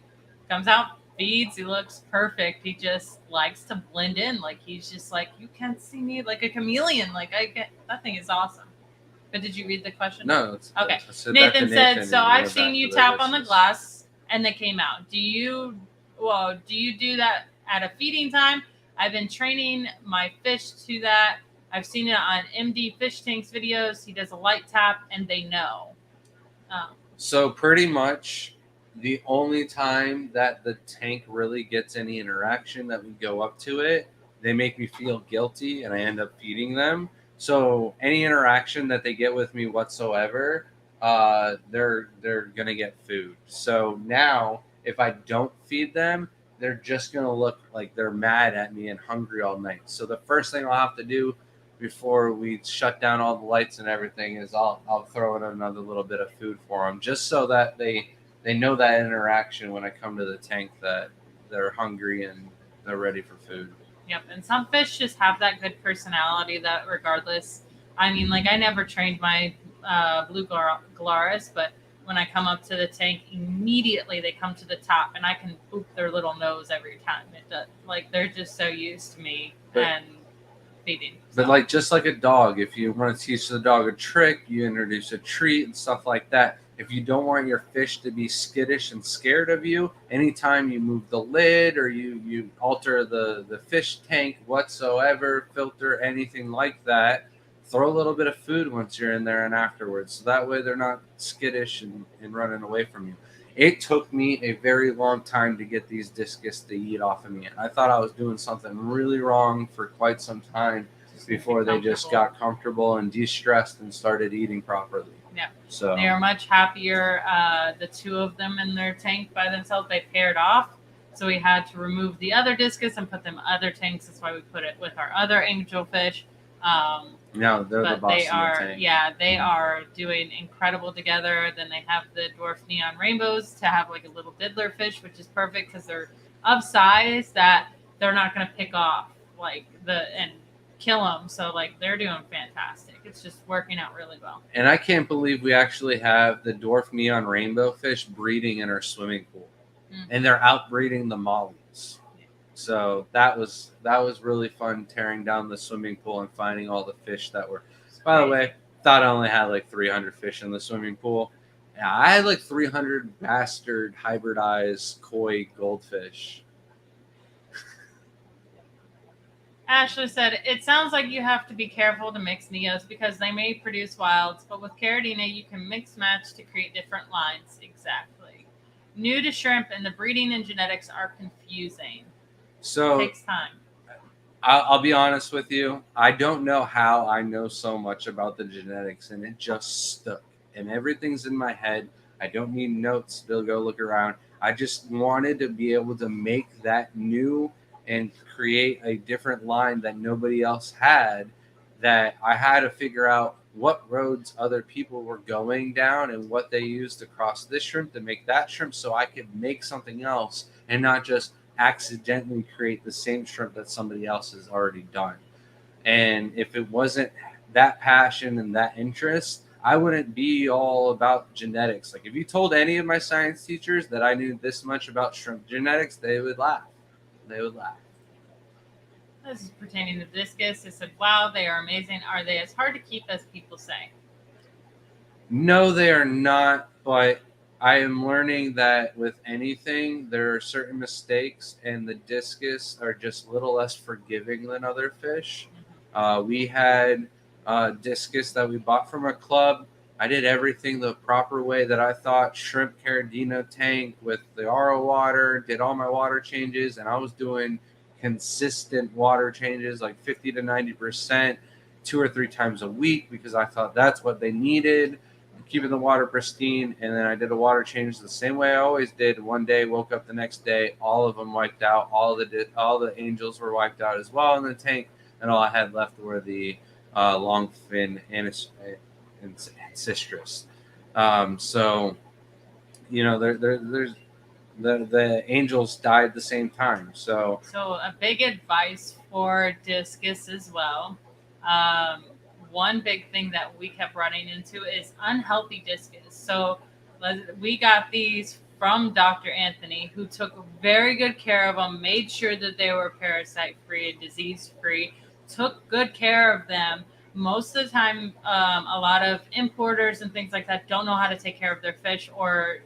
B: comes out, feeds, he looks perfect. He just likes to blend in. Like he's just like, you can't see me, like a chameleon. Like that thing is awesome. But did you read the question?
A: No.
B: Okay. Nathan said, so I've seen you tap on the glass and they came out. Do you do that at a feeding time? I've been training my fish to that. I've seen it on MD Fish Tanks videos. He does a light tap and they know.
A: So pretty much the only time that the tank really gets any interaction that we go up to it, they make me feel guilty and I end up feeding them. So any interaction that they get with me whatsoever, they're gonna get food. So now if I don't feed them, they're just gonna look like they're mad at me and hungry all night. So the first thing I'll have to do before we shut down all the lights and everything is I'll throw in another little bit of food for them, just so that they know that interaction when I come to the tank that they're hungry and they're ready for food.
B: Yep, and some fish just have that good personality that regardless. I mean, like I never trained my blue Galaris, but when I come up to the tank, immediately they come to the top, and I can boop their little nose every time. It does, like they're just so used to me and feeding.
A: But
B: So.
A: like just like a dog, if you want to teach the dog a trick, you introduce a treat and stuff like that. If you don't want your fish to be skittish and scared of you, anytime you move the lid or you alter the fish tank whatsoever, filter, anything like that, throw a little bit of food once you're in there and afterwards. So that way they're not skittish and running away from you. It took me a very long time to get these discus to eat off of me. And I thought I was doing something really wrong for quite some time before they just got comfortable and de-stressed and started eating properly.
B: Yeah.
A: So
B: they are much happier. The two of them in their tank by themselves, they paired off. So we had to remove the other discus and put them in other tanks. That's why we put it with our other angelfish.
A: No, they're the boss
B: they
A: in the
B: are,
A: tank.
B: yeah, they are doing incredible together. Then they have the dwarf neon rainbows to have like a little diddler fish, which is perfect because they're of size that they're not going to pick off and kill them. So like they're doing fantastic. It's just working out really well.
A: And I can't believe we actually have the dwarf neon rainbow fish breeding in our swimming pool, and they're outbreeding the mollies. So that was really fun, tearing down the swimming pool and finding all the fish that were. By the way, thought I only had like 300 fish in the swimming pool. Yeah, I had like 300 bastard hybridized koi goldfish.
B: Ashley said, it sounds like you have to be careful to mix neos because they may produce wilds, but with Caridina, you can mix match to create different lines. Exactly. New to shrimp and the breeding and genetics are confusing.
A: So
B: it takes time.
A: I'll be honest with you. I don't know how I know so much about the genetics, and it just stuck. And everything's in my head. I don't need notes to go look around. I just wanted to be able to make that new and create a different line that nobody else had, that I had to figure out what roads other people were going down and what they used to cross this shrimp to make that shrimp, so I could make something else and not just accidentally create the same shrimp that somebody else has already done. And if it wasn't that passion and that interest, I wouldn't be all about genetics. Like if you told any of my science teachers that I knew this much about shrimp genetics, they would laugh. They would laugh.
B: This is pertaining to discus. It said, wow, they are amazing. Are they as hard to keep as people say?
A: No, they are not, but I am learning that with anything, there are certain mistakes, and the discus are just a little less forgiving than other fish. We had discus that we bought from a club. I did everything the proper way that I thought. Shrimp Caridina tank with the RO water, did all my water changes, and I was doing consistent water changes like 50 to 90%, 2 or 3 times a week, because I thought that's what they needed, keeping the water pristine. And then I did a water change the same way I always did. One day, woke up the next day, all of them wiped out. All the angels were wiped out as well in the tank, and all I had left were the longfin ancistrus. So, you know, there's the angels died the same time. So
B: a big advice for discus as well. One big thing that we kept running into is unhealthy discus. So we got these from Dr. Anthony, who took very good care of them, made sure that they were parasite free and disease free, took good care of them. Most of the time, a lot of importers and things like that don't know how to take care of their fish or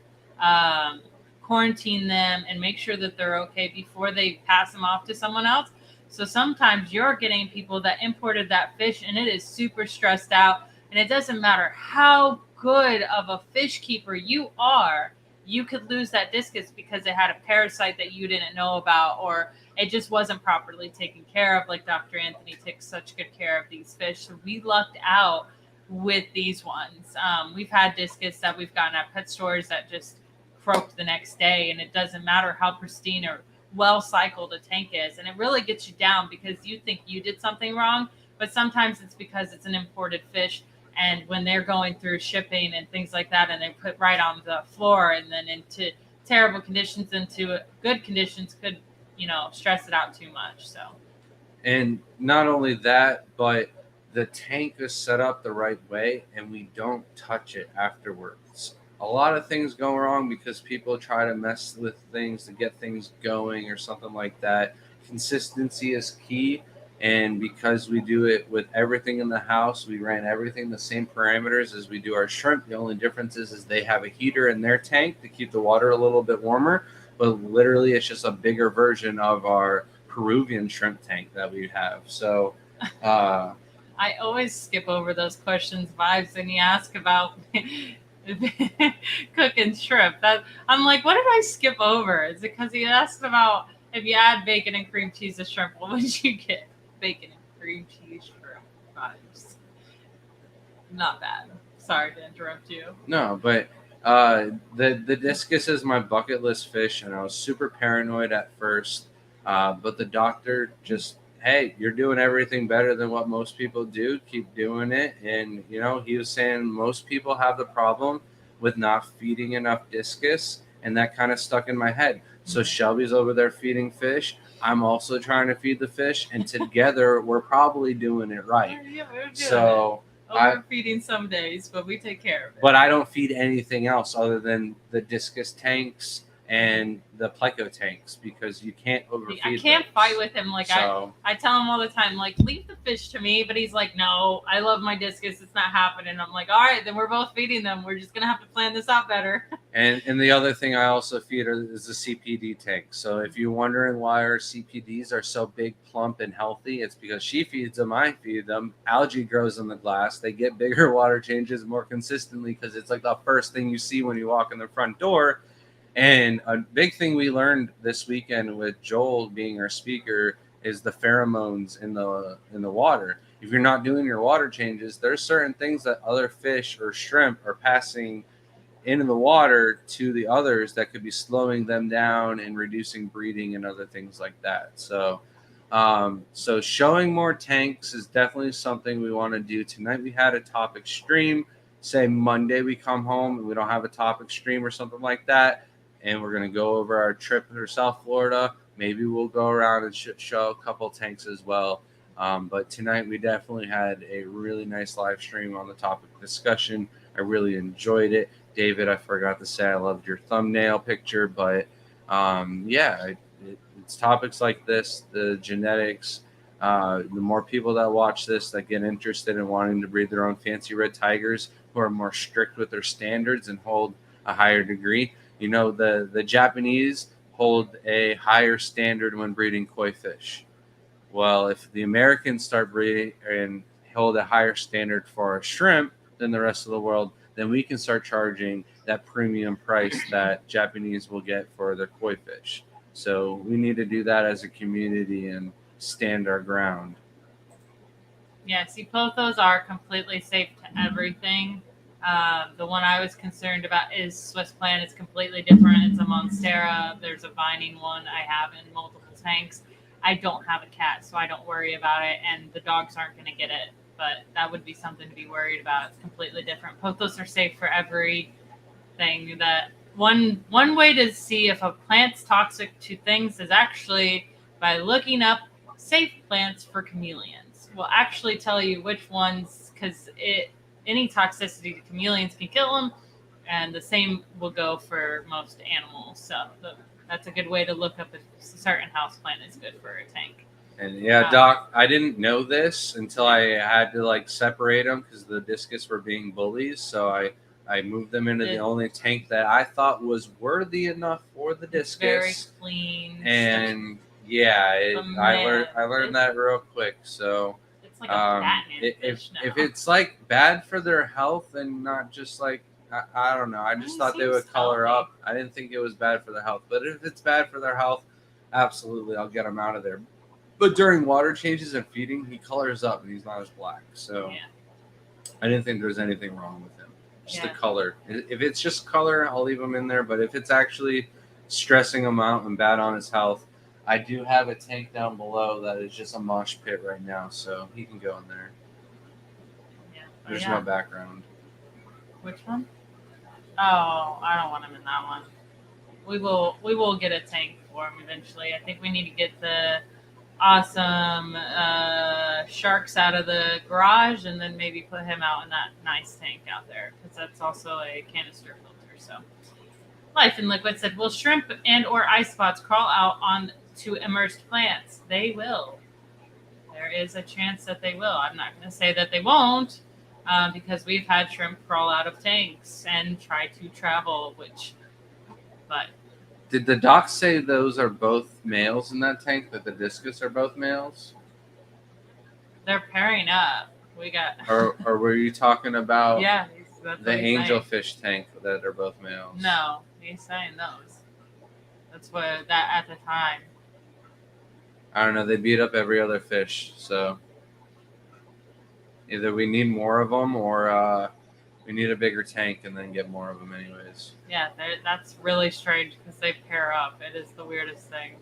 B: quarantine them and make sure that they're okay before they pass them off to someone else. So sometimes you're getting people that imported that fish and it is super stressed out. And it doesn't matter how good of a fish keeper you are, you could lose that discus because it had a parasite that you didn't know about, or it just wasn't properly taken care of. Like Dr. Anthony took such good care of these fish. So we lucked out with these ones. We've had discus that we've gotten at pet stores that just croaked the next day, and it doesn't matter how pristine or well cycled a tank is, and it really gets you down because you think you did something wrong, but sometimes it's because it's an imported fish, and when they're going through shipping and things like that, and they put right on the floor and then into terrible conditions into good conditions, could stress it out too much. So,
A: and not only that, but the tank is set up the right way and we don't touch it afterwards. a lot of things go wrong because people try to mess with things to get things going or something like that. Consistency is key. And because we do it with everything in the house, we ran everything the same parameters as we do our shrimp. The only difference is they have a heater in their tank to keep the water a little bit warmer. But literally, it's just a bigger version of our Peruvian shrimp tank that we have. So,
B: I always skip over those questions, Vibes, and you ask about cooking shrimp. That I'm like, what did I skip over? Is it because he asked about if you add bacon and cream cheese to shrimp, what would you get? Bacon and cream cheese shrimp Vibes. Not bad. Sorry to interrupt you.
A: no, but the discus is my bucket list fish, and I was super paranoid at first. But the doctor just, hey, you're doing everything better than what most people do. Keep doing it. And he was saying most people have the problem with not feeding enough discus, and that kind of stuck in my head. So Shelby's over there feeding fish. I'm also trying to feed the fish, and together we're probably doing it right.
B: Yeah, we're doing
A: So.
B: overfeeding some days, but we take care of it.
A: But I don't feed anything else other than the discus tanks and the pleco tanks because you can't overfeed.
B: I can't
A: those.
B: fight with him. Like
A: So,
B: I tell him all the time, like, leave the fish to me. But he's like, no, I love my discus. It's not happening. I'm like, all right, then we're both feeding them. We're just gonna have to plan this out better.
A: and the other thing I also feed is the CPD tank. So if you're wondering why our CPDs are so big, plump, and healthy, it's because she feeds them, I feed them. Algae grows in the glass. They get bigger water changes more consistently because it's like the first thing you see when you walk in the front door. And a big thing we learned this weekend with Joel being our speaker is the pheromones in the water. If you're not doing your water changes, there's certain things that other fish or shrimp are passing into the water to the others that could be slowing them down and reducing breeding and other things like that. So showing more tanks is definitely something we want to do. Tonight we had a topic stream. Say Monday we come home and we don't have a topic stream or something like that, and we're going to go over our trip to South Florida. Maybe we'll go around and show a couple tanks as well. But tonight we definitely had a really nice live stream on the topic discussion. I really enjoyed it. David, I forgot to say I loved your thumbnail picture, but it's topics like this, the genetics, the more people that watch this that get interested in wanting to breed their own fancy red tigers who are more strict with their standards and hold a higher degree. The Japanese hold a higher standard when breeding koi fish. Well, if the Americans start breeding and hold a higher standard for our shrimp than the rest of the world, then we can start charging that premium price that Japanese will get for their koi fish. So we need to do that as a community and stand our ground.
B: Yeah, see, pothos are completely safe to everything. The one I was concerned about is Swiss Plant. It's completely different. It's a Monstera. There's a vining one I have in multiple tanks. I don't have a cat, so I don't worry about it, and the dogs aren't going to get it. But that would be something to be worried about. It's completely different. Pothos are safe for everything. That one way to see if a plant's toxic to things is actually by looking up safe plants for chameleons. We'll actually tell you which ones, because any toxicity to chameleons can kill them, and the same will go for most animals. So that's a good way to look up if a certain house plant is good for a tank.
A: And yeah, Doc, I didn't know this until I had to separate them because the discus were being bullies. So I moved them into the only tank that I thought was worthy enough for the discus.
B: Very clean.
A: And I learned that real quick. So
B: it's like a Batman fish now.
A: If it's bad for their health and not just I don't know. I just thought they would color up. I didn't think it was bad for their health. But if it's bad for their health, absolutely, I'll get them out of there. But during water changes and feeding, he colors up and he's not as black. So I didn't think there was anything wrong with him. Just the color. If it's just color, I'll leave him in there. But if it's actually stressing him out and bad on his health, I do have a tank down below that is just a mosh pit right now. So he can go in there.
B: Yeah.
A: There's no background.
B: Which one? Oh, I don't want him in that one. We will get a tank for him eventually. I think we need to get the awesome sharks out of the garage and then maybe put him out in that nice tank out there because that's also a canister filter. So, Life in Liquid said, "Will shrimp and or ice spots crawl out onto immersed plants?" They will. There is a chance that they will. I'm not going to say that they won't, because we've had shrimp crawl out of tanks and try to travel. But
A: Did the doc say those are both males in that tank? That the discus are both males?
B: they're pairing up. We got.
A: Or were you talking about
B: Yeah, that's
A: the
B: what he's saying.
A: angelfish tank that are both males?
B: No, he's saying those. That's what that at the time.
A: I don't know. They beat up every other fish, so either we need more of them or we need a bigger tank and then get more of them anyways.
B: Yeah, that's really strange because they pair up. It is the weirdest thing.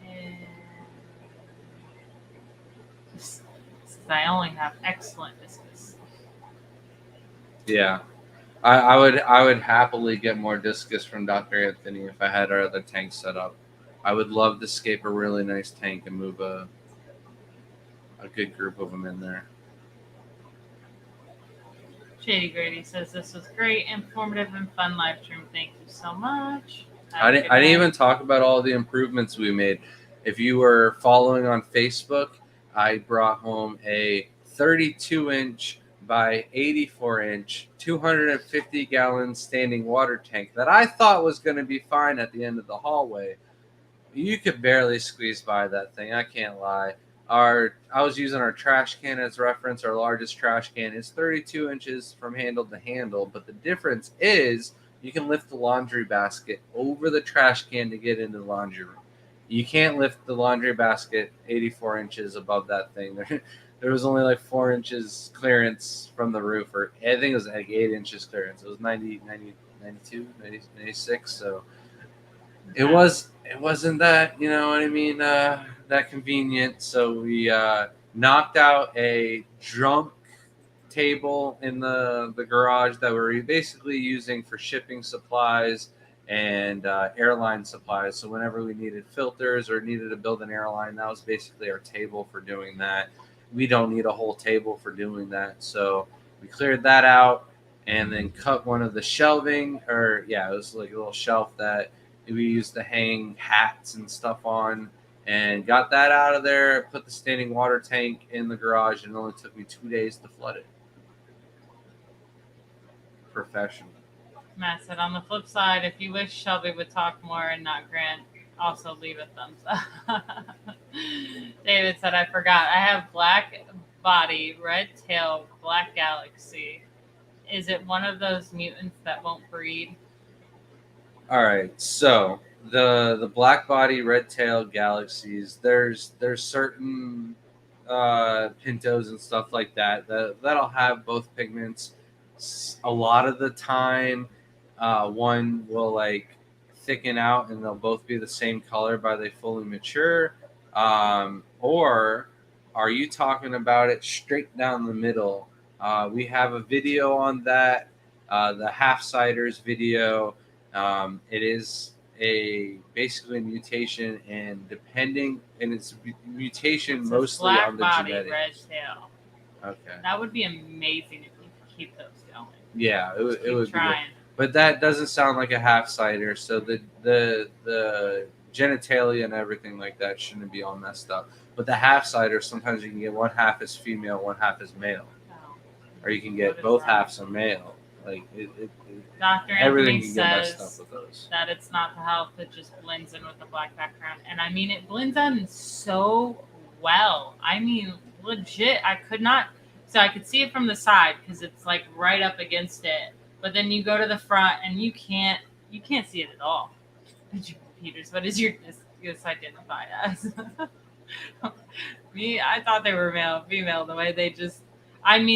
B: And this says, I only have excellent discus.
A: Yeah. I would happily get more discus from Dr. Anthony if I had our other tank set up. I would love to scape a really nice tank and move a good group of them in there.
B: Shady Grady says this was great, informative, and fun live stream. Thank you so much.
A: I didn't even talk about all the improvements we made. If you were following on Facebook, I brought home a 32-inch by 84-inch, 250-gallon standing water tank that I thought was going to be fine at the end of the hallway. You could barely squeeze by that thing. I can't lie. I was using our trash can as reference. Our largest trash can is 32 inches from handle to handle, but the difference is you can lift the laundry basket over the trash can to get into the laundry room. You can't lift the laundry basket 84 inches above that thing. There was only like 4 inches clearance from the roof, or I think it was like 8 inches clearance. It was 90, 92, 96. So it wasn't that, you know what I mean, that convenient. So we knocked out a junk table in the garage that we're basically using for shipping supplies and airline supplies. So whenever we needed filters or needed to build an airline, that was basically our table for doing that. We don't need a whole table for doing that. So we cleared that out and then cut one of the shelving, it was like a little shelf that we used to hang hats and stuff on, and got that out of there, put the standing water tank in the garage, and it only took me 2 days to flood it. Professional.
B: Matt said, on the flip side, if you wish Shelby would talk more and not Grant, also leave a thumbs up. David said, I forgot. I have black body, red tail, black galaxy. Is it one of those mutants that won't breed?
A: All right, so the black body, red tail galaxies. There's certain pintos and stuff like that'll have both pigments. A lot of the time, one will like thicken out and they'll both be the same color by they fully mature. Or are you talking about it straight down the middle? We have a video on that, the Half-Siders video. It is basically a mutation, and it's mutation
B: It's
A: mostly
B: black
A: on the
B: body,
A: genetic.
B: red tail.
A: Okay.
B: That would be amazing if you could keep those going.
A: Yeah, it would be good.
B: Trying.
A: But that doesn't sound like a half-sider, so the genitalia and everything like that shouldn't be all messed up. But the half-sider, sometimes you can get one half as female, one half as male, or you can get both halves are male. Like
B: Dr.
A: everything
B: Anthony
A: can get messed
B: says
A: up with those.
B: that it's not the health, it just blends in with the black background. And I mean, it blends in so well. I mean, legit, I could not. So I could see it from the side because it's like right up against it. But then you go to the front and you can't see it at all. Peters, what is your discus identify as? Me, I thought they were male, female. The way they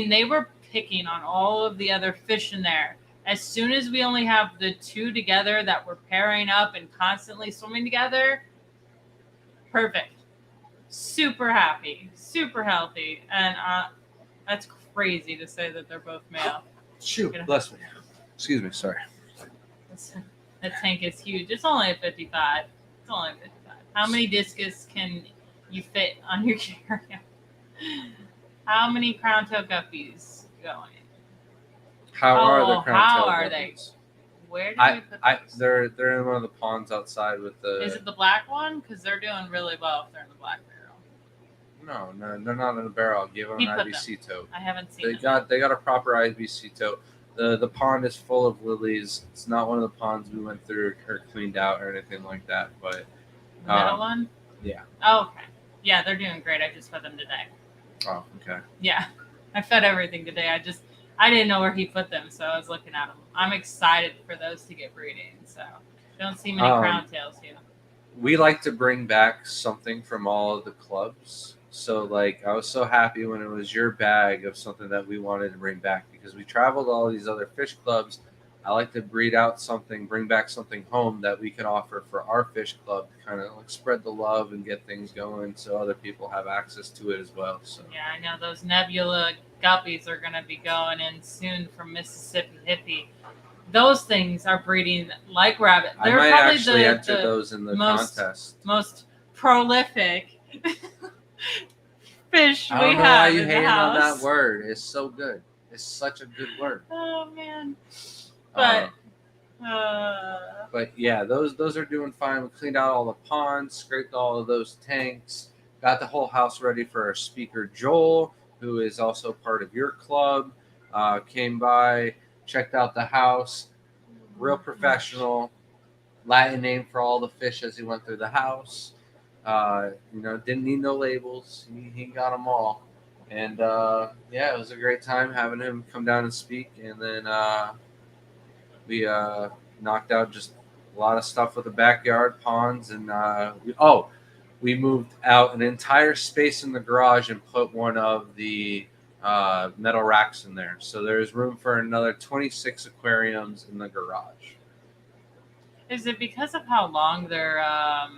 B: they were picking on all of the other fish in there. As soon as we only have the two together that were pairing up and constantly swimming together, perfect. Super happy, super healthy, and that's crazy to say that they're both male.
A: Shoot, bless me. Excuse me, sorry.
B: That tank is huge. It's only a 55. It's only a 55. How many discus can you fit on your carry? How many crown tail guppies going?
A: How are the
B: Oh,
A: crown
B: how
A: tail
B: are they?
A: guppies?
B: Where did we put those?
A: They're in one of the ponds outside with the.
B: Is it the black one? Because they're doing really well if they're in the black barrel.
A: No, they're not in a barrel. I'll give them
B: He
A: an
B: put
A: IBC tote.
B: I haven't seen
A: They
B: them.
A: got a proper IBC tote. The pond is full of lilies. It's not one of the ponds we went through or cleaned out or anything like that. But
B: The middle one?
A: yeah.
B: Oh, okay. Yeah, they're doing great. I just fed them today.
A: Oh, okay.
B: Yeah, I fed everything today. I didn't know where he put them, so I was looking at them. I'm excited for those to get breeding. So don't see many crown tails here.
A: We like to bring back something from all of the clubs. So like I was so happy when it was your bag of something that we wanted to bring back because we traveled all these other fish clubs. I like to breed out something, bring back something home that we can offer for our fish club to kind of like spread the love and get things going so other people have access to it as well. So
B: Yeah, I know those Nebula guppies are going to be going in soon from Mississippi Hippie. Those things are breeding like rabbit.
A: I
B: They're
A: might
B: probably
A: actually enter
B: the
A: those in the
B: most-
A: contest.
B: most prolific fish
A: I don't
B: we
A: know why
B: have
A: you
B: in the
A: hating on
B: house.
A: that word. It's so good. It's such a good word.
B: Oh man!
A: Um,
B: But
A: But yeah, those are doing fine. We cleaned out all the ponds, scraped all of those tanks, got the whole house ready for our speaker Joel, who is also part of your club. Came by, checked out the house, real professional. Latin name for all the fish as he went through the house. Didn't need no labels. He got them all. And yeah, it was a great time having him come down and speak. And then we knocked out just a lot of stuff with the backyard ponds. And we moved out an entire space in the garage and put one of the metal racks in there. So there's room for another 26 aquariums in the garage.
B: is it because of how long they're? I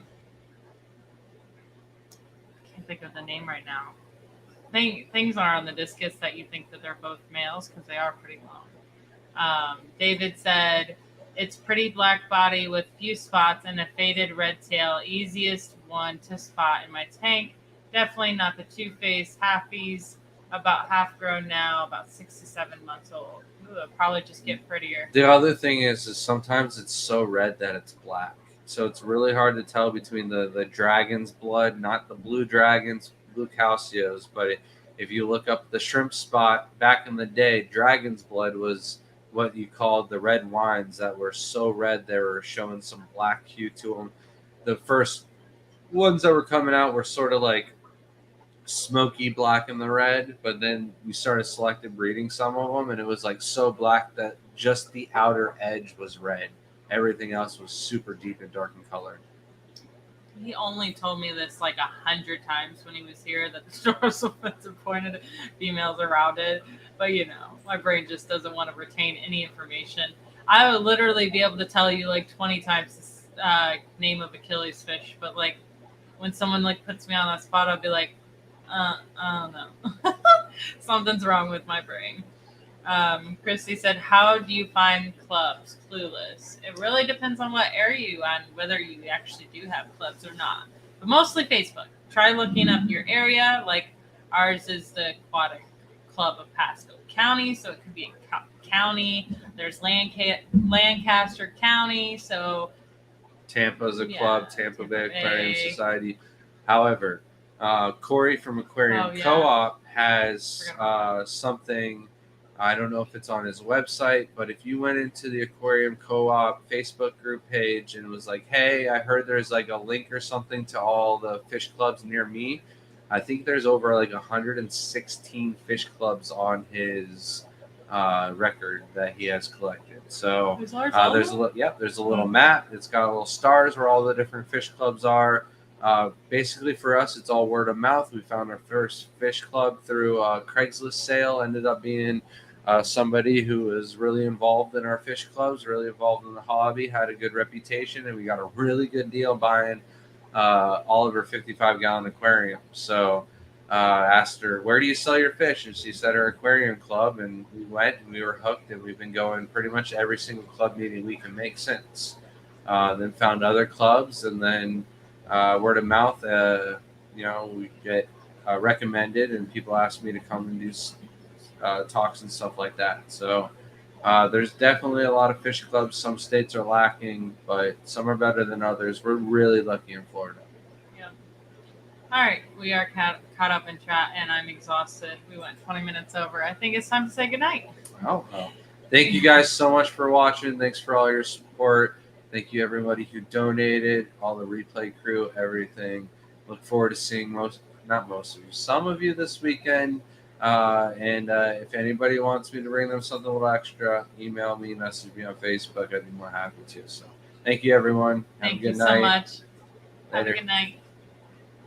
B: can't think of the name right now. Things are on the discus that you think that they're both males because they are pretty long. David said it's pretty black body with few spots and a faded red tail. Easiest one to spot in my tank. Definitely not the two-faced halfies. About half grown now, about 6 to 7 months old. Ooh, it'll probably just get prettier.
A: The other thing is sometimes it's so red that it's black. So it's really hard to tell between the dragon's blood, not the blue dragons, blue calcios, but if you look up the shrimp spot back in the day, dragon's blood was what you called the red wines that were so red they were showing some black hue to them. The first ones that were coming out were sort of like smoky black in the red, but then we started selective breeding some of them and it was like so black that just the outer edge was red. Everything else was super deep and dark in color.
B: He only told me this like 100 times when he was here that the dorsal fins are pointed, females are rounded. But my brain just doesn't want to retain any information. I would literally be able to tell you like 20 times the name of Achilles fish, but like when someone like puts me on that spot, I'll be like, I don't know. Something's wrong with my brain. Christy said, how do you find clubs? Clueless. It really depends on what area you're on, whether you actually do have clubs or not. But mostly Facebook. Try looking up your area. Like ours is the Aquatic Club of Pasco County, so it could be a county. There's Lancaster County, so
A: Tampa's a club, Tampa Bay Aquarium Society. However, Corey from Aquarium Co-op has something. I don't know if it's on his website, but if you went into the Aquarium Co-op Facebook group page and was like, hey, I heard there's like a link or something to all the fish clubs near me. I think there's over like 116 fish clubs on his record that he has collected. So there's a little map. It's got little stars where all the different fish clubs are. Basically for us, it's all word of mouth. We found our first fish club through a Craigslist sale. Ended up being somebody who was really involved in our fish clubs, really involved in the hobby, had a good reputation, and we got a really good deal buying all of her 55-gallon aquarium. So asked her, where do you sell your fish? And she said her aquarium club, and we went and we were hooked, and we've been going pretty much every single club meeting we can make since. Then found other clubs, and then word of mouth, we get recommended, and people ask me to come and do talks and stuff like that. So There's definitely a lot of fishing clubs. Some states are lacking, but some are better than others. We're really lucky in Florida.
B: Yep. All right, we are caught up in chat, and I'm exhausted. We went 20 minutes over. I think it's time to say goodnight.
A: Wow. Thank you guys so much for watching. Thanks for all your support. Thank you everybody who donated, all the replay crew, everything. Look forward to seeing some of you this weekend. And if anybody wants me to bring them something a little extra, email me, message me on Facebook. I'd be more happy to. So thank you everyone. Have
B: Thank
A: a good
B: you
A: night.
B: so much. Have
A: Later.
B: a good night.